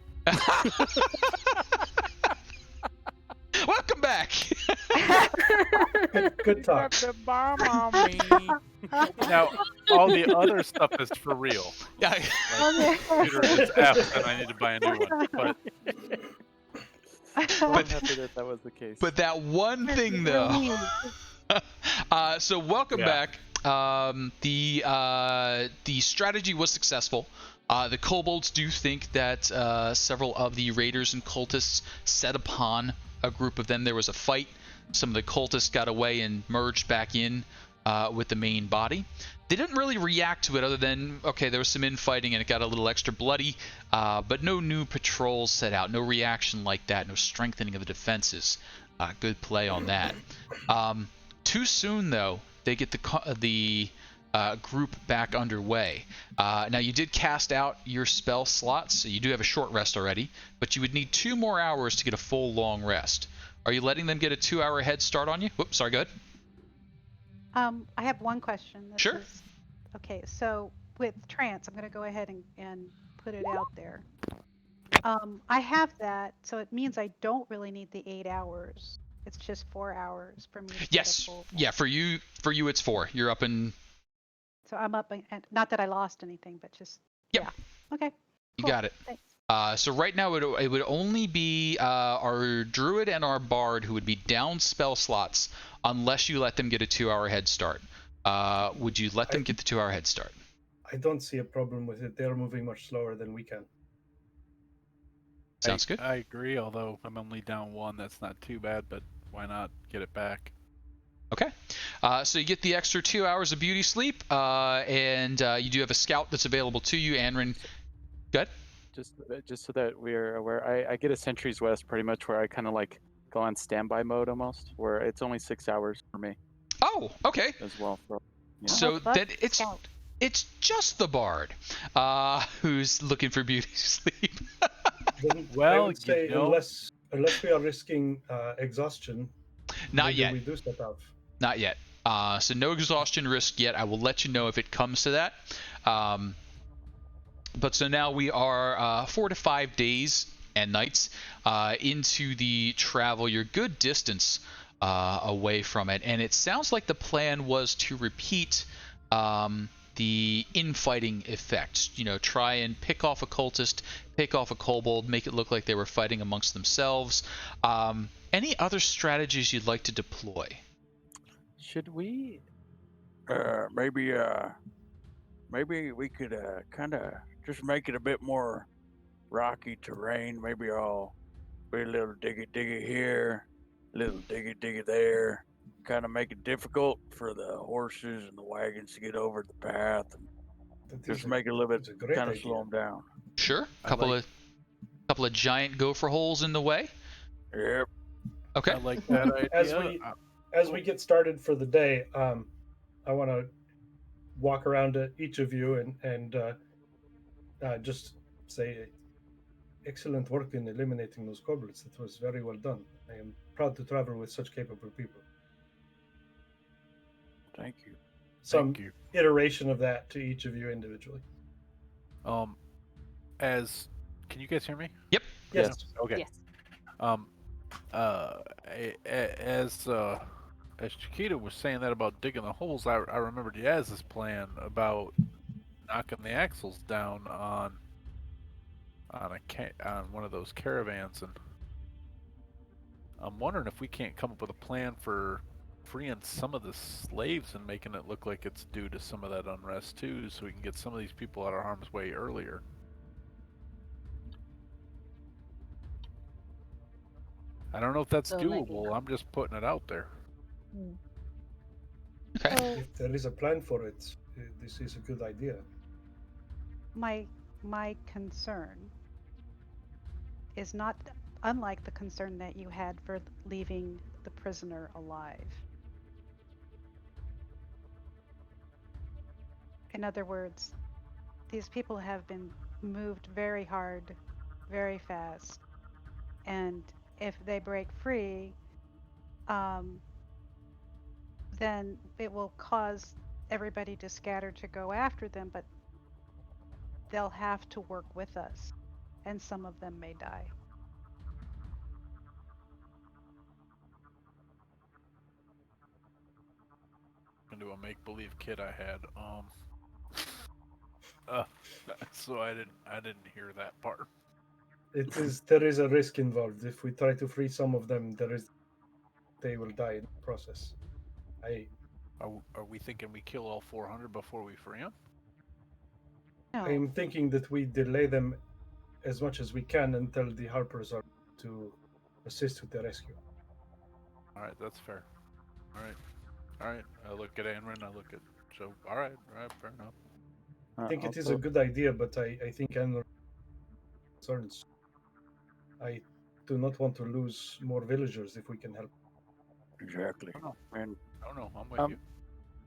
Welcome back. Good talk. The bomb on me. Now, all the other stuff is for real. Yeah. Like, computer is F, and I need to buy a new one. But I'm happy that was the case. But that one thing, though. So welcome back. The strategy was successful. The kobolds do think that several of the raiders and cultists set upon a group of them. There was a fight. Some of the cultists got away and merged back in with the main body. They didn't really react to it other than, okay, there was some infighting and it got a little extra bloody, but no new patrols set out, no reaction like that, no strengthening of the defenses. Good play on that. Too soon, though, they get the group back underway. Now, you did cast out your spell slots, so you do have a short rest already, but you would need 2 more hours to get a full long rest. Are you letting them get a 2-hour head start on you? Whoops, sorry, go ahead. I have one question. Sure. Okay, so with trance, I'm going to go ahead and put it out there. I have that, so it means I don't really need the 8 hours. It's just 4 hours for me to get a Yes. full. Yeah, for you it's 4. You're up in. So I'm up, and not that I lost anything, but just. Yep. Yeah. Okay. You Cool. got it. Thanks. So right now it would only be our druid and our bard who would be down spell slots unless you let them get a 2-hour head start. Would you let them get the 2-hour head start? I don't see a problem with it. They're moving much slower than we can. Sounds good. I agree, although I'm only down 1. That's not too bad, but why not get it back? Okay. So you get the extra 2 hours of beauty sleep, and you do have a scout that's available to you, Anrin. Good. Just so that we're aware, I get a Sentry's West pretty much where I kind of like go on standby mode almost, where it's only 6 hours for me Oh, okay. as well. So fuck then the scout. it's just the bard who's looking for beauty sleep. Then I Well, would say you know- unless we are risking exhaustion, Not maybe yet. we do step out. Not yet. So no exhaustion risk yet. I will let you know if it comes to that. But so now we are 4 to 5 days and nights into the travel. You're a good distance away from it. And it sounds like the plan was to repeat the infighting effect. Try and pick off a cultist, pick off a kobold, make it look like they were fighting amongst themselves. Any other strategies you'd like to deploy? Should we? Maybe we could kind of just make it a bit more rocky terrain. Maybe I'll be a little diggy here, a little diggy there. Kind of make it difficult for the horses and the wagons to get over the path, and just make it a little bit, it's a great kind of idea. slow them down. Sure. I like- Couple of giant gopher holes in the way. Yep. Okay. I like that idea. As we get started for the day, I want to walk around to each of you and just say excellent work in eliminating those kobolds. It was very well done. I am proud to travel with such capable people. Thank you. Some Thank you. iteration of that to each of you individually. Can you guys hear me? Yep. Yes. Okay. Yes. As Chiquita was saying that about digging the holes, I remembered Yaz's plan about knocking the axles down on one of those caravans, and I'm wondering if we can't come up with a plan for freeing some of the slaves and making it look like it's due to some of that unrest too, so we can get some of these people out of harm's way earlier. I don't know if that's So maybe doable. I'm just putting it out there. Okay. So If there is a plan for it, this is a good idea. my concern is not unlike the concern that you had for leaving the prisoner alive. In other words, these people have been moved very hard, very fast, and if they break free, then it will cause everybody to scatter to go after them, but they'll have to work with us, and some of them may die. Into a make-believe kid I had. So I didn't hear that part. There is a risk involved. If we try to free some of them, they will die in the process. Are we thinking we kill all 400 before we free them? No, I'm thinking that we delay them as much as we can until the Harpers are to assist with the rescue. All right, that's fair. All right. I look at Anrin. I look at All right, fair enough. I think it is a good idea, but I think Anor concerns. I do not want to lose more villagers if we can help. Exactly. Oh, And no, I'm with you.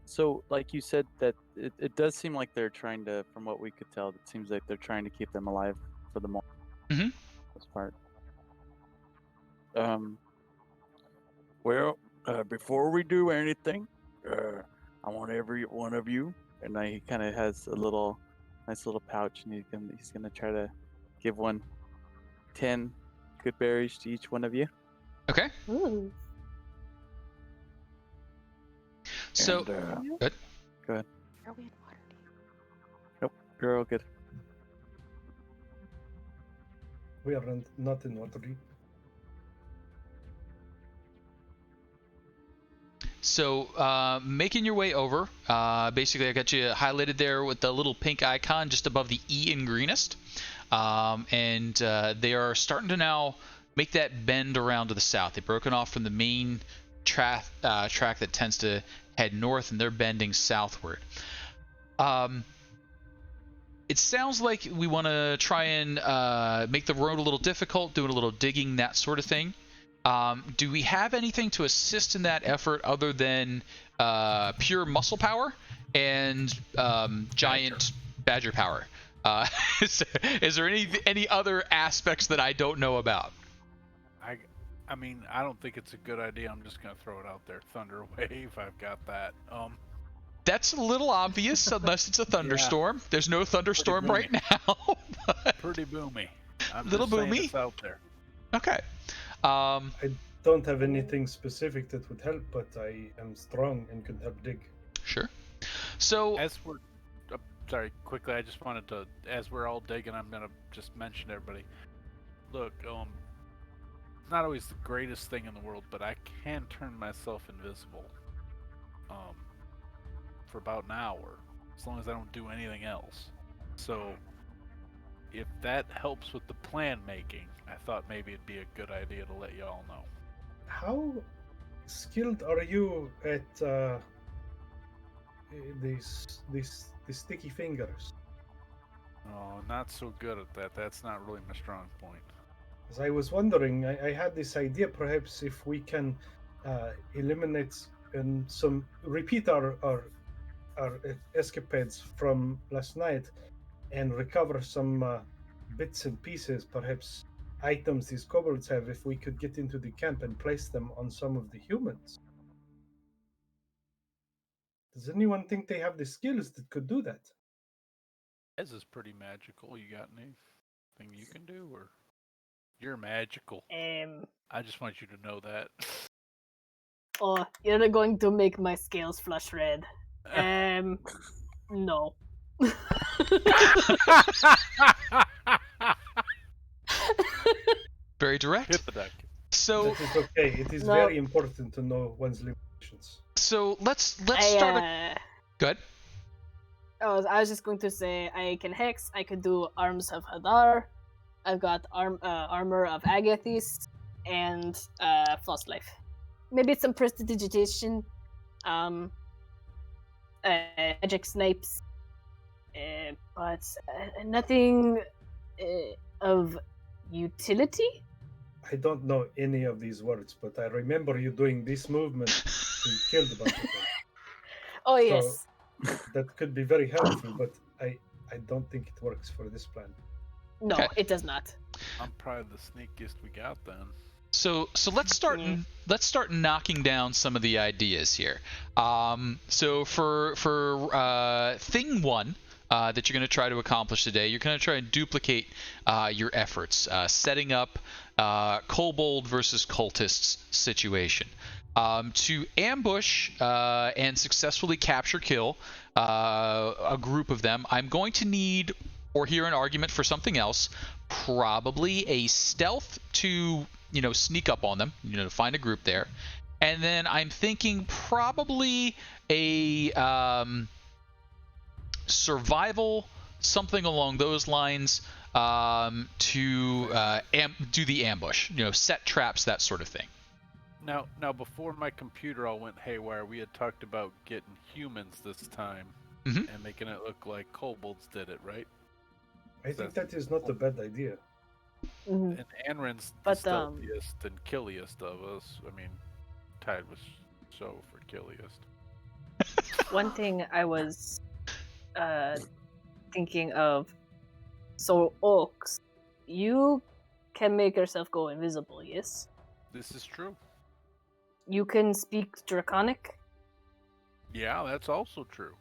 So, like you said, that it does seem like they're trying to, from what we could tell, it seems like they're trying to keep them alive for the most part. well, before we do anything, I want every one of you. And he kind of has a nice little pouch, and he's gonna try to give 10 good berries to each one of you. Okay. Ooh. So And, good. are we in Waterdeep? You're all good. We are not in Waterdeep. So making your way over, basically I got you highlighted there with the little pink icon just above the E in greenest. And they are starting to now make that bend around to the south. They've broken off from the main track that tends to head north, and they're bending southward. It sounds like we want to try and make the road a little difficult, doing a little digging, that sort of thing. Do we have anything to assist in that effort other than pure muscle power and giant badger power? Is there any other aspects that I don't know about? I mean, I don't think it's a good idea. I'm just gonna throw it out there. Thunder wave. I've got that. That's a little obvious unless it's a thunderstorm. Yeah. There's no thunderstorm right now. Pretty boomy. I'm little just saying boomy. it's out there. Okay. I don't have anything specific that would help, but I am strong and can help dig. Sure. So as we're sorry, quickly, I just wanted to, as we're all digging, I'm gonna just mention to everybody. Look, not always the greatest thing in the world, but I can turn myself invisible. For about an hour, as long as I don't do anything else. So, if that helps with the plan making, I thought maybe it'd be a good idea to let y'all know. How skilled are you at these sticky fingers? Oh, not so good at that. That's not really my strong point. As I was wondering, I had this idea. Perhaps if we can eliminate and repeat our escapades from last night and recover some bits and pieces, perhaps items these kobolds have, if we could get into the camp and place them on some of the humans. Does anyone think they have the skills that could do that? Ez is pretty magical. You got anything you can do, or you're magical? I just want you to know that. Oh, you're going to make my scales flush red. No. Very direct. Hit the deck. So That is okay. It is No. very important to know one's limitations. so let's start. Good. I was just going to say I can hex. I could do arms of Hadar. I've got armor of Agathis and Frost Life. Maybe some prestidigitation. Magic snipes. But nothing of utility. I don't know any of these words, but I remember you doing this movement to kill a bunch of them. Oh yes. That could be very helpful, but I don't think it works for this plan. No, Okay. it does not. I'm probably the sneakiest we got then. So let's start knocking down some of the ideas here. So for thing one that you're going to try to accomplish today, you're going to try and duplicate your efforts, setting up kobold versus cultists situation. To ambush and successfully capture kill a group of them, I'm going to need or hear an argument for something else, probably a stealth to sneak up on them, to find a group there. And then I'm thinking probably a survival, something along those lines, to do the ambush, set traps, that sort of thing. Now, before my computer all went haywire, we had talked about getting humans this time Mhm. and making it look like kobolds did it, right? I think that is not a bad idea. Mhm. And Anrin's the But, stealthiest and killiest of us. I mean, Tide was so for killiest. One thing I was thinking of. So Oaks, you can make yourself go invisible, yes? This is true. You can speak Draconic. Yeah, that's also true.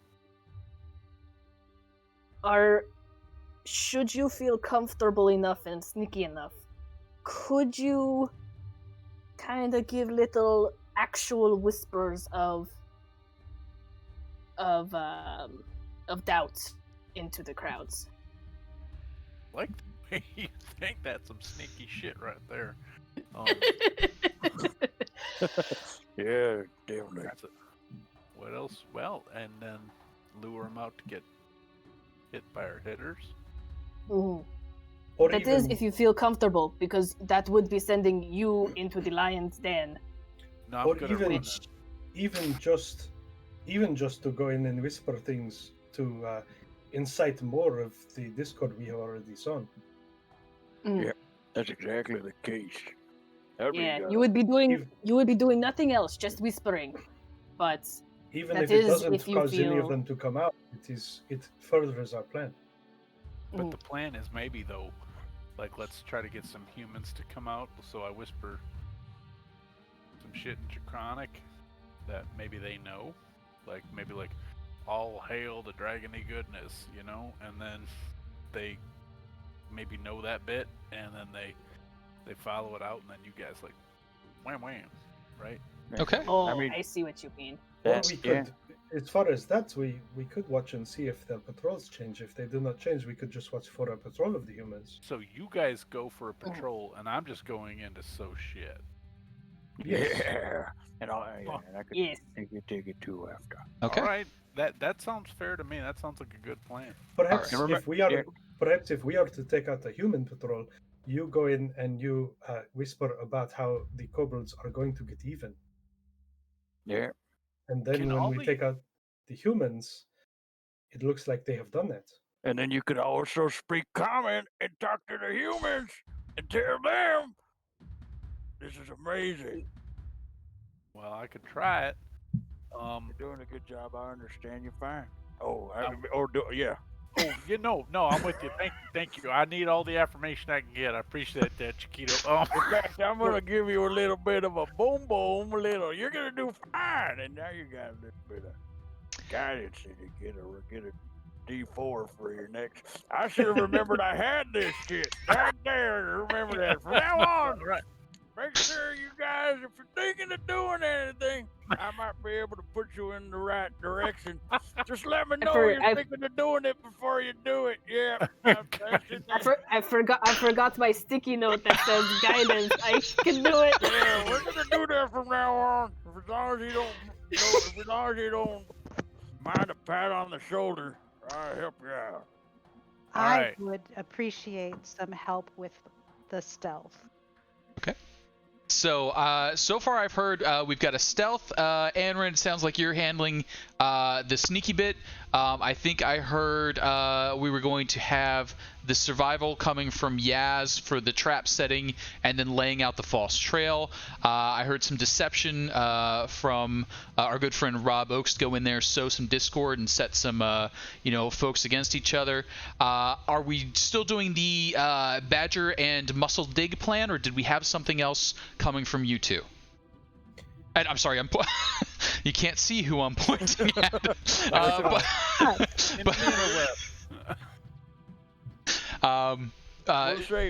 Should you feel comfortable enough and sneaky enough, could you kind of give little actual whispers of doubt into the crowds? Like the way you think, that's some sneaky shit right there. Yeah, definitely. That's it. What else? Well, and then lure them out to get hit by our hitters. Mhm. Or That even, is, if you feel comfortable, because that would be sending you into the lion's den. No, I'm or good even, at running. even just to go in and whisper things to incite more of the Discord we have already sown. That's exactly the case. That'd Yeah, be, you would be doing nothing else, just whispering. But Even that if it is doesn't if you cause any of feel- them to come out, it furthers our plan. But the plan is maybe though, like let's try to get some humans to come out. So I whisper some shit in Draconic that maybe they know, like maybe like all hail the dragony goodness, and then they maybe know that bit, and then they follow it out, and then you guys like wham wham, right? Okay. Oh, I mean, I see what you mean. Or That- we could, as far as that, we could watch and see if their patrols change. If they do not change, we could just watch for a patrol of the humans. So you guys go for a patrol, and I'm just going in to sow shit. Yeah. And I could Yes. take it too after. Okay. All right, that sounds fair to me. That sounds like a good plan. Perhaps Alright. if we are Yeah. perhaps if we are to take out a human patrol, you go in and you whisper about how the kobolds are going to get even. Yeah. And then Can when all we the- take out the humans, it looks like they have done that. And then you could also speak common and talk to the humans and tell them this is amazing. Well, I could try it. You're doing a good job. I understand you fine. Oh, yeah. Oh, no, I'm with you. Thank you. I need all the affirmation I can get. I appreciate that, Chiquito. In fact, I'm gonna give you a little bit of a boom, you're gonna do fine, and now you got a little bit of guidance, and you get a D4 for your next. I should have remembered I had this shit right there. Remember that from now on. Right. Make sure you guys, if you're thinking of doing anything, I might be able to put you in the right direction. Just let me know you're thinking of doing it before you do it. Yeah. I forgot my sticky note that says guidance. I can do it. Yeah, we're gonna do that from now on. As long as you don't mind a pat on the shoulder, I'll help you out. I would appreciate some help with the stealth. Okay. So, so far I've heard we've got a stealth. Anrin, it sounds like you're handling the sneaky bit. I think I heard we were going to have the survival coming from Yaz for the trap setting and then laying out the false trail. I heard some deception from our good friend Rob Oakes to go in there, sow some discord, and set some folks against each other. Are we still doing the Badger and Muscle Dig plan, or did we have something else coming from you two? And I'm sorry, you can't see who I'm pointing at.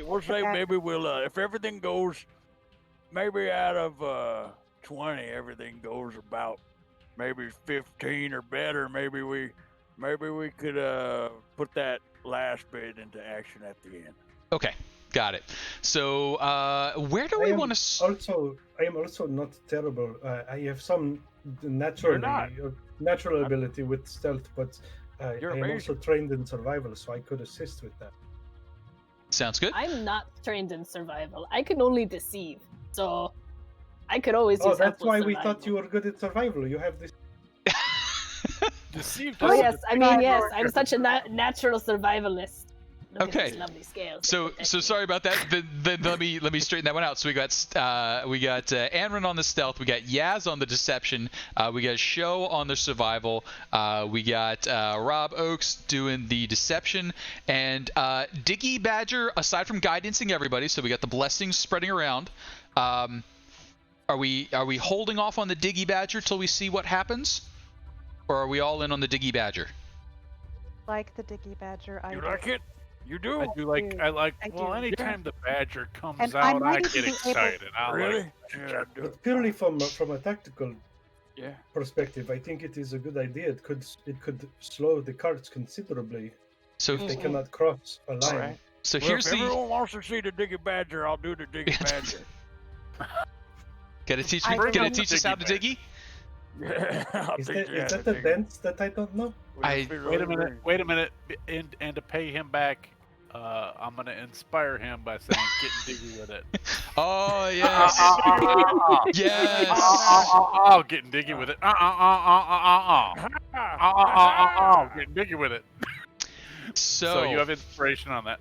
We'll say maybe we'll if everything goes, maybe out of 20, everything goes about maybe 15 or better. Maybe we could put that last bit into action at the end. Okay. Got it. So, where do we want to? I am also not terrible. I have some natural ability with stealth, but I am also trained in survival, so I could assist with that. Sounds good. I'm not trained in survival. I can only deceive, so I could always use help with that's why we survival. thought you were good at survival. You have this. Deceived. Oh yes, yes. I'm such a natural survivalist. Look at these lovely scales. So sorry about that. Then let me straighten that one out. So we got Anrin on the stealth. We got Yaz on the deception. We got Sho on the survival. We got Rob Oakes doing the deception, and Diggy Badger. Aside from guidancing everybody, so we got the blessings spreading around. Are we holding off on the Diggy Badger till we see what happens, or are we all in on the Diggy Badger? Like the Diggy Badger. You like it? You do? I do like. Well, anytime the Badger comes out, I get excited. Really? But purely from a tactical perspective, I think it is a good idea. It could slow the carts considerably. So if they cannot cross a line. Right. So if everyone wants to see the Diggy Badger, I'll do the Diggy Badger. Gotta teach us how to diggy? Is that the dance that I don't know? Wait a minute, and to pay him back, I'm gonna inspire him by saying, "Getting diggy with it." Oh yes, yes. Getting diggy with it. Getting diggy with it. So you have inspiration on that.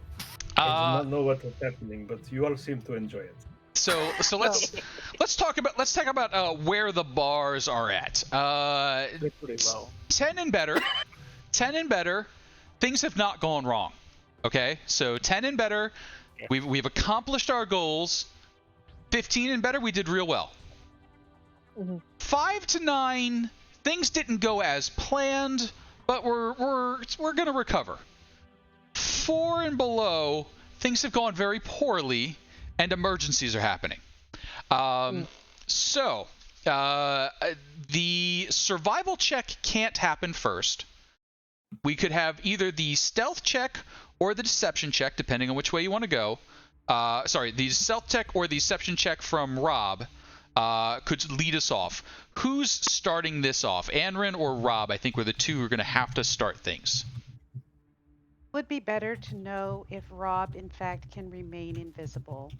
I do not know what was happening, but you all seem to enjoy it. So let's talk about where the bars are at. They're pretty low. 10 and better. Things have not gone wrong. Okay, so 10 and better, we've accomplished our goals. 15 and better, we did real well. 5 to 9, things didn't go as planned, but we're gonna recover. 4 and below, things have gone very poorly, and emergencies are happening. So the survival check can't happen first. We could have either the stealth check or the deception check, depending on which way you want to go. The stealth check or the deception check from Rob could lead us off. Who's starting this off? Anrin or Rob, I think, were the two who are going to have to start things. Would be better to know if Rob, in fact, can remain invisible.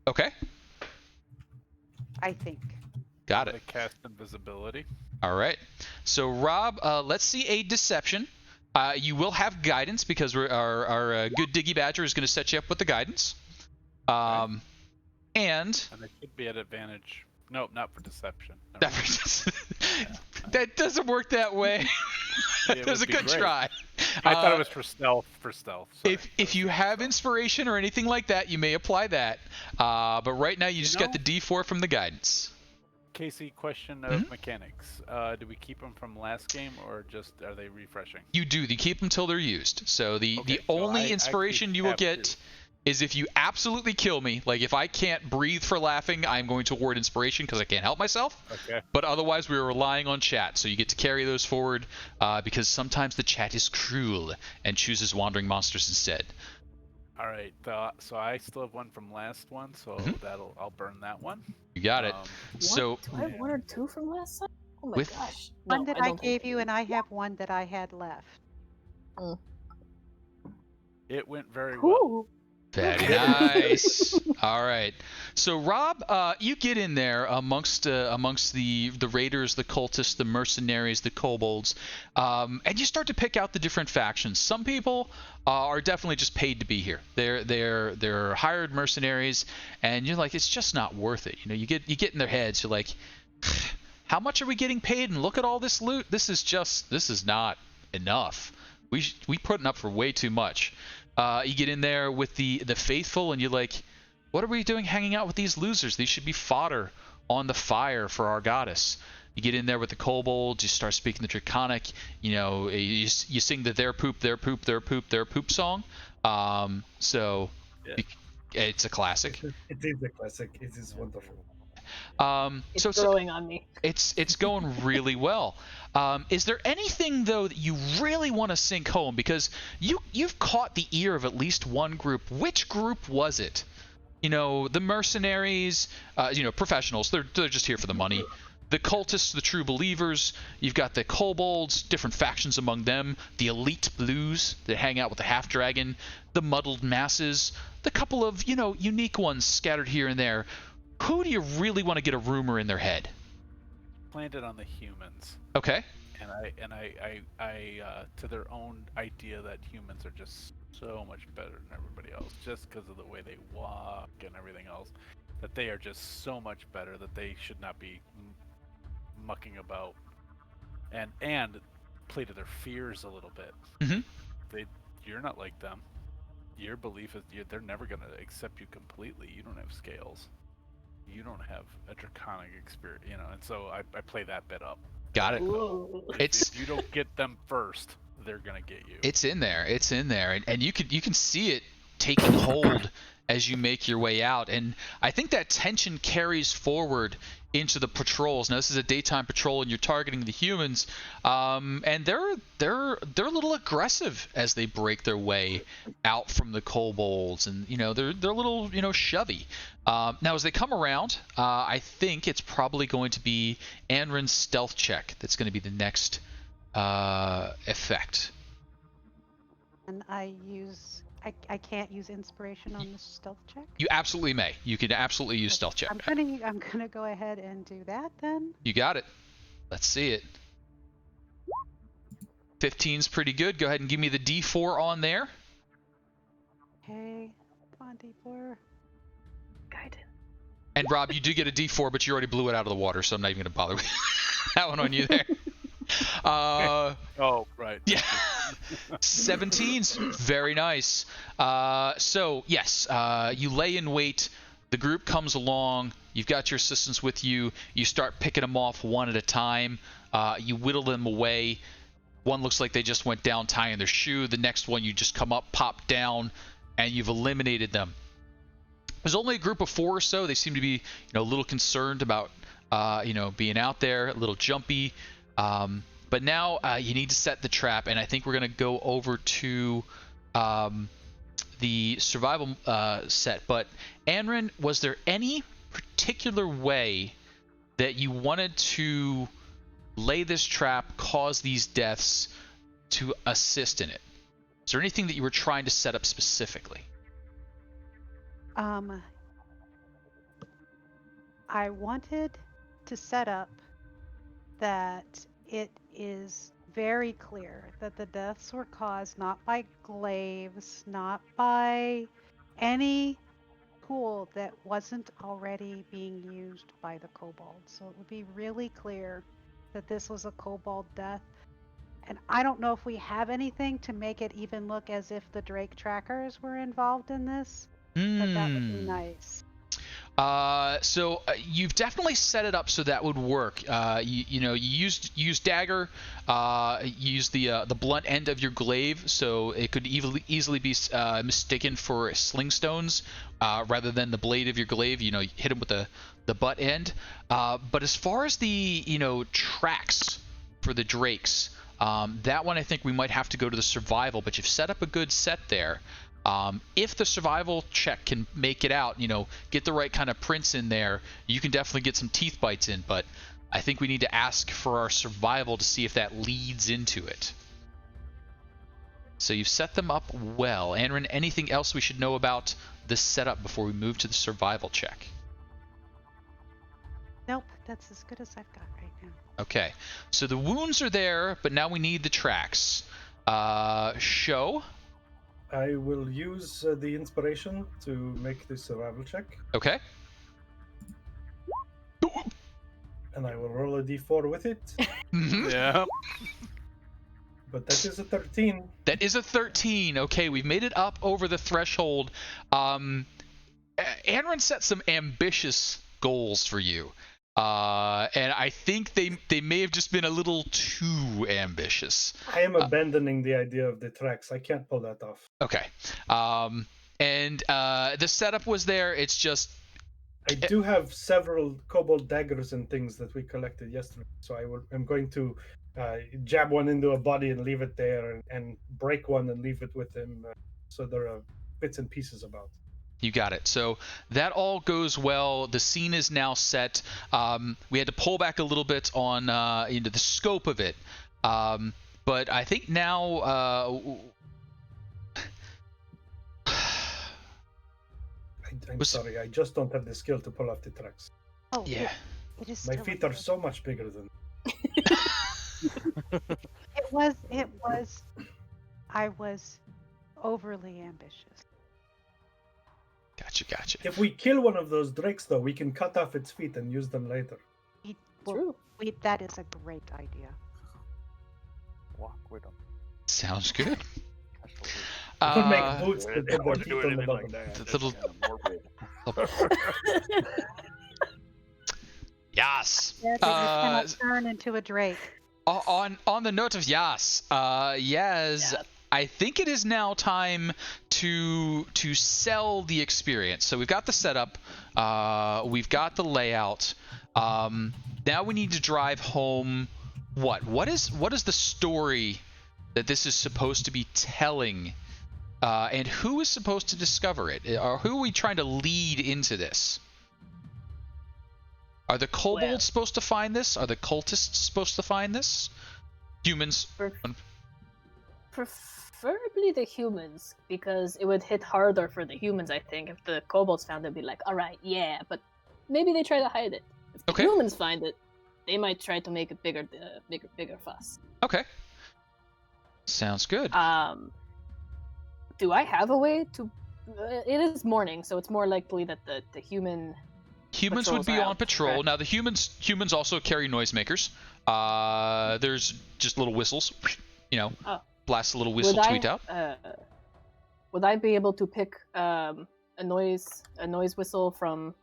Okay, I think. got They it. cast invisibility. All right. So Rob, let's see a deception. You will have guidance because our good Diggy Badger is going to set you up with the guidance. And And they should be at advantage. Nope, not for deception. that, that doesn't work that way. It That was a would be good great. try. I thought it was for stealth. Sorry. If you have inspiration or anything like that, you may apply that. But right now, you just got the D4 from the guidance. Casey, question of mechanics. Do we keep them from last game, or just are they refreshing? You do. You keep them till they're used. So the Okay, so only I inspiration actually you will have get two. is if you absolutely kill me. Like if I can't breathe for laughing, I'm going to award inspiration because I can't help myself. Okay. But otherwise, we're relying on chat, so you get to carry those forward because sometimes the chat is cruel and chooses wandering monsters instead. All right. So I still have one from last one, so I'll burn that one. You got it. So Do I have one or two from last time? Oh my With- gosh. One No, that I I don't gave think you, and I have one that I had left. It went very well. Cool. very nice. All right. So Rob, you get in there amongst the raiders, the cultists, the mercenaries, the kobolds, and you start to pick out the different factions. Some people are definitely just paid to be here. They're hired mercenaries, and you're like, it's just not worth it. You know, you get in their heads. You're like, how much are we getting paid? And look at all this loot. This is not enough. We putting up for way too much. You get in there with the faithful, and you're like, what are we doing hanging out with these losers? These should be fodder on the fire for our goddess. You get in there with the kobolds, you start speaking the Draconic, you sing the their poop, their poop, their poop, their poop song. It's a classic. It is a classic. It is wonderful. It's growing on me. It's going really well. Is there anything though that you really want to sink home, because you've caught the ear of at least one group? Which group was it? The mercenaries, professionals. They're just here for the money. The cultists, the true believers. You've got the kobolds, different factions among them. The elite blues that hang out with the half dragon. The muddled masses. The couple of unique ones scattered here and there. Who do you really want to get a rumor in their head? Planted on the humans. Okay. And I to their own idea that humans are just so much better than everybody else, just because of the way they walk and everything else, that they are just so much better that they should not be mucking about, and play to their fears a little bit. You're not like them. Your belief is they're never gonna accept you completely. You don't have scales. You don't have a draconic experience, and so I play that bit up. Got it. Ooh. If you don't get them first, they're gonna get you. It's in there, and you can see it taking hold as you make your way out, and I think that tension carries forward into the patrols. Now this is a daytime patrol, and you're targeting the humans, and they're a little aggressive as they break their way out from the kobolds, and they're a little shovey. Now as they come around, I think it's probably going to be Anrin's stealth check that's going to be the next effect. And I can't use inspiration on the stealth check. You absolutely may. You can absolutely use stealth check. I'm gonna go ahead and do that then. You got it. Let's see it. 15's pretty good. Go ahead and give me the D4 on there. Okay, come on, D4. Guidance. And Rob, you do get a D4, but you already blew it out of the water, so I'm not even gonna bother with that one on you there. Oh, right. Yeah. 17's very nice. So yes, you lay in wait. The group comes along. You've got your assistants with you. You start picking them off one at a time. You whittle them away. One looks like they just went down tying their shoe. The next one, you just come up, pop down, and you've eliminated them. There's only a group of 4 or so. They seem to be, a little concerned about, being out there, a little jumpy. But now you need to set the trap, and I think we're going to go over to the survival set. But Anrin, was there any particular way that you wanted to lay this trap, cause these deaths, to assist in it? Is there anything that you were trying to set up specifically? I wanted to set up that it is very clear that the deaths were caused not by glaives, not by any tool that wasn't already being used by the kobold. So it would be really clear that this was a kobold death. And I don't know if we have anything to make it even look as if the Drake trackers were involved in this, but that would be nice. So you've definitely set it up so that would work. You used dagger, used the blunt end of your glaive, so it could easily be mistaken for slingstones rather than the blade of your glaive. You hit him with the butt end. But as far as the tracks for the drakes, that one I think we might have to go to the survival. But you've set up a good set there. If the survival check can make it out, get the right kind of prints in there, you can definitely get some teeth bites in, but I think we need to ask for our survival to see if that leads into it. So you've set them up well. Anrin, anything else we should know about this setup before we move to the survival check? Nope, that's as good as I've got right now. Okay, so the wounds are there, but now we need the tracks. Show. I will use the inspiration to make the survival check. Okay. And I will roll a d4 with it. Yeah. But that is a 13. That is a 13. Okay, we've made it up over the threshold. Anrin set some ambitious goals for you. And I think they may have just been a little too ambitious. I am abandoning the idea of the tracks. I can't pull that off. Okay. And the setup was there. It's just... I do have several kobold daggers and things that we collected yesterday. So I'm going to jab one into a body and leave it there, and break one and leave it with him. So there are bits and pieces about. You got it. So that all goes well. The scene is now set. We had to pull back a little bit on the scope of it, but I think now. I'm sorry, I just don't have the skill to pull off the tracks. Oh yeah. It is My still feet are so much bigger than. It was. I was overly ambitious. Gotcha. If we kill one of those drakes, though, we can cut off its feet and use them later. True. That is a great idea. Walk with them. Sounds good. We could make boots that They put wouldn't their do feet on the anything like bottom. that. The little- That's kinda morbid. Yas. Yeah, they just cannot turn into a drake. On the note of Yas, Yaz, I think it is now time to sell the experience. So we've got the setup, we've got the layout. Now we need to drive home. What is the story that this is supposed to be telling, and who is supposed to discover it? Or who are we trying to lead into this? Are the kobolds supposed to find this? Are the cultists supposed to find this? Humans. Preferably the humans, because it would hit harder for the humans, I think. If the kobolds found it, it'd be like, alright, yeah, but maybe they try to hide it. If the humans find it, they might try to make a bigger fuss. Okay. Sounds good. Do I have a way to... it is morning, so it's more likely that the humans would be on patrol. correct? Now the humans also carry noisemakers. There's just little whistles, blast a little whistle tweet out. Would I be able to pick a noise whistle from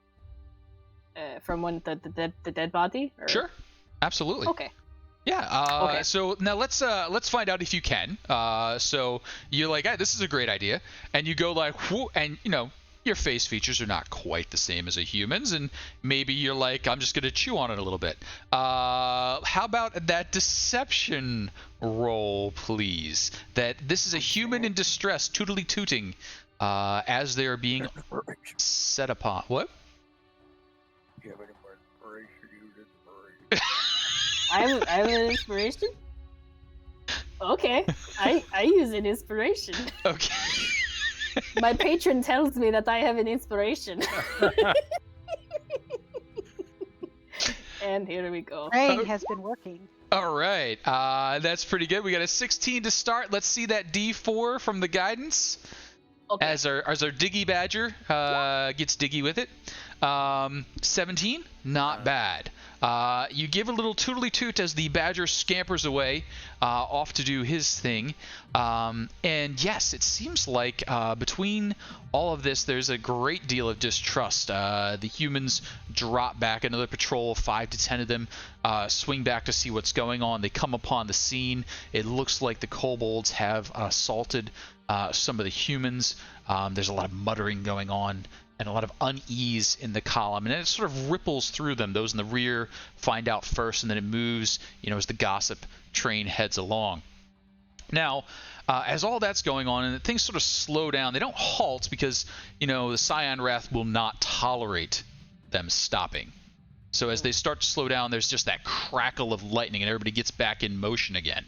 one the dead body? Or... Sure, absolutely. Okay. Yeah. Okay. So now let's find out if you can. So you're like, hey, this is a great idea, and you go like, whoo, and your face features are not quite the same as a human's, and maybe you're like, I'm just gonna chew on it a little bit. How about that deception roll, please? That this is a human in distress, tootly tooting, as they are being set upon. What? You have any more inspiration? Use inspiration. I have an inspiration. Okay, I use an inspiration. Okay. My patron tells me that I have an inspiration. And here we go. Praying has been working. All right. That's pretty good. We got a 16 to start. Let's see that D4 from the guidance. Okay. As our Diggy Badger gets diggy with it. 17, not bad. You give a little tootly toot as the Badger scampers away, off to do his thing. And yes, it seems like between all of this, there's a great deal of distrust. The humans drop back. Another patrol of 5 to 10 of them swing back to see what's going on. They come upon the scene. It looks like the kobolds have assaulted some of the humans. There's a lot of muttering going on and a lot of unease in the column, and it sort of ripples through them. Those in the rear find out first, and then it moves, as the gossip train heads along. Now, as all that's going on, and things sort of slow down, they don't halt because, the Scion Wrath will not tolerate them stopping. So as they start to slow down, there's just that crackle of lightning, and everybody gets back in motion again.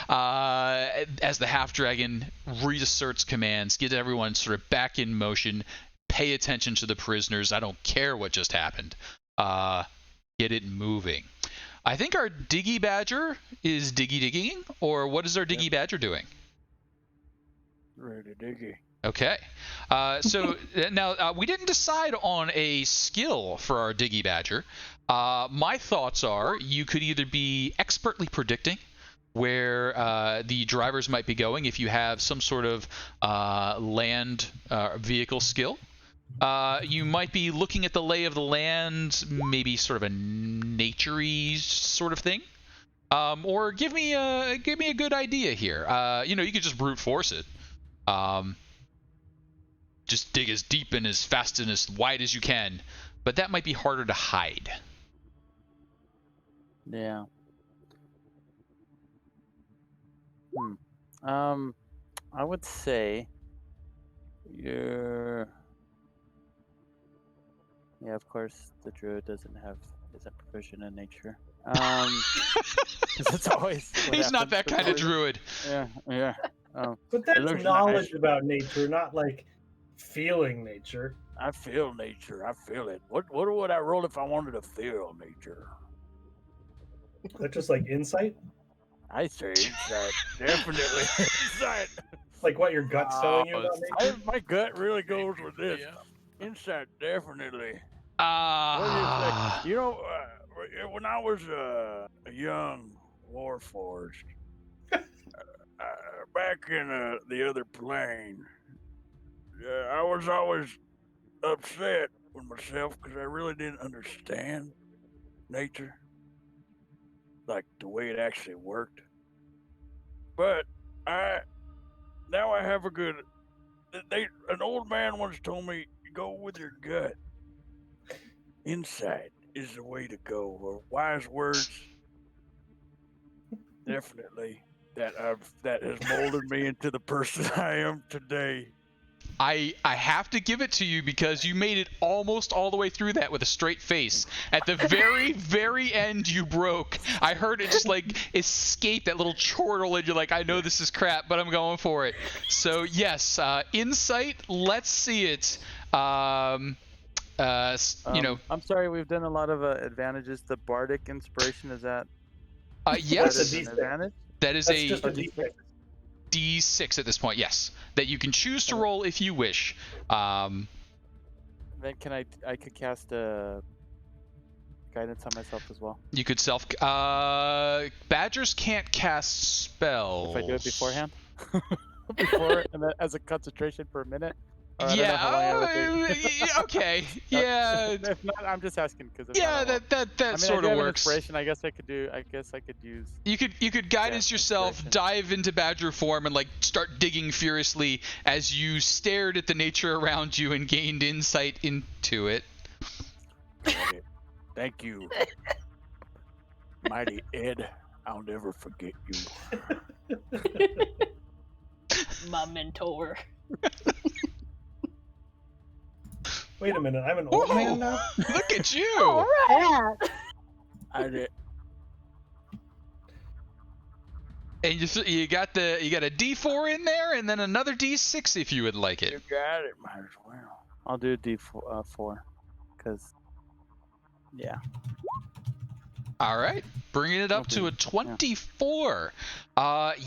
As the half-dragon reasserts commands, get everyone sort of back in motion, pay attention to the prisoners. I don't care what just happened. Get it moving. I think our Diggy Badger is digging, or what is our Diggy Badger doing? Ready diggy. Okay. So now we didn't decide on a skill for our Diggy Badger. My thoughts are you could either be expertly predicting where the drivers might be going if you have some sort of land vehicle skill. You might be looking at the lay of the land, maybe sort of a nature-y sort of thing. Or give me a good idea here. You could just brute force it. Just dig as deep and as fast and as wide as you can. But that might be harder to hide. Yeah. I would say you're. Yeah, of course, the druid isn't proficient in nature. 'Cause it's always. He's not that kind of druid. Yeah. But that's looks knowledge nice. about nature, not like feeling nature. I feel nature. I feel it. What would I roll if I wanted to feel nature? That's just like insight, I say insight. Definitely insight. like what your gut's telling you about nature. My gut really goes with this. Insight, definitely. Ah. What do you think? When I was a young warforged, back in the other plane, I was always upset with myself because I really didn't understand nature, like the way it actually worked. But now I have a good. An old man once told me, "Go with your gut. Insight is the way to go." Or wise words, definitely. That has molded me into the person I am today. I have to give it to you because you made it almost all the way through that with a straight face. At the very, very end, you broke. I heard it just like escape, that little chortle, and you're like, I know this is crap, but I'm going for it. So yes, insight. Let's see it. I'm sorry, we've done a lot of advantages. The bardic inspiration, is that? Yes. That's an a D6. advantage. That is That's a just a D6. D6 at this point. Yes, that you can choose to roll if you wish. Then can I could cast a guidance on myself as well You could self. Badgers can't cast spells. if I do it beforehand. Before and then as a concentration for a minute. Or I don't know how long it would take. Okay. Yeah. If not, I'm just asking because. Yeah, that sort of works. Inspiration. I guess I could use. You could guidance yourself, inspiration. dive into badger form, and like start digging furiously as you stared at the nature around you and gained insight into it. Got it. Thank you, mighty Ed. I'll never forget you. My mentor. Wait a minute, I'm an old man now? Look at you! All right. I did. And you got a D4 in there, and then another D6 if you would like You it. got it. Might as well. I'll do a D4, 4, because yeah. All right, bringing it up to a 24.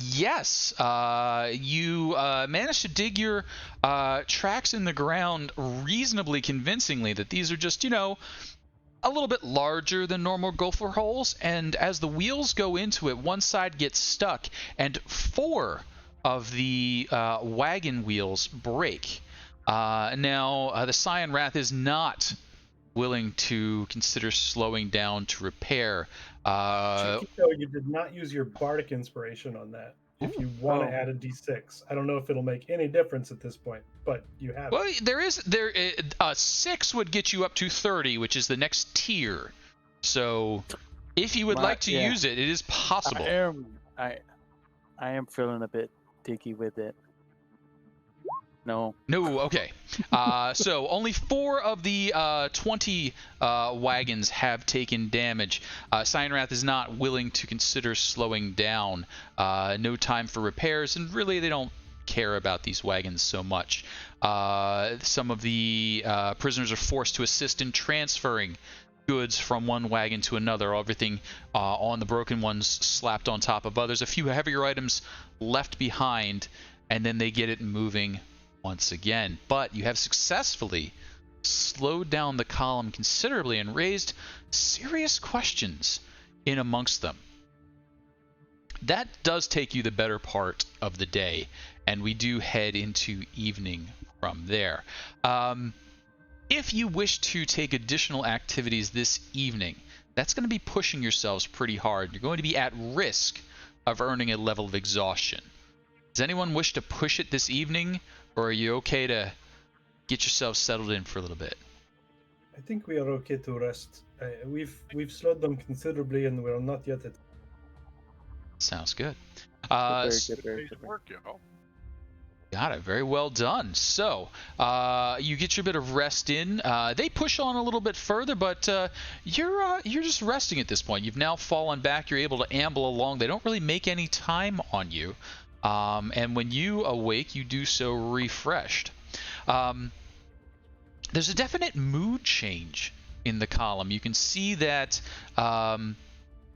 Yes, you managed to dig your tracks in the ground reasonably convincingly that these are just, a little bit larger than normal gopher holes, and as the wheels go into it, one side gets stuck, and 4 of the wagon wheels break. Now, the Scion Wrath is not willing to consider slowing down to repair. Chiquito, you did not use your bardic inspiration on that. If you want to add a d6, I don't know if it'll make any difference at this point, but you have Well, it. a 6 would get you up to 30, which is the next tier. So, if you would like to use it, it is possible. I am feeling a bit dicky with it. No. Okay. So only 4 of the 20 wagons have taken damage. Scion Wrath is not willing to consider slowing down. No time for repairs, and really they don't care about these wagons so much. Some of the prisoners are forced to assist in transferring goods from one wagon to another, everything on the broken ones slapped on top of others, a few heavier items left behind, and then they get it moving once again. But you have successfully slowed down the column considerably and raised serious questions in amongst them. That does take you the better part of the day, and we do head into evening from there. If you wish to take additional activities this evening, that's going to be pushing yourselves pretty hard. You're going to be at risk of earning a level of exhaustion. Does anyone wish to push it this evening, or are you okay to get yourselves settled in for a little bit? I think we are okay to rest. We've slowed them considerably, and we're not yet at. Sounds good. Very good. Work, y'all. Got it. Very well done. So, you get your bit of rest in. They push on a little bit further, but you're just resting at this point. You've now fallen back. You're able to amble along. They don't really make any time on you. And when you awake, you do so refreshed. There's a definite mood change in the column. You can see that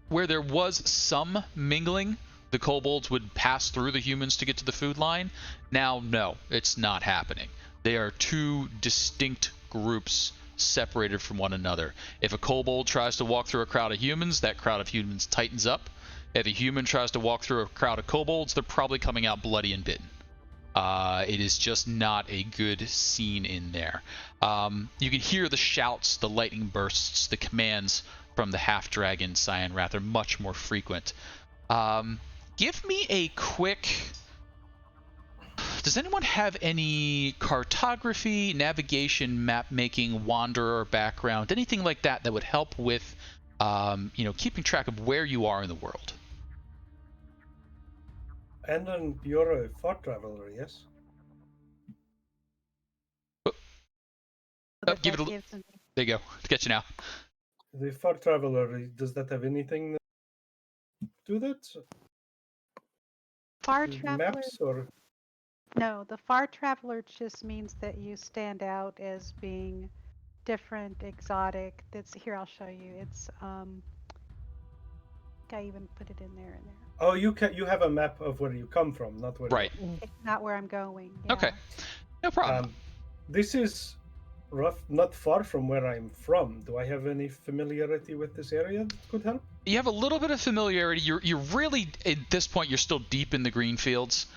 where there was some mingling, the kobolds would pass through the humans to get to the food line. Now, no, it's not happening. They are 2 distinct groups separated from one another. If a kobold tries to walk through a crowd of humans, that crowd of humans tightens up. If a human tries to walk through a crowd of kobolds, they're probably coming out bloody and bitten. It is just not a good scene in there. You can hear the shouts, the lightning bursts, the commands from the half-dragon Scion Wrath are much more frequent. Give me a quick... Does anyone have any cartography, navigation, map-making, wanderer background, anything like that that would help with keeping track of where you are in the world? And then you're a far traveler, yes? Give it a look. There you go. Get you now. The far traveler, does that have anything to do with it? Far traveler. Maps or? No, the far traveler just means that you stand out as being different, exotic. That's here. I'll show you. It's I even put it in there. Oh, you have a map of where you come from, not where. Right. It's not where I'm going. Yeah. Okay. No problem. This is not far from where I'm from. Do I have any familiarity with this area that could help? You have a little bit of familiarity. You're really, at this point, you're still deep in the green fields.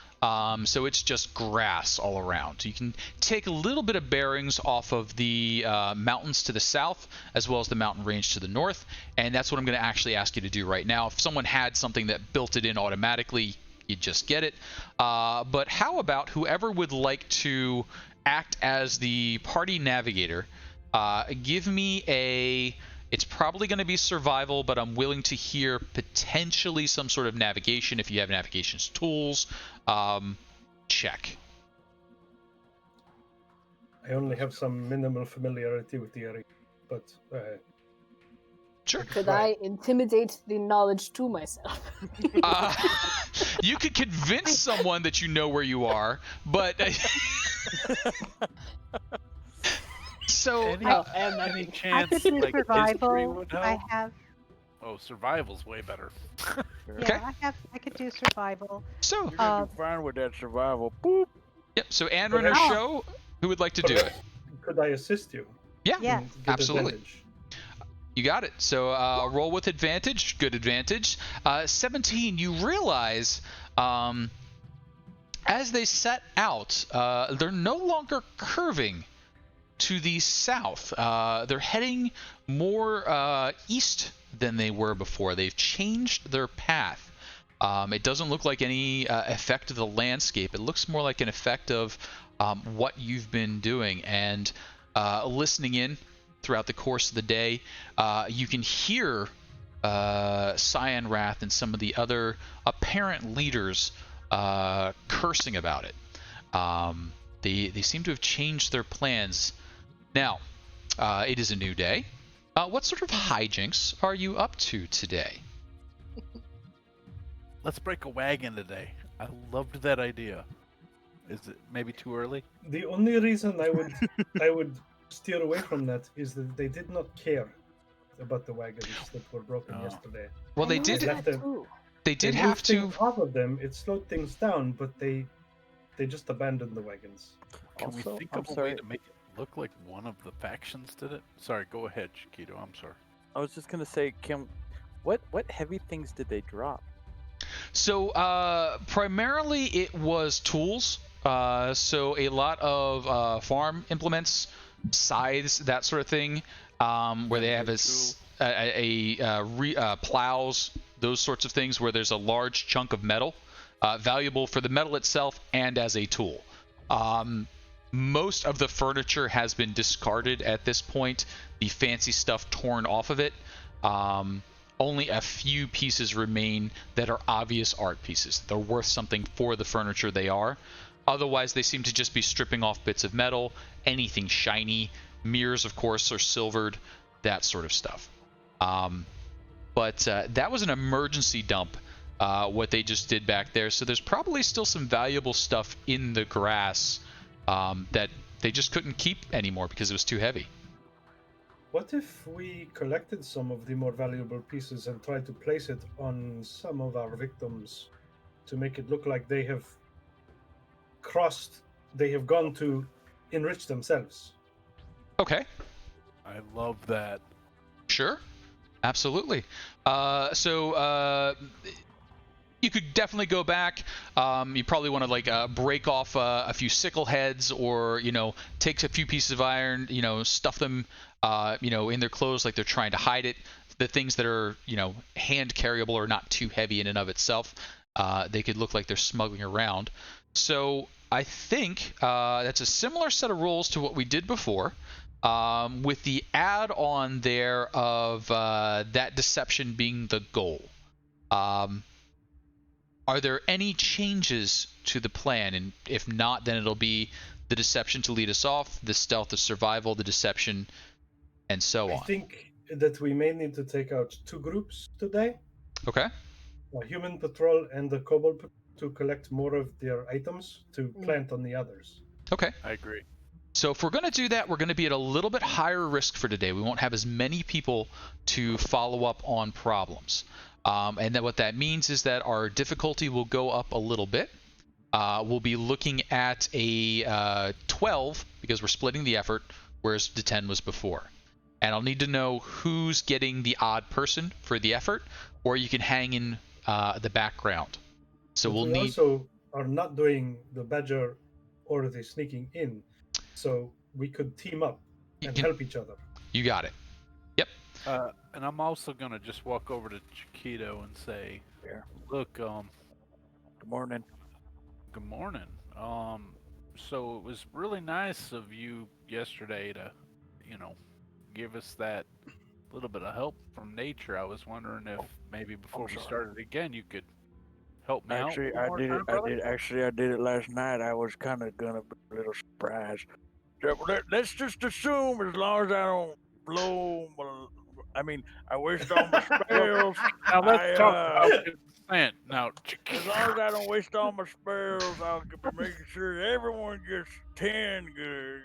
So it's just grass all around. You can take a little bit of bearings off of the mountains to the south, as well as the mountain range to the north, and that's what I'm going to actually ask you to do right now. If someone had something that built it in automatically, you'd just get it. But how about whoever would like to act as the party navigator, give me a... It's probably going to be survival, but I'm willing to hear potentially some sort of navigation if you have navigation tools. Check. I only have some minimal familiarity with the area, but Sure. Could Right. I intimidate the knowledge to myself? Uh, you could convince someone that you know where you are, but so Any, I am any nothing. I chance could do like history survival. would I help? have, Oh, survival's way better. yeah, I could do survival. so You're gonna do fine with that survival. Boop. yep. So Anrin or But Show, who would like to do it? Could I assist you? Yeah, Yeah. And get absolutely. advantage? You got it. So roll with advantage. Good advantage. 17. You realize as they set out, they're no longer curving to the south. They're heading more east than they were before. They've changed their path. It doesn't look like any effect of the landscape. It looks more like an effect of what you've been doing. And listening in throughout the course of the day, you can hear Cyan Wrath and some of the other apparent leaders cursing about it. They seem to have changed their plans. Now, it is a new day. What sort of hijinks are you up to today? Let's break a wagon today. I loved that idea. Is it maybe too early? The only reason I would steer away from that is that they did not care about the wagons that were broken Oh. yesterday. Well, they I did. noticed that too. They did They have moved to. things off of them. It slowed things down, but they just abandoned the wagons. Can we Also, think I'm of a way sorry. to make it look like one of the factions did it? Sorry, go ahead, Chiquito. I'm sorry. I was just gonna say, what heavy things did they drop? So primarily it was tools. So a lot of farm implements, scythes, that sort of thing, where they have plows, those sorts of things, where there's a large chunk of metal, valuable for the metal itself and as a tool. Most of the furniture has been discarded at this point. The fancy stuff torn off of it. Only a few pieces remain that are obvious art pieces. They're worth something for the furniture they are. Otherwise, they seem to just be stripping off bits of metal, anything shiny. Mirrors, of course, are silvered, that sort of stuff. But that was an emergency dump, what they just did back there. So there's probably still some valuable stuff in the grass that they just couldn't keep anymore because it was too heavy. What if we collected some of the more valuable pieces and tried to place it on some of our victims to make it look like they have gone to enrich themselves? Okay. I love that. Sure, absolutely. You could definitely go back. You probably want to break off a few sickle heads, or take a few pieces of iron, stuff them, in their clothes like they're trying to hide it. The things that are hand carryable or not too heavy in and of itself, they could look like they're smuggling around. So I think that's a similar set of rules to what we did before. With the add-on there of that deception being the goal. Are there any changes to the plan? And if not, then it'll be the deception to lead us off, the stealth of survival, the deception, and so on. I think that we may need to take out two groups today. Okay. A human patrol and the kobold patrol, to collect more of their items to plant on the others. Okay. I agree. So if we're going to do that, we're going to be at a little bit higher risk for today. We won't have as many people to follow up on problems. And then what that means is that our difficulty will go up a little bit. We'll be looking at a 12 because we're splitting the effort, whereas the 10 was before. And I'll need to know who's getting the odd person for the effort, or you can hang in the background. So we also are not doing the badger or the sneaking in, so we could team up and help each other. You got it. Yep. And I'm also gonna just walk over to Chiquito and say, "Look, Good morning. good morning. So it was really nice of you yesterday to, give us that little bit of help from nature. I was wondering if maybe before we started again, you could help me Actually, out. I did it last night. I was kind of gonna be a little surprised. Let's just assume, as long as I don't blow I mean, I waste all my spells. Now let's talk I, about consent. Now, as long as I don't waste all my spells, I'll be making sure everyone gets 10 good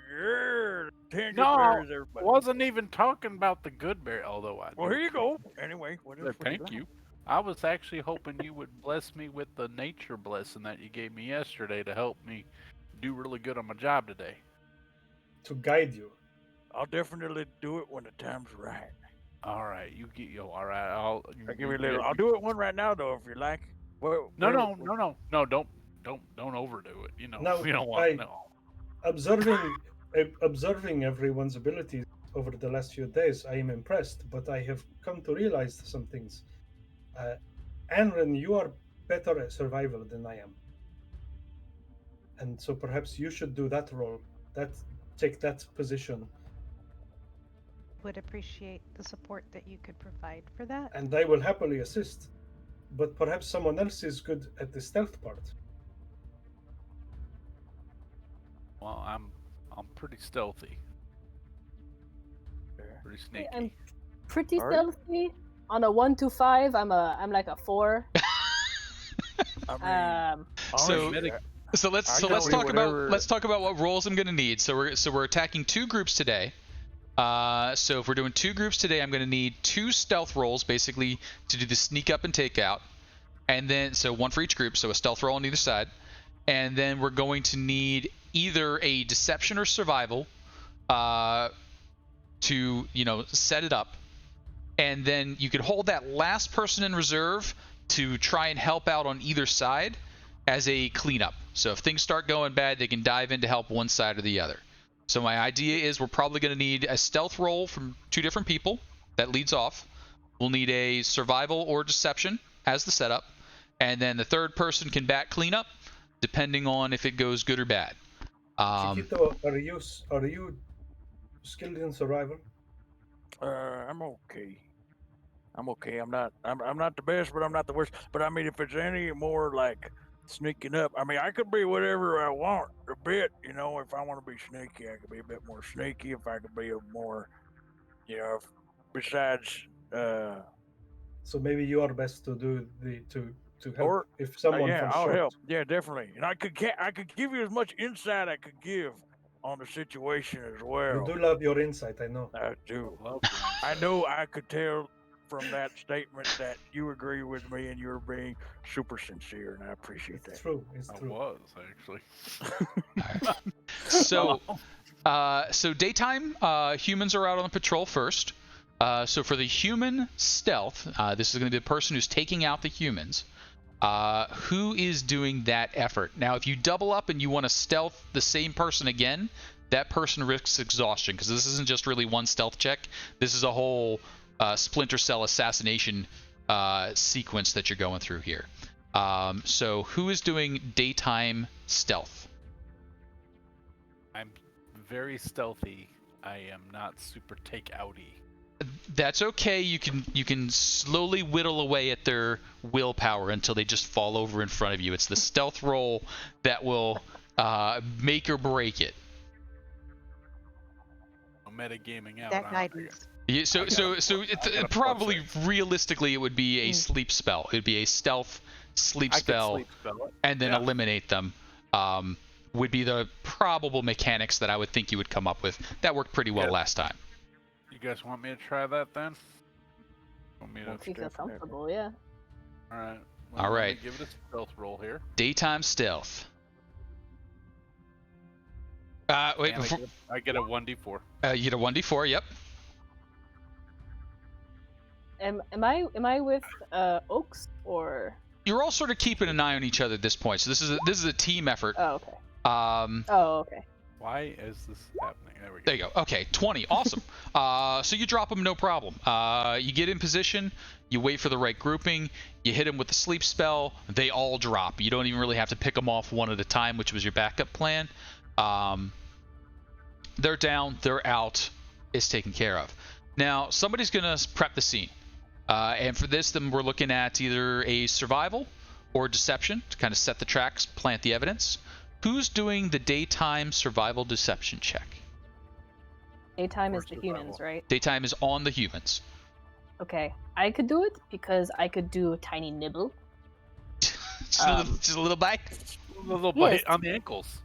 no, berries. I Everybody. wasn't even talking about the good berry, although I Well, do here you go. Anyway, whatever. Thank you. I was actually hoping you would bless me with the nature blessing that you gave me yesterday to help me do really good on my job today. To guide you. I'll definitely do it when the time's right. All right, you get yo. All right, I'll I'll give you a little. I'll do it one right now, though, if you like. No, don't overdo it. You know, Now, we don't want no. Observing everyone's abilities over the last few days, I am impressed, but I have come to realize some things. Anren, you are better at survival than I am. And so perhaps you should do that role, take that position. Would appreciate the support that you could provide for that. And I will happily assist. But perhaps someone else is good at the stealth part. Well, I'm pretty stealthy. Pretty sneaky. I'm pretty stealthy. On a 1 to 5, I'm like a 4. I mean, So let's talk about what roles I'm gonna need. So we're attacking 2 groups today. So if we're doing 2 groups today, I'm gonna need 2 stealth rolls basically to do the sneak up and take out, and then so 1 for each group, so a stealth roll on either side, and then we're going to need either a deception or survival to set it up, and then you could hold that last person in reserve to try and help out on either side as a cleanup. So if things start going bad, they can dive in to help one side or the other. So my idea is we're probably going to need a stealth roll from 2 different people that leads off. We'll need a survival or deception as the setup, and then the third person can back cleanup depending on if it goes good or bad. Chiquito, are you skilled in survival? I'm okay. I'm not the best, but I'm not the worst. But I mean, if it's any more like sneaking up, I mean, I could be whatever I want a bit. If I want to be sneaky, I could be a bit more sneaky. If I could be a more, besides. So maybe you are best to do to help Or if someone yeah, falls I'll short. help. Yeah, definitely. And I could give you as much insight I could give on the situation as well. You do love your insight, I know. I do. I know I could tell from that statement that you agree with me and you're being super sincere, and I appreciate that. It's true. It's I true. was actually. So daytime, humans are out on patrol first. So for the human stealth, this is going to be the person who's taking out the humans. Who is doing that effort? Now, if you double up and you want to stealth the same person again, that person risks exhaustion, because this isn't just really one stealth check. This is a whole Splinter Cell assassination sequence that you're going through here. So who is doing daytime stealth? I'm very stealthy. I am not super take-outy. That's okay. You can slowly whittle away at their willpower until they just fall over in front of you. It's the stealth roll that will make or break it. Metagaming out. That guidance. Yeah, so probably realistically it would be a sleep spell. It would be a stealth sleep spell, and then eliminate them. Would be the probable mechanics that I would think you would come up with. That worked pretty well last time. You guys want me to try that then? If you feel comfortable, yeah. All right. All right. Give it a stealth roll here. Daytime stealth. Wait. Before... I get a 1d4. You get a 1d4. Yep. Am I with Oaks or? You're all sort of keeping an eye on each other at this point. So this is a team effort. Oh, okay. Okay. Why is this happening? There we go. There you go. Okay, 20. Awesome. So you drop them, no problem. You get in position. You wait for the right grouping. You hit them with the sleep spell. They all drop. You don't even really have to pick them off one at a time, which was your backup plan. They're down. They're out. It's taken care of. Now, somebody's going to prep the scene. And for this, then we're looking at either a survival or deception to kind of set the tracks, plant the evidence. Who's doing the daytime survival deception check? Daytime is the humans, right? Daytime is on the humans. Okay, I could do it because I could do a tiny nibble. Just a little bite. A little Yes. bite on the ankles.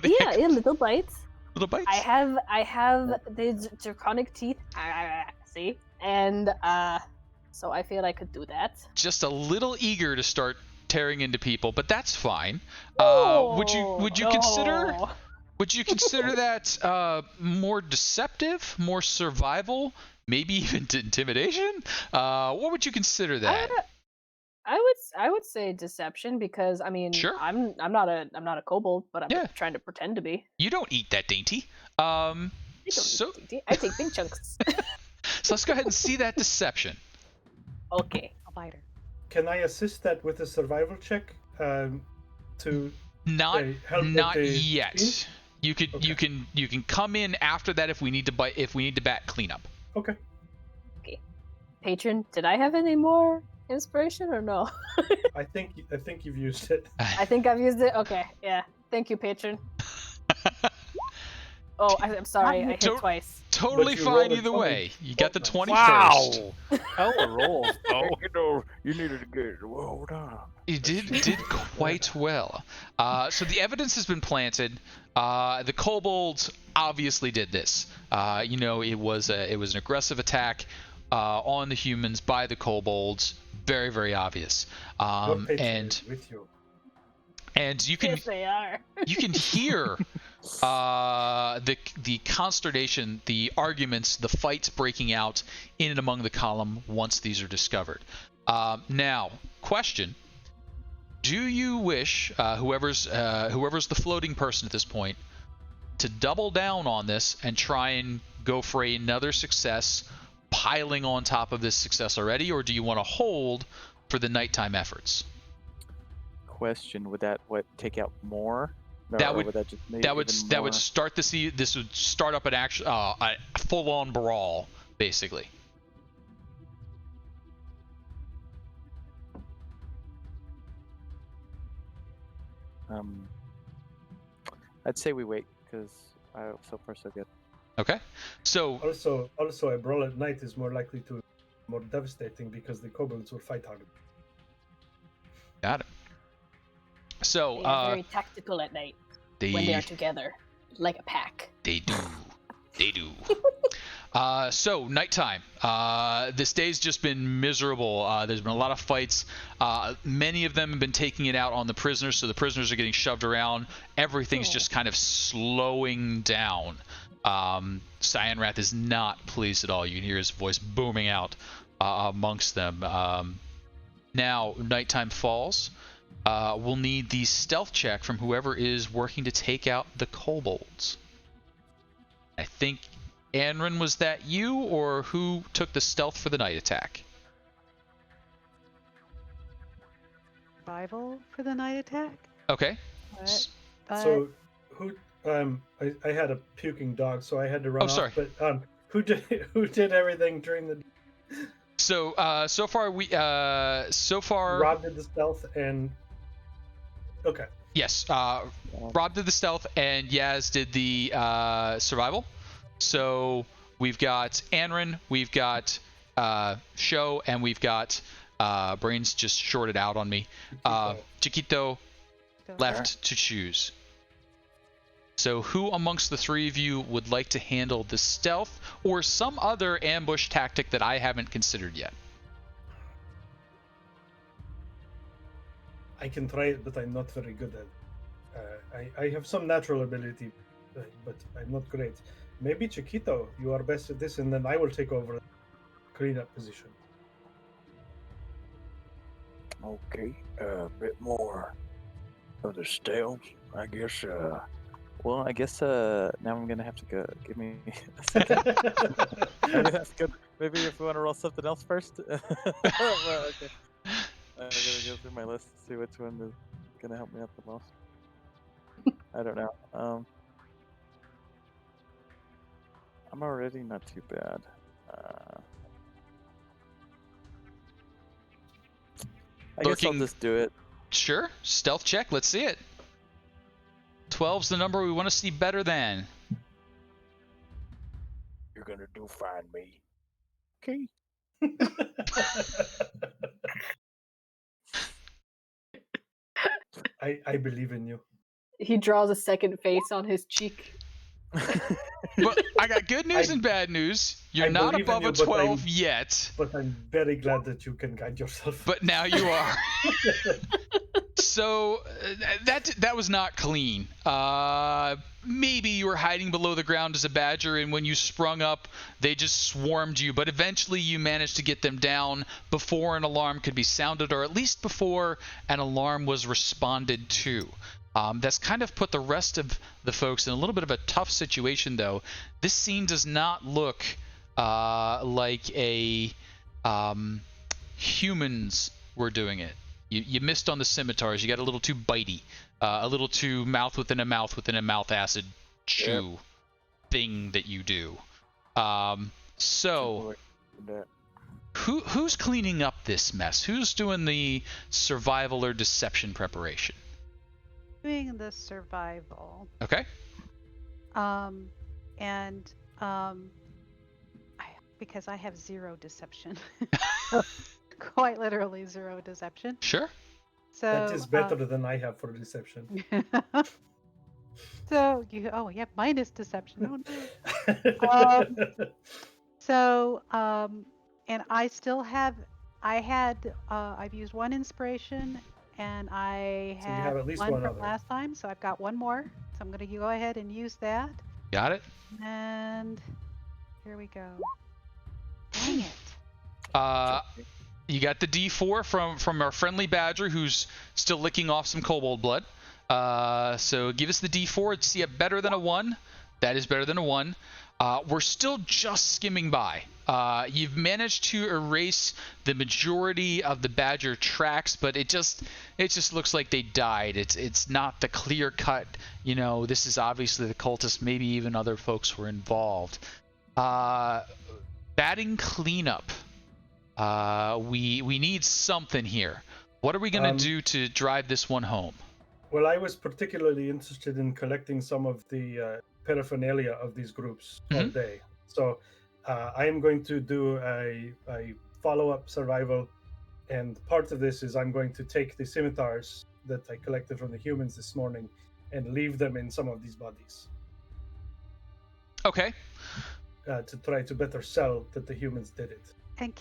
Yeah, little bites. Little bites. I have the draconic teeth. See, and so I feel I could do that. Just a little eager to start tearing into people, but that's fine. Would you consider? No. Would you consider that more deceptive, more survival, maybe even intimidation? What would you consider that? I would say deception because I mean Sure. I'm not a kobold, but I'm Yeah. trying to pretend to be. You don't eat that dainty. I don't So eat dainty. I take big chunks. so let's go ahead and see that deception. Okay. I'll bite her. Can I assist that with a survival check? To Not help with not the yet. team? You could Okay. you can come in after that if we need to bat cleanup. Okay. Patron, did I have any more inspiration or no? I think you've used it. I think I've used it. Okay, yeah. Thank you, patron. Oh, I'm sorry. I hit Don't- twice. Totally But you fine rolled a either 20. way. You got the 20 Wow. first. Hella rolls, though. You know, you needed to get it. Hold on. You did quite well. So the evidence has been planted. The kobolds obviously did this. It was an aggressive attack on the humans by the kobolds. Very, very obvious. Your patron And is with you. you can Yes, they are. you can hear the consternation, the arguments, the fights breaking out in and among the column once these are discovered. Now, question: do you wish whoever's the floating person at this point to double down on this and try and go for another success, piling on top of this success already, or do you want to hold for the nighttime efforts? Question: would that take out more? No, That or would- would that just make That would even that more? would start this would start up an actual a full-on brawl, basically. I'd say we wait because so far so good. Okay, so Also, a brawl at night is more likely to more devastating because the kobolds will fight harder. got it. So They are very tactical at night when they are together, like a pack. They do. So nighttime. This day's just been miserable. There's been a lot of fights. Many of them have been taking it out on the prisoners, so the prisoners are getting shoved around. Everything's just kind of slowing down. Cyanrath is not pleased at all. You can hear his voice booming out amongst them. Now, nighttime falls. We'll need the stealth check from whoever is working to take out the kobolds. I think, Anrin, was that you, or who took the stealth for the night attack? Survival for the night attack. Okay. But So, who? I had a puking dog, so I had to run Oh, sorry. off. But who did everything during the? So so far Rob did the stealth and. Okay. yes, Rob did the stealth and Yaz did the survival. So we've got Anrin, we've got Sho, and we've got Brains just shorted out on me. Chiquito left to choose. So who amongst the three of you would like to handle the stealth or some other ambush tactic that I haven't considered yet? I can try it, but I'm not very good at it. I have some natural ability, but I'm not great. Maybe Chiquito, you are best at this, and then I will take over the cleanup position. Okay, a bit more of the stealth, I guess. Well, I guess now I'm gonna have to go. Give me a second. Maybe that's good. Maybe if we want to roll something else first. Well, okay. I'm gonna go through my list to see which one is gonna help me out the most. I don't know. I'm already not too bad. I guess I'll Lurking- just do it. Sure. Stealth check. Let's see it. 12's the number we want to see better than. You're gonna do find me. Okay. I believe in you. He draws a second face on his cheek. But I got good news I- and bad news. You're I not believe in above you, a but 12 yet, But I'm very glad that you can guide yourself. but now you are. So that was not clean. Maybe you were hiding below the ground as a badger, and when you sprung up, they just swarmed you. But eventually, you managed to get them down before an alarm could be sounded, or at least before an alarm was responded to. That's kind of put the rest of the folks in a little bit of a tough situation, though. This scene does not look like a humans were doing it. You missed on the scimitars. You got a little too bitey, a little too mouth within a mouth acid chew thing that you do. So who's cleaning up this mess? Who's doing the survival or deception preparation? Doing the survival. Okay. Because I have 0 deception. Quite literally 0 deception. Sure. So That is better than I have for deception. So you have minus deception. Oh no. And I still have. I've used 1 inspiration, and I So you have have at least one one from other. last time, so I've got 1 more. So I'm gonna go ahead and use that. Got it. And here we go. Dang it. You got the D4 from our friendly badger who's still licking off some kobold blood. So give us the D4. See a better than a 1. That is better than a 1. We're still just skimming by. You've managed to erase the majority of the badger tracks, but it just looks like they died. It's not the clear cut. This is obviously the cultists. Maybe even other folks were involved. Batting cleanup. We need something here. What are we gonna do to drive this one home? Well, I was particularly interested in collecting some of the paraphernalia of these groups all day. So I am going to do a follow-up survival, and part of this is I'm going to take the scimitars that I collected from the humans this morning and leave them in some of these bodies. Okay. To try to better sell that the humans did it. And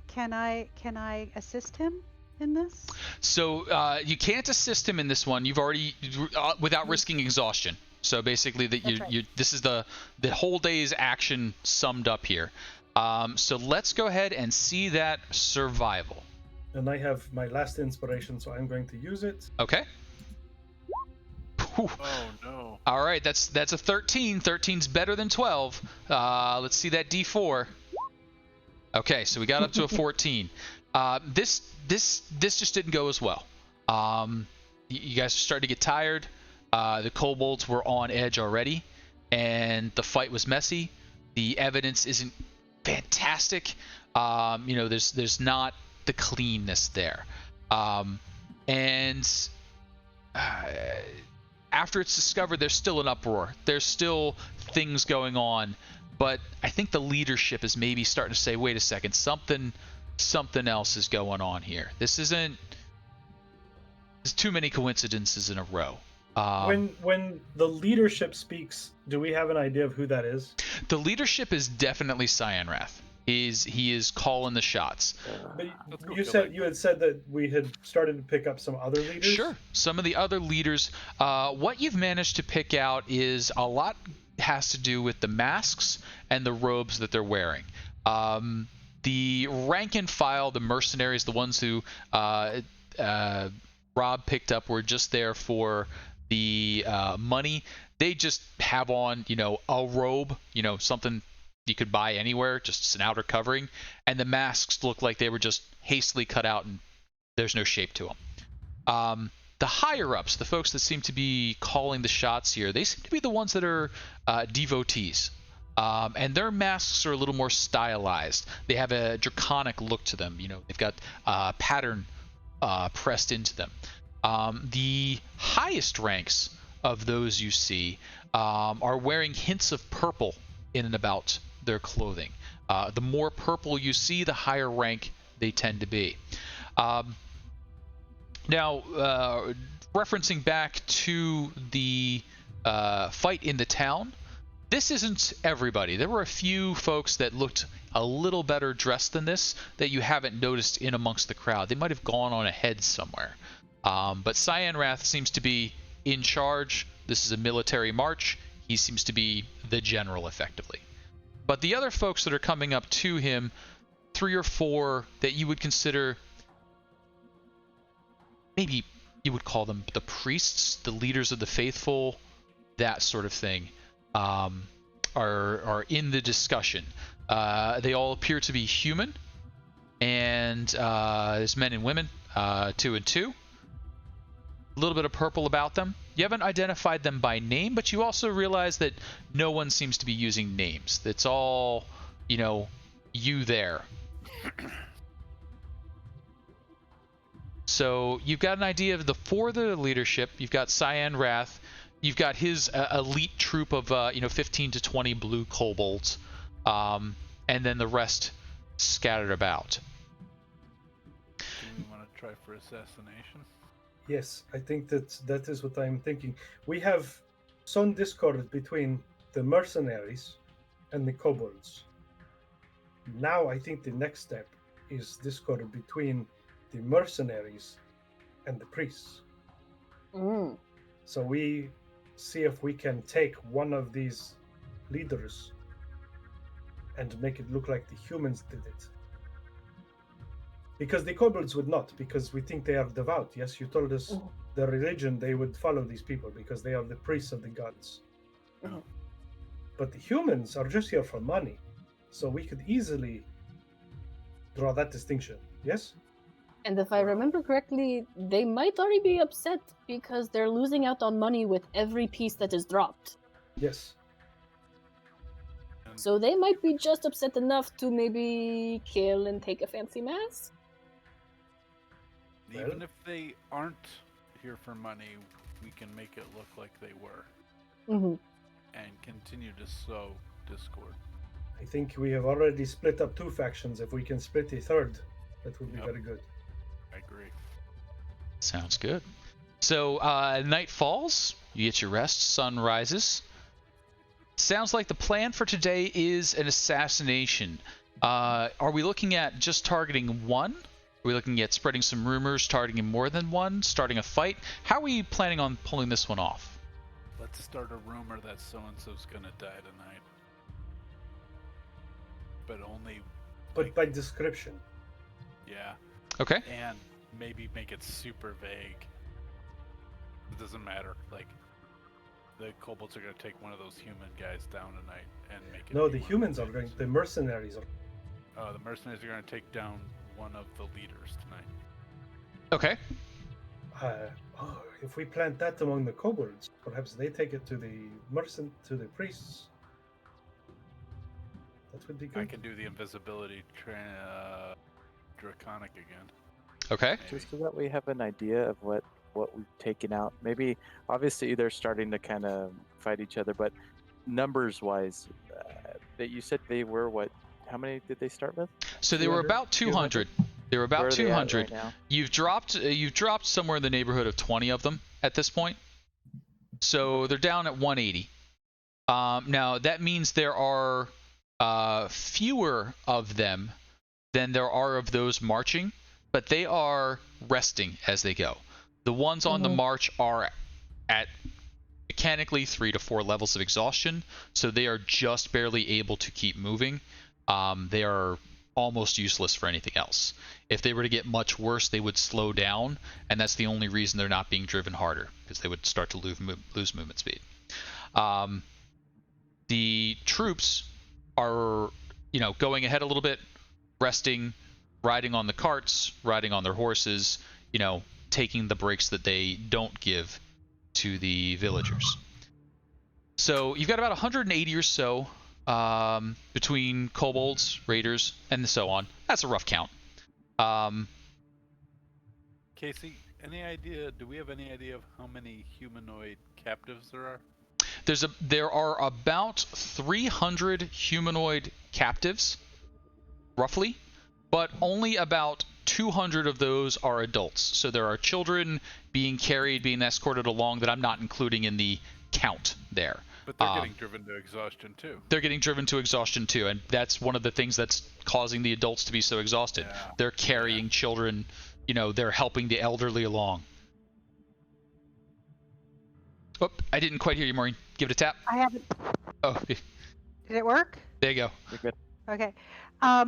can I assist him in this? So you can't assist him in this one. You've already without risking exhaustion. So basically, this is the whole day's action summed up here. So let's go ahead and see that survival. And I have my last inspiration, so I'm going to use it. Okay. Whew. Oh no. All right, that's a 13. 13's better than 12. Let's see that D4. Okay, so we got up to a 14. This just didn't go as well. You guys are starting to get tired. The kobolds were on edge already, and the fight was messy. The evidence isn't fantastic. There's not the cleanness there. And after it's discovered, there's still an uproar. There's still things going on. But I think the leadership is maybe starting to say, wait a second, something else is going on here. There's too many coincidences in a row. When the leadership speaks, do we have an idea of who that is? The leadership is definitely Cyanrath. He is calling the shots. But you had said that we had started to pick up some other leaders. Sure, some of the other leaders. What you've managed to pick out is a lot has to do with the masks and the robes that they're wearing. The rank and file, the mercenaries, the ones who Rob picked up, were just there for the money. They just have on, a robe, something you could buy anywhere, just an outer covering, and the masks look like they were just hastily cut out and there's no shape to them. The higher ups, the folks that seem to be calling the shots here, they seem to be the ones that are devotees. And their masks are a little more stylized. They have a draconic look to them. They've got pattern pressed into them. The highest ranks of those you see are wearing hints of purple in and about their clothing. The more purple you see, the higher rank they tend to be. Now, referencing back to the fight in the town, this isn't everybody. There were a few folks that looked a little better dressed than this that you haven't noticed in amongst the crowd. They might have gone on ahead somewhere. But Cyan Wrath seems to be in charge. This is a military march. He seems to be the general, effectively. But the other folks that are coming up to him, 3 or 4 that you would consider, maybe you would call them the priests, the leaders of the faithful, that sort of thing, are in the discussion. They all appear to be human, and there's men and women, 2 and 2. A little bit of purple about them. You haven't identified them by name, but you also realize that no one seems to be using names. It's all, you there. So you've got an idea of the 4 the leadership. You've got Cyan Wrath. You've got his elite troop of 15 to 20 blue kobolds, and then the rest scattered about. Do we want to try for assassination? Yes, I think that is what I'm thinking. We have sown discord between the mercenaries and the kobolds. Now I think the next step is discord between the mercenaries and the priests. So we see if we can take one of these leaders and make it look like the humans did it. Because the kobolds would not, because we think they are devout. Yes, you told us the religion, they would follow these people because they are the priests of the gods. But the humans are just here for money. So we could easily draw that distinction. Yes? And if I remember correctly, they might already be upset because they're losing out on money with every piece that is dropped. Yes. So they might be just upset enough to maybe kill and take a fancy mass. Even if they aren't here for money, we can make it look like they were. And continue to sow discord. I think we have already split up 2 factions. If we can split a third, that would be very good. I agree. Sounds good. So night falls, you get your rest, sun rises. Sounds like the plan for today is an assassination. Are we looking at just targeting one? Are we looking at spreading some rumors, targeting more than one, starting a fight? How are we planning on pulling this one off? Let's start a rumor that so-and-so's gonna die tonight. But only... But by description. Yeah. Okay. And maybe make it super vague. It doesn't matter. Like, the kobolds are gonna take one of those human guys down tonight and make it... No, the humans are going... The mercenaries are... Oh, the mercenaries are gonna take down one of the leaders tonight. Okay. If we plant that among the kobolds, perhaps they take it to the priests. That would be good. I can do the invisibility draconic again. Okay. Maybe. Just so that we have an idea of what we've taken out. Maybe, obviously, they're starting to kind of fight each other, but numbers-wise, that you said they were what? How many did they start with? So they were about 200. They were about 200. Right now? You've dropped somewhere in the neighborhood of 20 of them at this point. So they're down at 180. Now that means there are fewer of them than there are of those marching, but they are resting as they go. The ones on the march are at mechanically 3 to 4 levels of exhaustion, so they are just barely able to keep moving. They are almost useless for anything else. If they were to get much worse, they would slow down, and that's the only reason they're not being driven harder, because they would start to lose movement speed. The troops are, going ahead a little bit, resting, riding on the carts, riding on their horses, taking the breaks that they don't give to the villagers. So you've got about 180 or so between kobolds, raiders, and so on. That's a rough count. Casey, do we have any idea of how many humanoid captives there are? there are about 300 humanoid captives, roughly, but only about 200 of those are adults. So there are children being carried, being escorted along that I'm not including in the count there. But they're getting driven to exhaustion too. They're getting driven to exhaustion too, and that's one of the things that's causing the adults to be so exhausted. Yeah. They're carrying children, they're helping the elderly along. Oh, I didn't quite hear you, Maureen. Give it a tap. I haven't. Oh, Did it work? there you go. You're good. Okay. I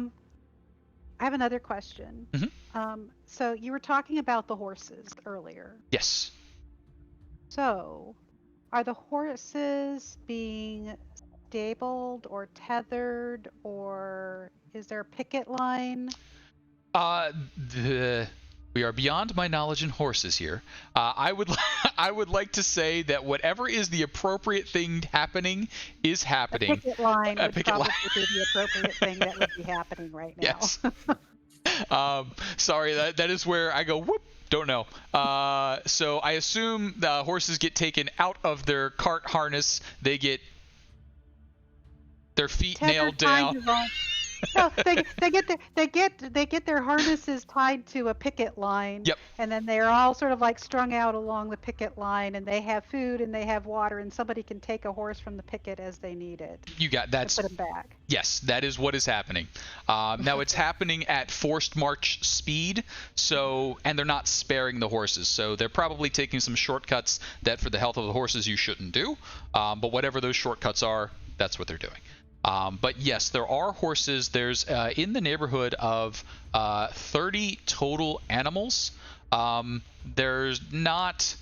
have another question. Mhm. So you were talking about the horses earlier. Yes. So, are the horses being stabled or tethered, or is there a picket line? We are beyond my knowledge in horses here. I would like to say that whatever is the appropriate thing happening is happening. A picket line A would picket probably line. be the appropriate thing that would be happening right now. Yes. Sorry, that is where I go whoop. Don't know. So I assume the horses get taken out of their cart harness. They get their feet Tethered nailed down. kind of no, they get their harnesses tied to a picket line. Yep. And then they're all sort of like strung out along the picket line, and they have food and they have water, and somebody can take a horse from the picket as they need it. You got that's Put them back. Yes, that is what is happening. Now it's happening at forced march speed, and they're not sparing the horses. So they're probably taking some shortcuts that for the health of the horses you shouldn't do. But whatever those shortcuts are, that's what they're doing. But yes, there are horses. There's in the neighborhood of 30 total animals. There's not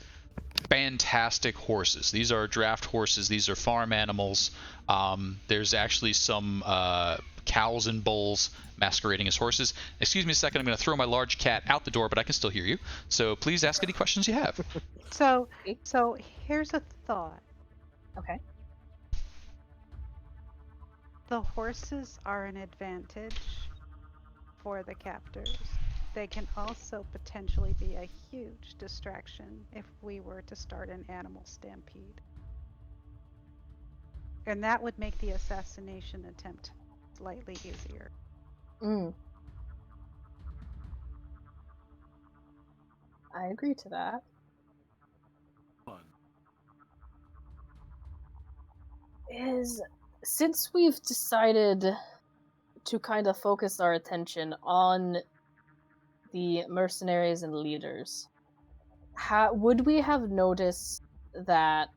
fantastic horses. These are draft horses. These are farm animals. There's actually some cows and bulls masquerading as horses. Excuse me a second. I'm going to throw my large cat out the door, but I can still hear you. So please ask any questions you have. So here's a thought. Okay. The horses are an advantage for the captors. They can also potentially be a huge distraction if we were to start an animal stampede. And that would make the assassination attempt slightly easier. I agree to that. Since we've decided to kind of focus our attention on the mercenaries and leaders, would we have noticed that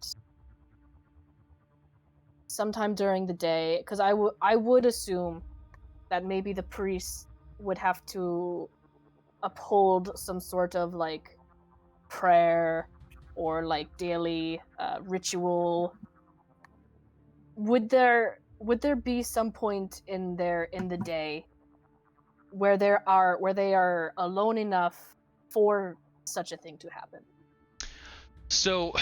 sometime during the day, because I would assume that maybe the priests would have to uphold some sort of like prayer or like daily ritual. Would there be some point in the day where they are alone enough for such a thing to happen? So,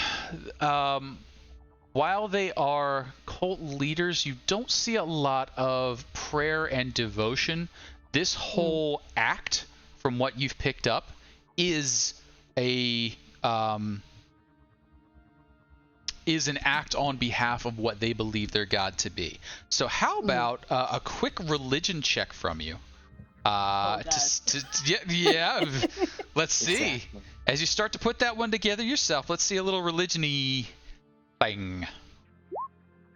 while they are cult leaders, you don't see a lot of prayer and devotion. This whole act, from what you've picked up, is an act on behalf of what they believe their god to be. So how about a quick religion check from you? Yeah, let's see. Exactly. As you start to put that one together yourself, let's see a little religion-y thing.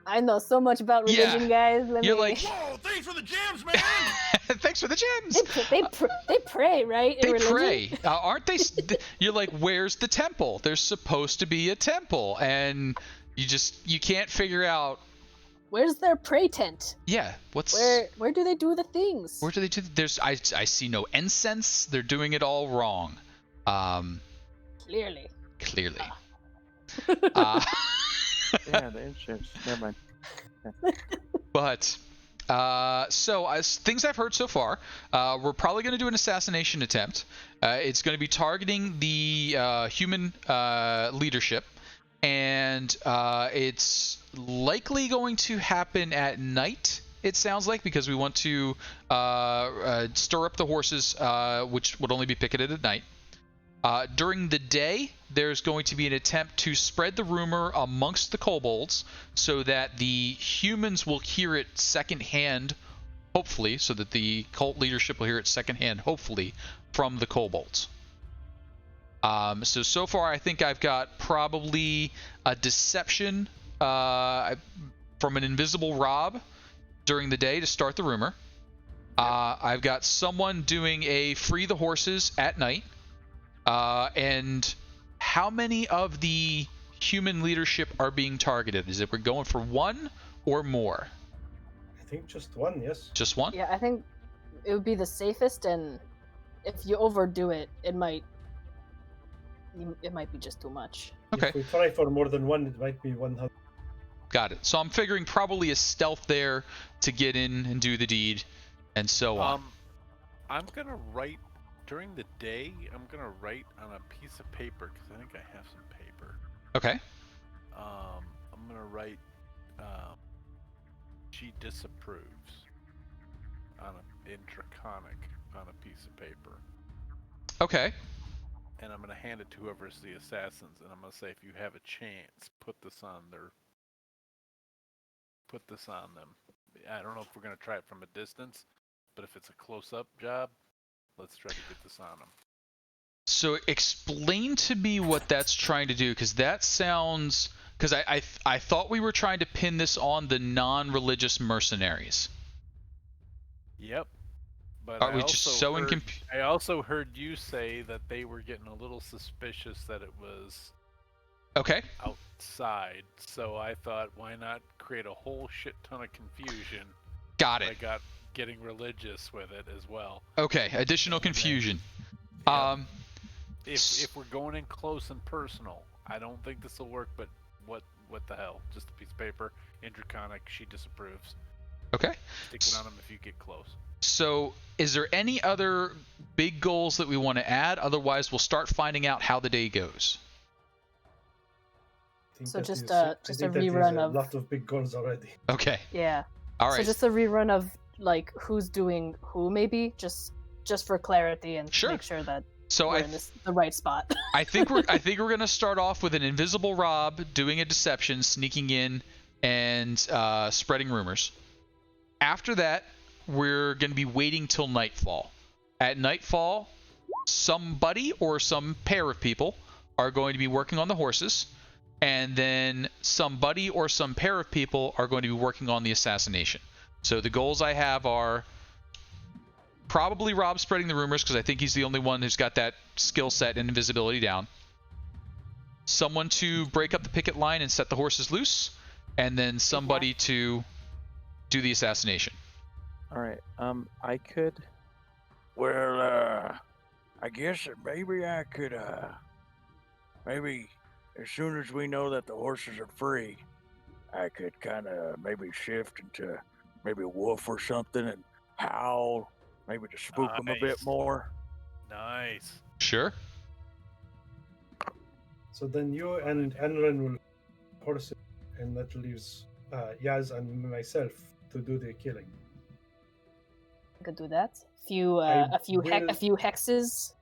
I know so much about religion, guys. You're like, Whoa, thanks for the gems, man! thanks for the gems. They pray, right? In They religion? pray, aren't they? You're like, where's the temple? There's supposed to be a temple, and you can't figure out. Where's their pray tent? Yeah, Where do they do the things? Where do they do? I see no incense. They're doing it all wrong. Clearly. Yeah, the insurance. Never mind. But so as things I've heard so far, we're probably going to do an assassination attempt. It's going to be targeting the human leadership, and it's likely going to happen at night. It sounds like, because we want to stir up the horses, which would only be picketed at night. During the day, there's going to be an attempt to spread the rumor amongst the kobolds so that the humans will hear it secondhand, hopefully, so that the cult leadership will hear it secondhand, hopefully, from the kobolds. So far, I think I've got probably a deception from an invisible Rob during the day to start the rumor. I've got someone doing a free the horses at night. And how many of the human leadership are being targeted? Is it we're going for one or more? I think just one, yes. Just one? Yeah, I think it would be the safest, and if you overdo it, it might be just too much. Okay. If we try for more than one, it might be 100. Got it. So I'm figuring probably a stealth there to get in and do the deed, and so on. I'm gonna write during the day. I'm gonna write on a piece of paper because I think I have some paper. Okay. I'm gonna write. She disapproves in Draconic on a piece of paper. Okay. And I'm gonna hand it to whoever's the assassins, and I'm gonna say, if you have a chance, put this on them. I don't know if we're gonna try it from a distance, but if it's a close-up job, let's try to get this on them. So explain to me what that's trying to do, because that sounds... Because I thought we were trying to pin this on the non-religious mercenaries. Yep. But Are we just so I also heard you say that they were getting a little suspicious that it was Okay. outside. So I thought, why not create a whole shit ton of confusion? Got it. I got getting religious with it as well. Okay, additional confusion. Yep. If we're going in close and personal, I don't think this will work, but what the hell? Just a piece of paper. In Draconic, she disapproves. Okay. Stick it on them if you get close. So, is there any other big goals that we want to add? Otherwise, we'll start finding out how the day goes. So just a rerun of a lot of big goals already. Okay. Yeah. All right. So just a rerun of like who's doing who, maybe just for clarity and Sure. make sure that So we're in the right spot. I think we're gonna start off with an invisible Rob doing a deception, sneaking in, and spreading rumors. After that, we're gonna be waiting till nightfall. At nightfall, somebody or some pair of people are going to be working on the horses, and then somebody or some pair of people are going to be working on the assassination. So the goals I have are probably Rob spreading the rumors, because I think he's the only one who's got that skill set and invisibility down. Someone to break up the picket line and set the horses loose, and then somebody to do the assassination. All right. I could. Well, I guess maybe I could, maybe as soon as we know that the horses are free, I could kind of maybe shift into maybe a wolf or something and howl, maybe to spook them a bit more. Nice. Sure. So then you and Enren will horse it, and that leaves Yaz and myself to do the killing. I could do that. A few hexes.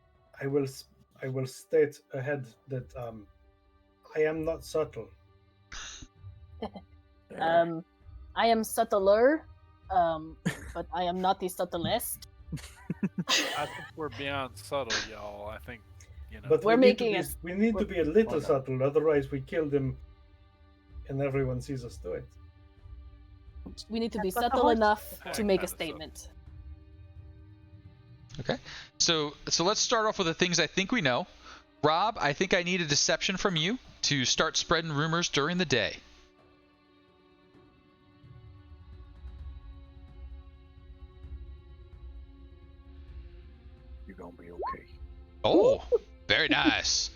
I will state ahead that I am not subtle. I am subtler, but I am not the subtlest. I think we're beyond subtle, y'all. I think, But we're making it. We need to be a little subtle, otherwise we kill them, and everyone sees us do it. We need to be That's what the subtle horse enough is. to make a Kinda statement. Okay. So let's start off with the things I think we know. Rob, I think I need a deception from you to start spreading rumors during the day. You're gonna be okay. Oh, very nice.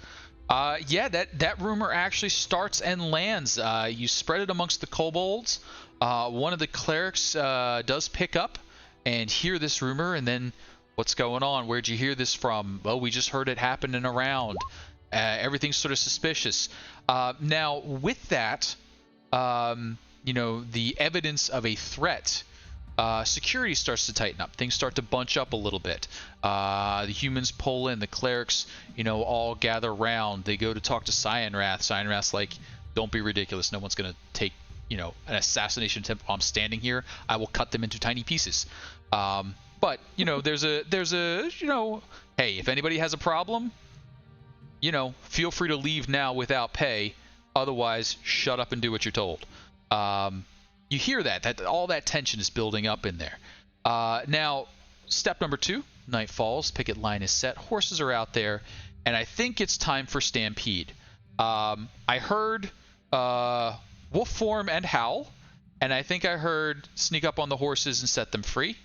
Yeah, that rumor actually starts and lands. You spread it amongst the kobolds. One of the clerics does pick up and hear this rumor, and then, what's going on? Where'd you hear this from? Oh, we just heard it happening around. Everything's sort of suspicious. Now, with that, the evidence of a threat, security starts to tighten up. Things start to bunch up a little bit. The humans pull in. The clerics, all gather around. They go to talk to Cyanrath. Cyanrath's like, don't be ridiculous. No one's going to take, an assassination attempt while I'm standing here. I will cut them into tiny pieces. But, there's a, hey, if anybody has a problem, feel free to leave now without pay. Otherwise, shut up and do what you're told. You hear that all that tension is building up in there. Now, step number 2, night falls, picket line is set, horses are out there, and I think it's time for stampede. I heard wolf form and howl, and I think I heard sneak up on the horses and set them free.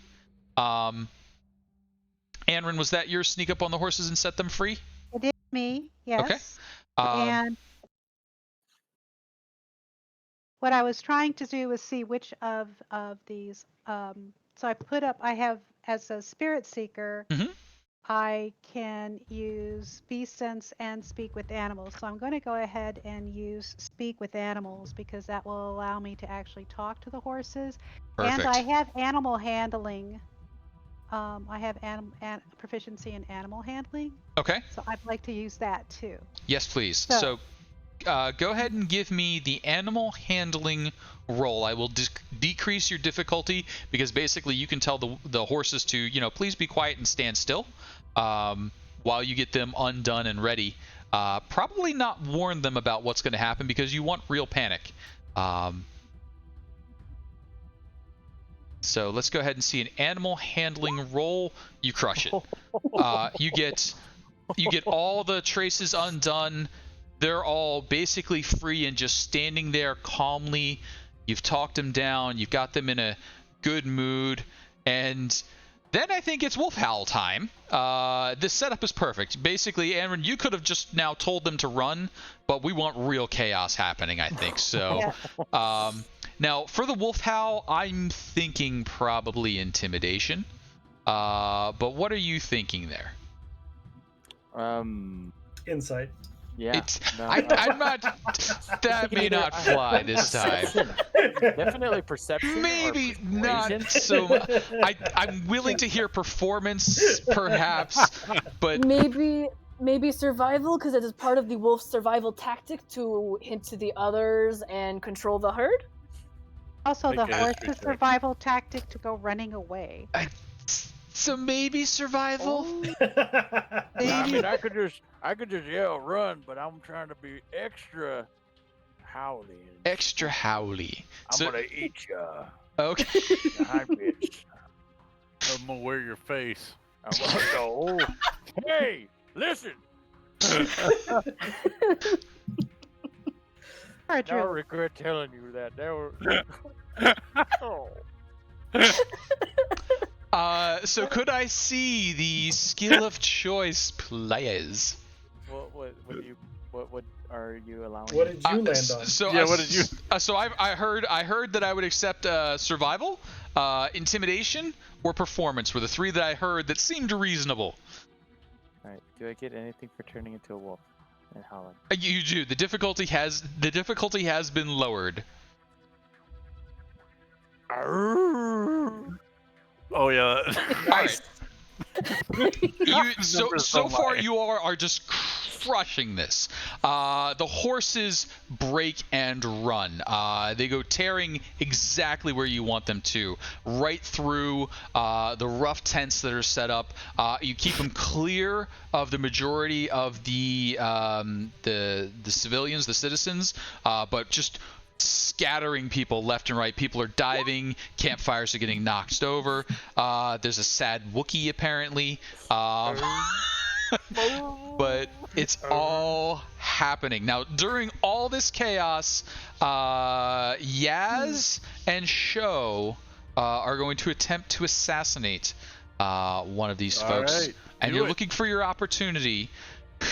Anrin, was that your sneak up on the horses and set them free? It is me, yes. Okay. And what I was trying to do was see which of these. So I have as a spirit seeker, I can use beast sense and speak with animals. So I'm going to go ahead and use speak with animals because that will allow me to actually talk to the horses. Perfect. And I have animal handling. I have proficiency in animal handling. Okay. So I'd like to use that too. Yes, please. So go ahead and give me the animal handling roll. I will decrease your difficulty because basically you can tell the horses to, please be quiet and stand still while you get them undone and ready. Probably not warn them about what's going to happen because you want real panic. So let's go ahead and see an animal handling roll. You crush it. You get all the traces undone. They're all basically free and just standing there calmly. You've talked them down. You've got them in a good mood. And then I think it's wolf howl time. This setup is perfect. Basically, Anrin, you could have just now told them to run, but we want real chaos happening, I think. So, now for the wolf howl, I'm thinking probably intimidation. But what are you thinking there? Insight. Yeah. I'm not. That may not fly this time. Definitely perception. Maybe not so much. I'm willing to hear performance, perhaps, but maybe survival, because it is part of the wolf's survival tactic to hint to the others and control the herd. Also, the horse's survival tactic to go running away. So maybe survival. I mean, I could just yell run, but I'm trying to be extra howly. Extra howly. I'm gonna eat ya. Okay. Hi, bitch. I'm gonna wear your face. I'm gonna go. Hey, listen. I regret telling you that. So could I see the skill of choice, players? What are you allowing? What did you land on? What did you? So I heard that I would accept survival, intimidation, or performance were the 3 that I heard that seemed reasonable. All right. Do I get anything for turning into a wolf and howling? You do. The difficulty has been lowered. Oh yeah. Nice. So far you are just crushing this. The horses break and run. They go tearing exactly where you want them to, right through the rough tents that are set up. You keep them clear of the majority of the civilians, the citizens, but just scattering people left and right. People are diving. Campfires are getting knocked over. There's a sad Wookiee apparently. But it's all happening. Now, during all this chaos, Yaz and Sho are going to attempt to assassinate one of these folks. Right, and you're looking for your opportunity.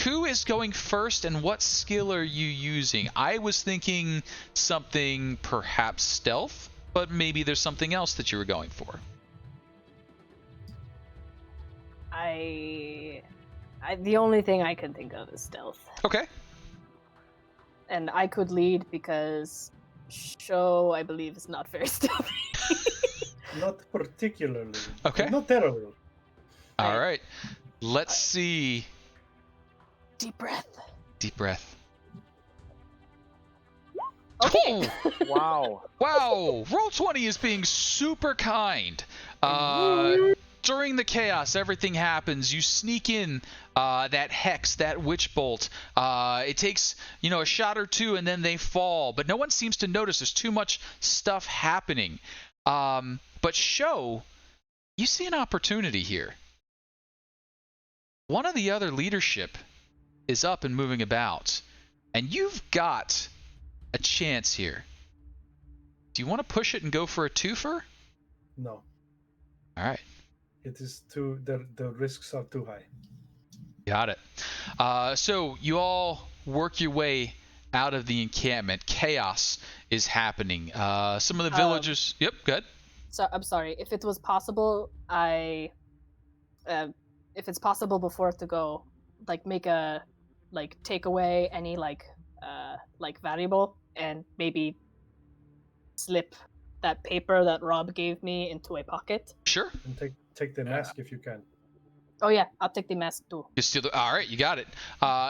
Who is going first and what skill are you using? I was thinking something perhaps stealth, but maybe there's something else that you were going for. The only thing I can think of is stealth. Okay. And I could lead because Show, I believe, is not very stealthy. Not particularly. Okay. Not terrible. All right. Let's see. Deep breath. Deep breath. Okay. Oh, Wow. wow. Roll20 is being super kind. During the chaos, everything happens. You sneak in that hex, that witch bolt. It takes, a shot or two, and then they fall. But no one seems to notice. There's too much stuff happening. But Show, you see an opportunity here. One of the other leadership is up and moving about, and you've got a chance here. Do you want to push it and go for a twofer? No. All right. It is too. The risks are too high. Got it. So you all work your way out of the encampment. Chaos is happening. Some of the villagers. Yep. Good. So I'm sorry. If it was possible, if it's possible before to go, make a, take away any variable and maybe slip that paper that Rob gave me into a pocket. Sure. And take the mask if you can. Oh yeah, I'll take the mask too. You steal all right, you got it.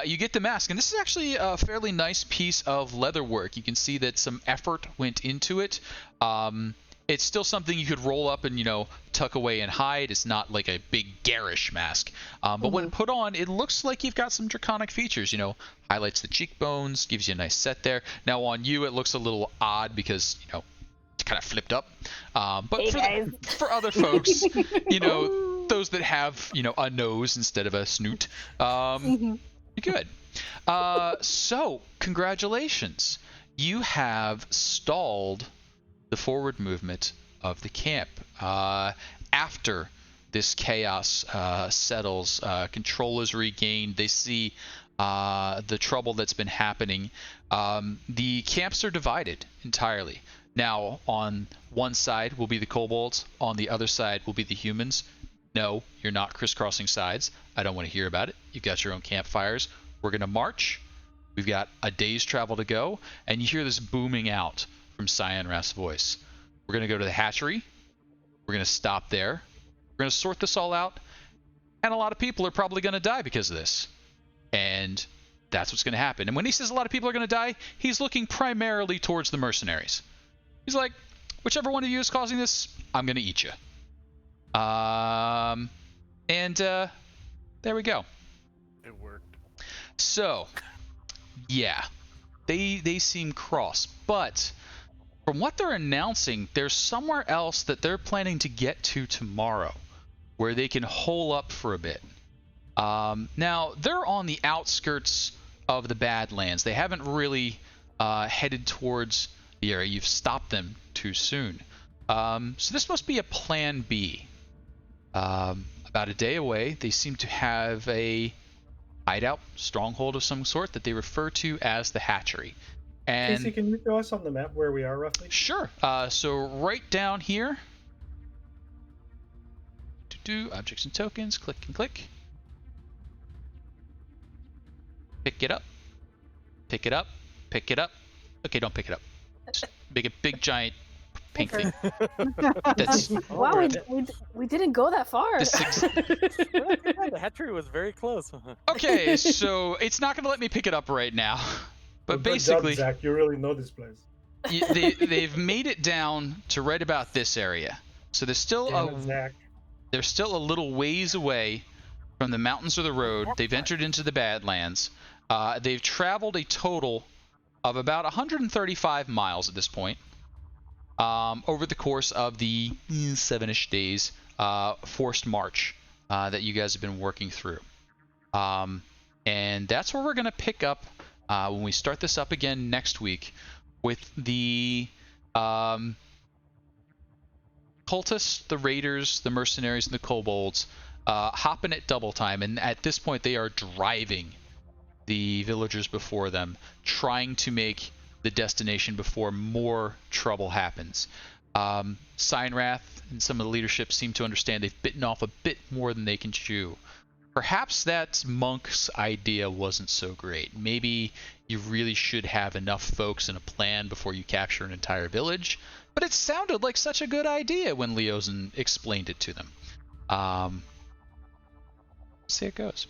You get the mask, and this is actually a fairly nice piece of leather work. You can see that some effort went into it. It's still something you could roll up and tuck away and hide. It's not like a big garish mask, but when put on, it looks like you've got some draconic features. Highlights the cheekbones, gives you a nice set there. Now on you, it looks a little odd because it's kind of flipped up. But hey for other folks, those that have a nose instead of a snoot, you're good. So congratulations, you have stalled the forward movement of the camp. After this chaos settles, control is regained. They see the trouble that's been happening. The camps are divided entirely. Now, on one side will be the kobolds. On the other side will be the humans. No, you're not crisscrossing sides. I don't want to hear about it. You've got your own campfires. We're going to march. We've got a day's travel to go. And you hear this booming out from Cyan Rath's voice. We're going to go to the hatchery. We're going to stop there. We're going to sort this all out. And a lot of people are probably going to die because of this. And that's what's going to happen. And when he says a lot of people are going to die, he's looking primarily towards the mercenaries. He's like, whichever one of you is causing this, I'm going to eat you. There we go. It worked. So, yeah, they seem cross, but from what they're announcing, there's somewhere else that they're planning to get to tomorrow, where they can hole up for a bit. Now they're on the outskirts of the Badlands. They haven't really headed towards the area. You've stopped them too soon. So this must be a plan B. About a day away, they seem to have a hideout, stronghold of some sort that they refer to as the hatchery. And Casey, can you show us on the map where we are roughly? Sure. So right down here, objects and tokens, click and click. Pick it up. Pick it up. Pick it up. Okay, don't pick it up. Just make a big giant pink thing. That's Wow, we didn't go that far. The hatchery was very close. okay. So it's not going to let me pick it up right now. But Good basically, job, Zach. You really know this place. they've made it down to right about this area. So there's still they're still a little ways away from the mountains or the road. They've entered into the Badlands. They've traveled a total of about 135 miles at this point over the course of the 7-ish days forced march that you guys have been working through. And that's where we're going to pick up when we start this up again next week with the cultists, the raiders, the mercenaries, and the kobolds hopping at double time. And at this point, they are driving the villagers before them, trying to make the destination before more trouble happens. Cyan Rath and some of the leadership seem to understand they've bitten off a bit more than they can chew. perhaps that monk's idea wasn't so great. Maybe you really should have enough folks in a plan before you capture an entire village. But it sounded like such a good idea when Leozen explained it to them. See how it goes.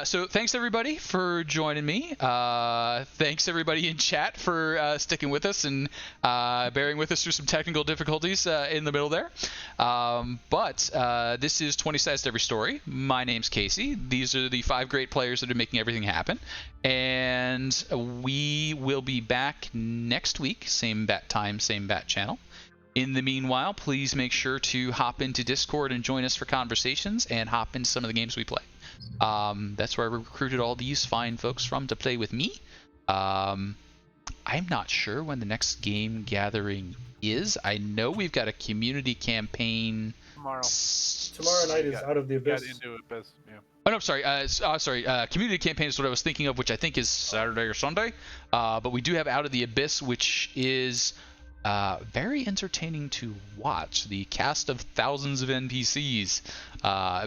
So thanks everybody for joining me. Thanks everybody in chat for sticking with us and bearing with us through some technical difficulties in the middle there. But this is 20 Sides to Every Story. My name's Casey. These are the 5 great players that are making everything happen. And we will be back next week. Same bat time, same bat channel. In the meanwhile, please make sure to hop into Discord and join us for conversations and hop into some of the games we play. That's where I recruited all these fine folks from to play with me. I'm not sure when the next game gathering is. I know we've got a community campaign Tomorrow. Tomorrow night is Out of the Abyss. Got into Abyss, yeah. Oh no, sorry. Community campaign is what I was thinking of, which I think is Saturday or Sunday. But we do have Out of the Abyss, which is very entertaining to watch. The cast of thousands of NPCs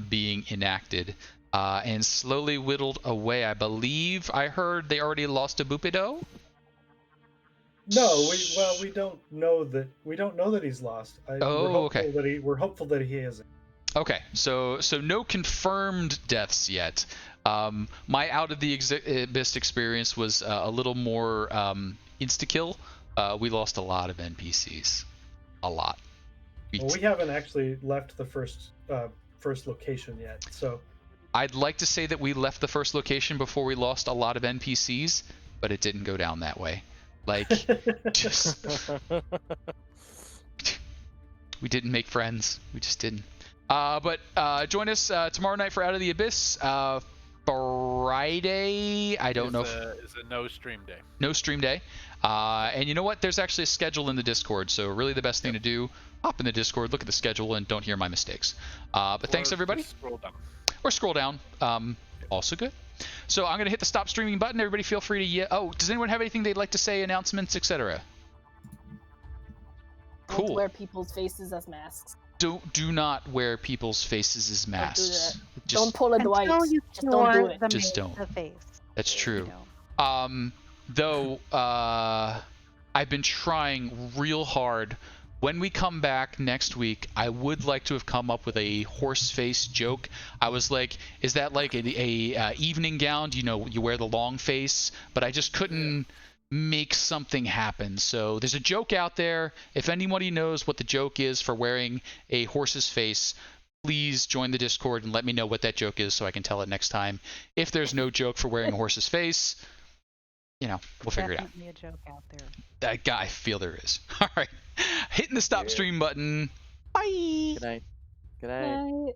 being enacted and slowly whittled away. I believe I heard they already lost a Bupido. No, we don't know that. We don't know that he's lost. Okay. We're hopeful that he isn't. Okay, so no confirmed deaths yet. My Out of the Abyss experience was a little more insta-kill. We lost a lot of NPCs. A lot. We haven't actually left the first location yet, so... I'd like to say that we left the first location before we lost a lot of NPCs, but it didn't go down that way. Like, just... we didn't make friends. We just didn't. But join us tomorrow night for Out of the Abyss. Friday, I don't know. Is a no stream day. No stream day. And you know what? There's actually a schedule in the Discord, so really the best thing to do, hop in the Discord, look at the schedule, and don't hear my mistakes. But thanks, everybody. Scroll down. Or scroll down. Also good. So I'm going to hit the stop streaming button. Everybody feel free to... Oh, does anyone have anything they'd like to say, announcements, etc.? Cool. Don't wear people's faces as masks. Do not wear people's faces as masks. Don't do that. Don't pull a Dwight. You Just don't do it. Just don't. The face. That's true. You know. Though I've been trying real hard. When we come back next week, I would like to have come up with a horse face joke. I was like, is that like a evening gown? You wear the long face, but I just couldn't make something happen. So there's a joke out there. If anybody knows what the joke is for wearing a horse's face, please join the Discord and let me know what that joke is so I can tell it next time. If there's no joke for wearing a horse's face, we'll figure it out. Definitely a joke out there. That guy, I feel there is. All right. Hitting the stop stream button. Bye. Good night. Good night. Right.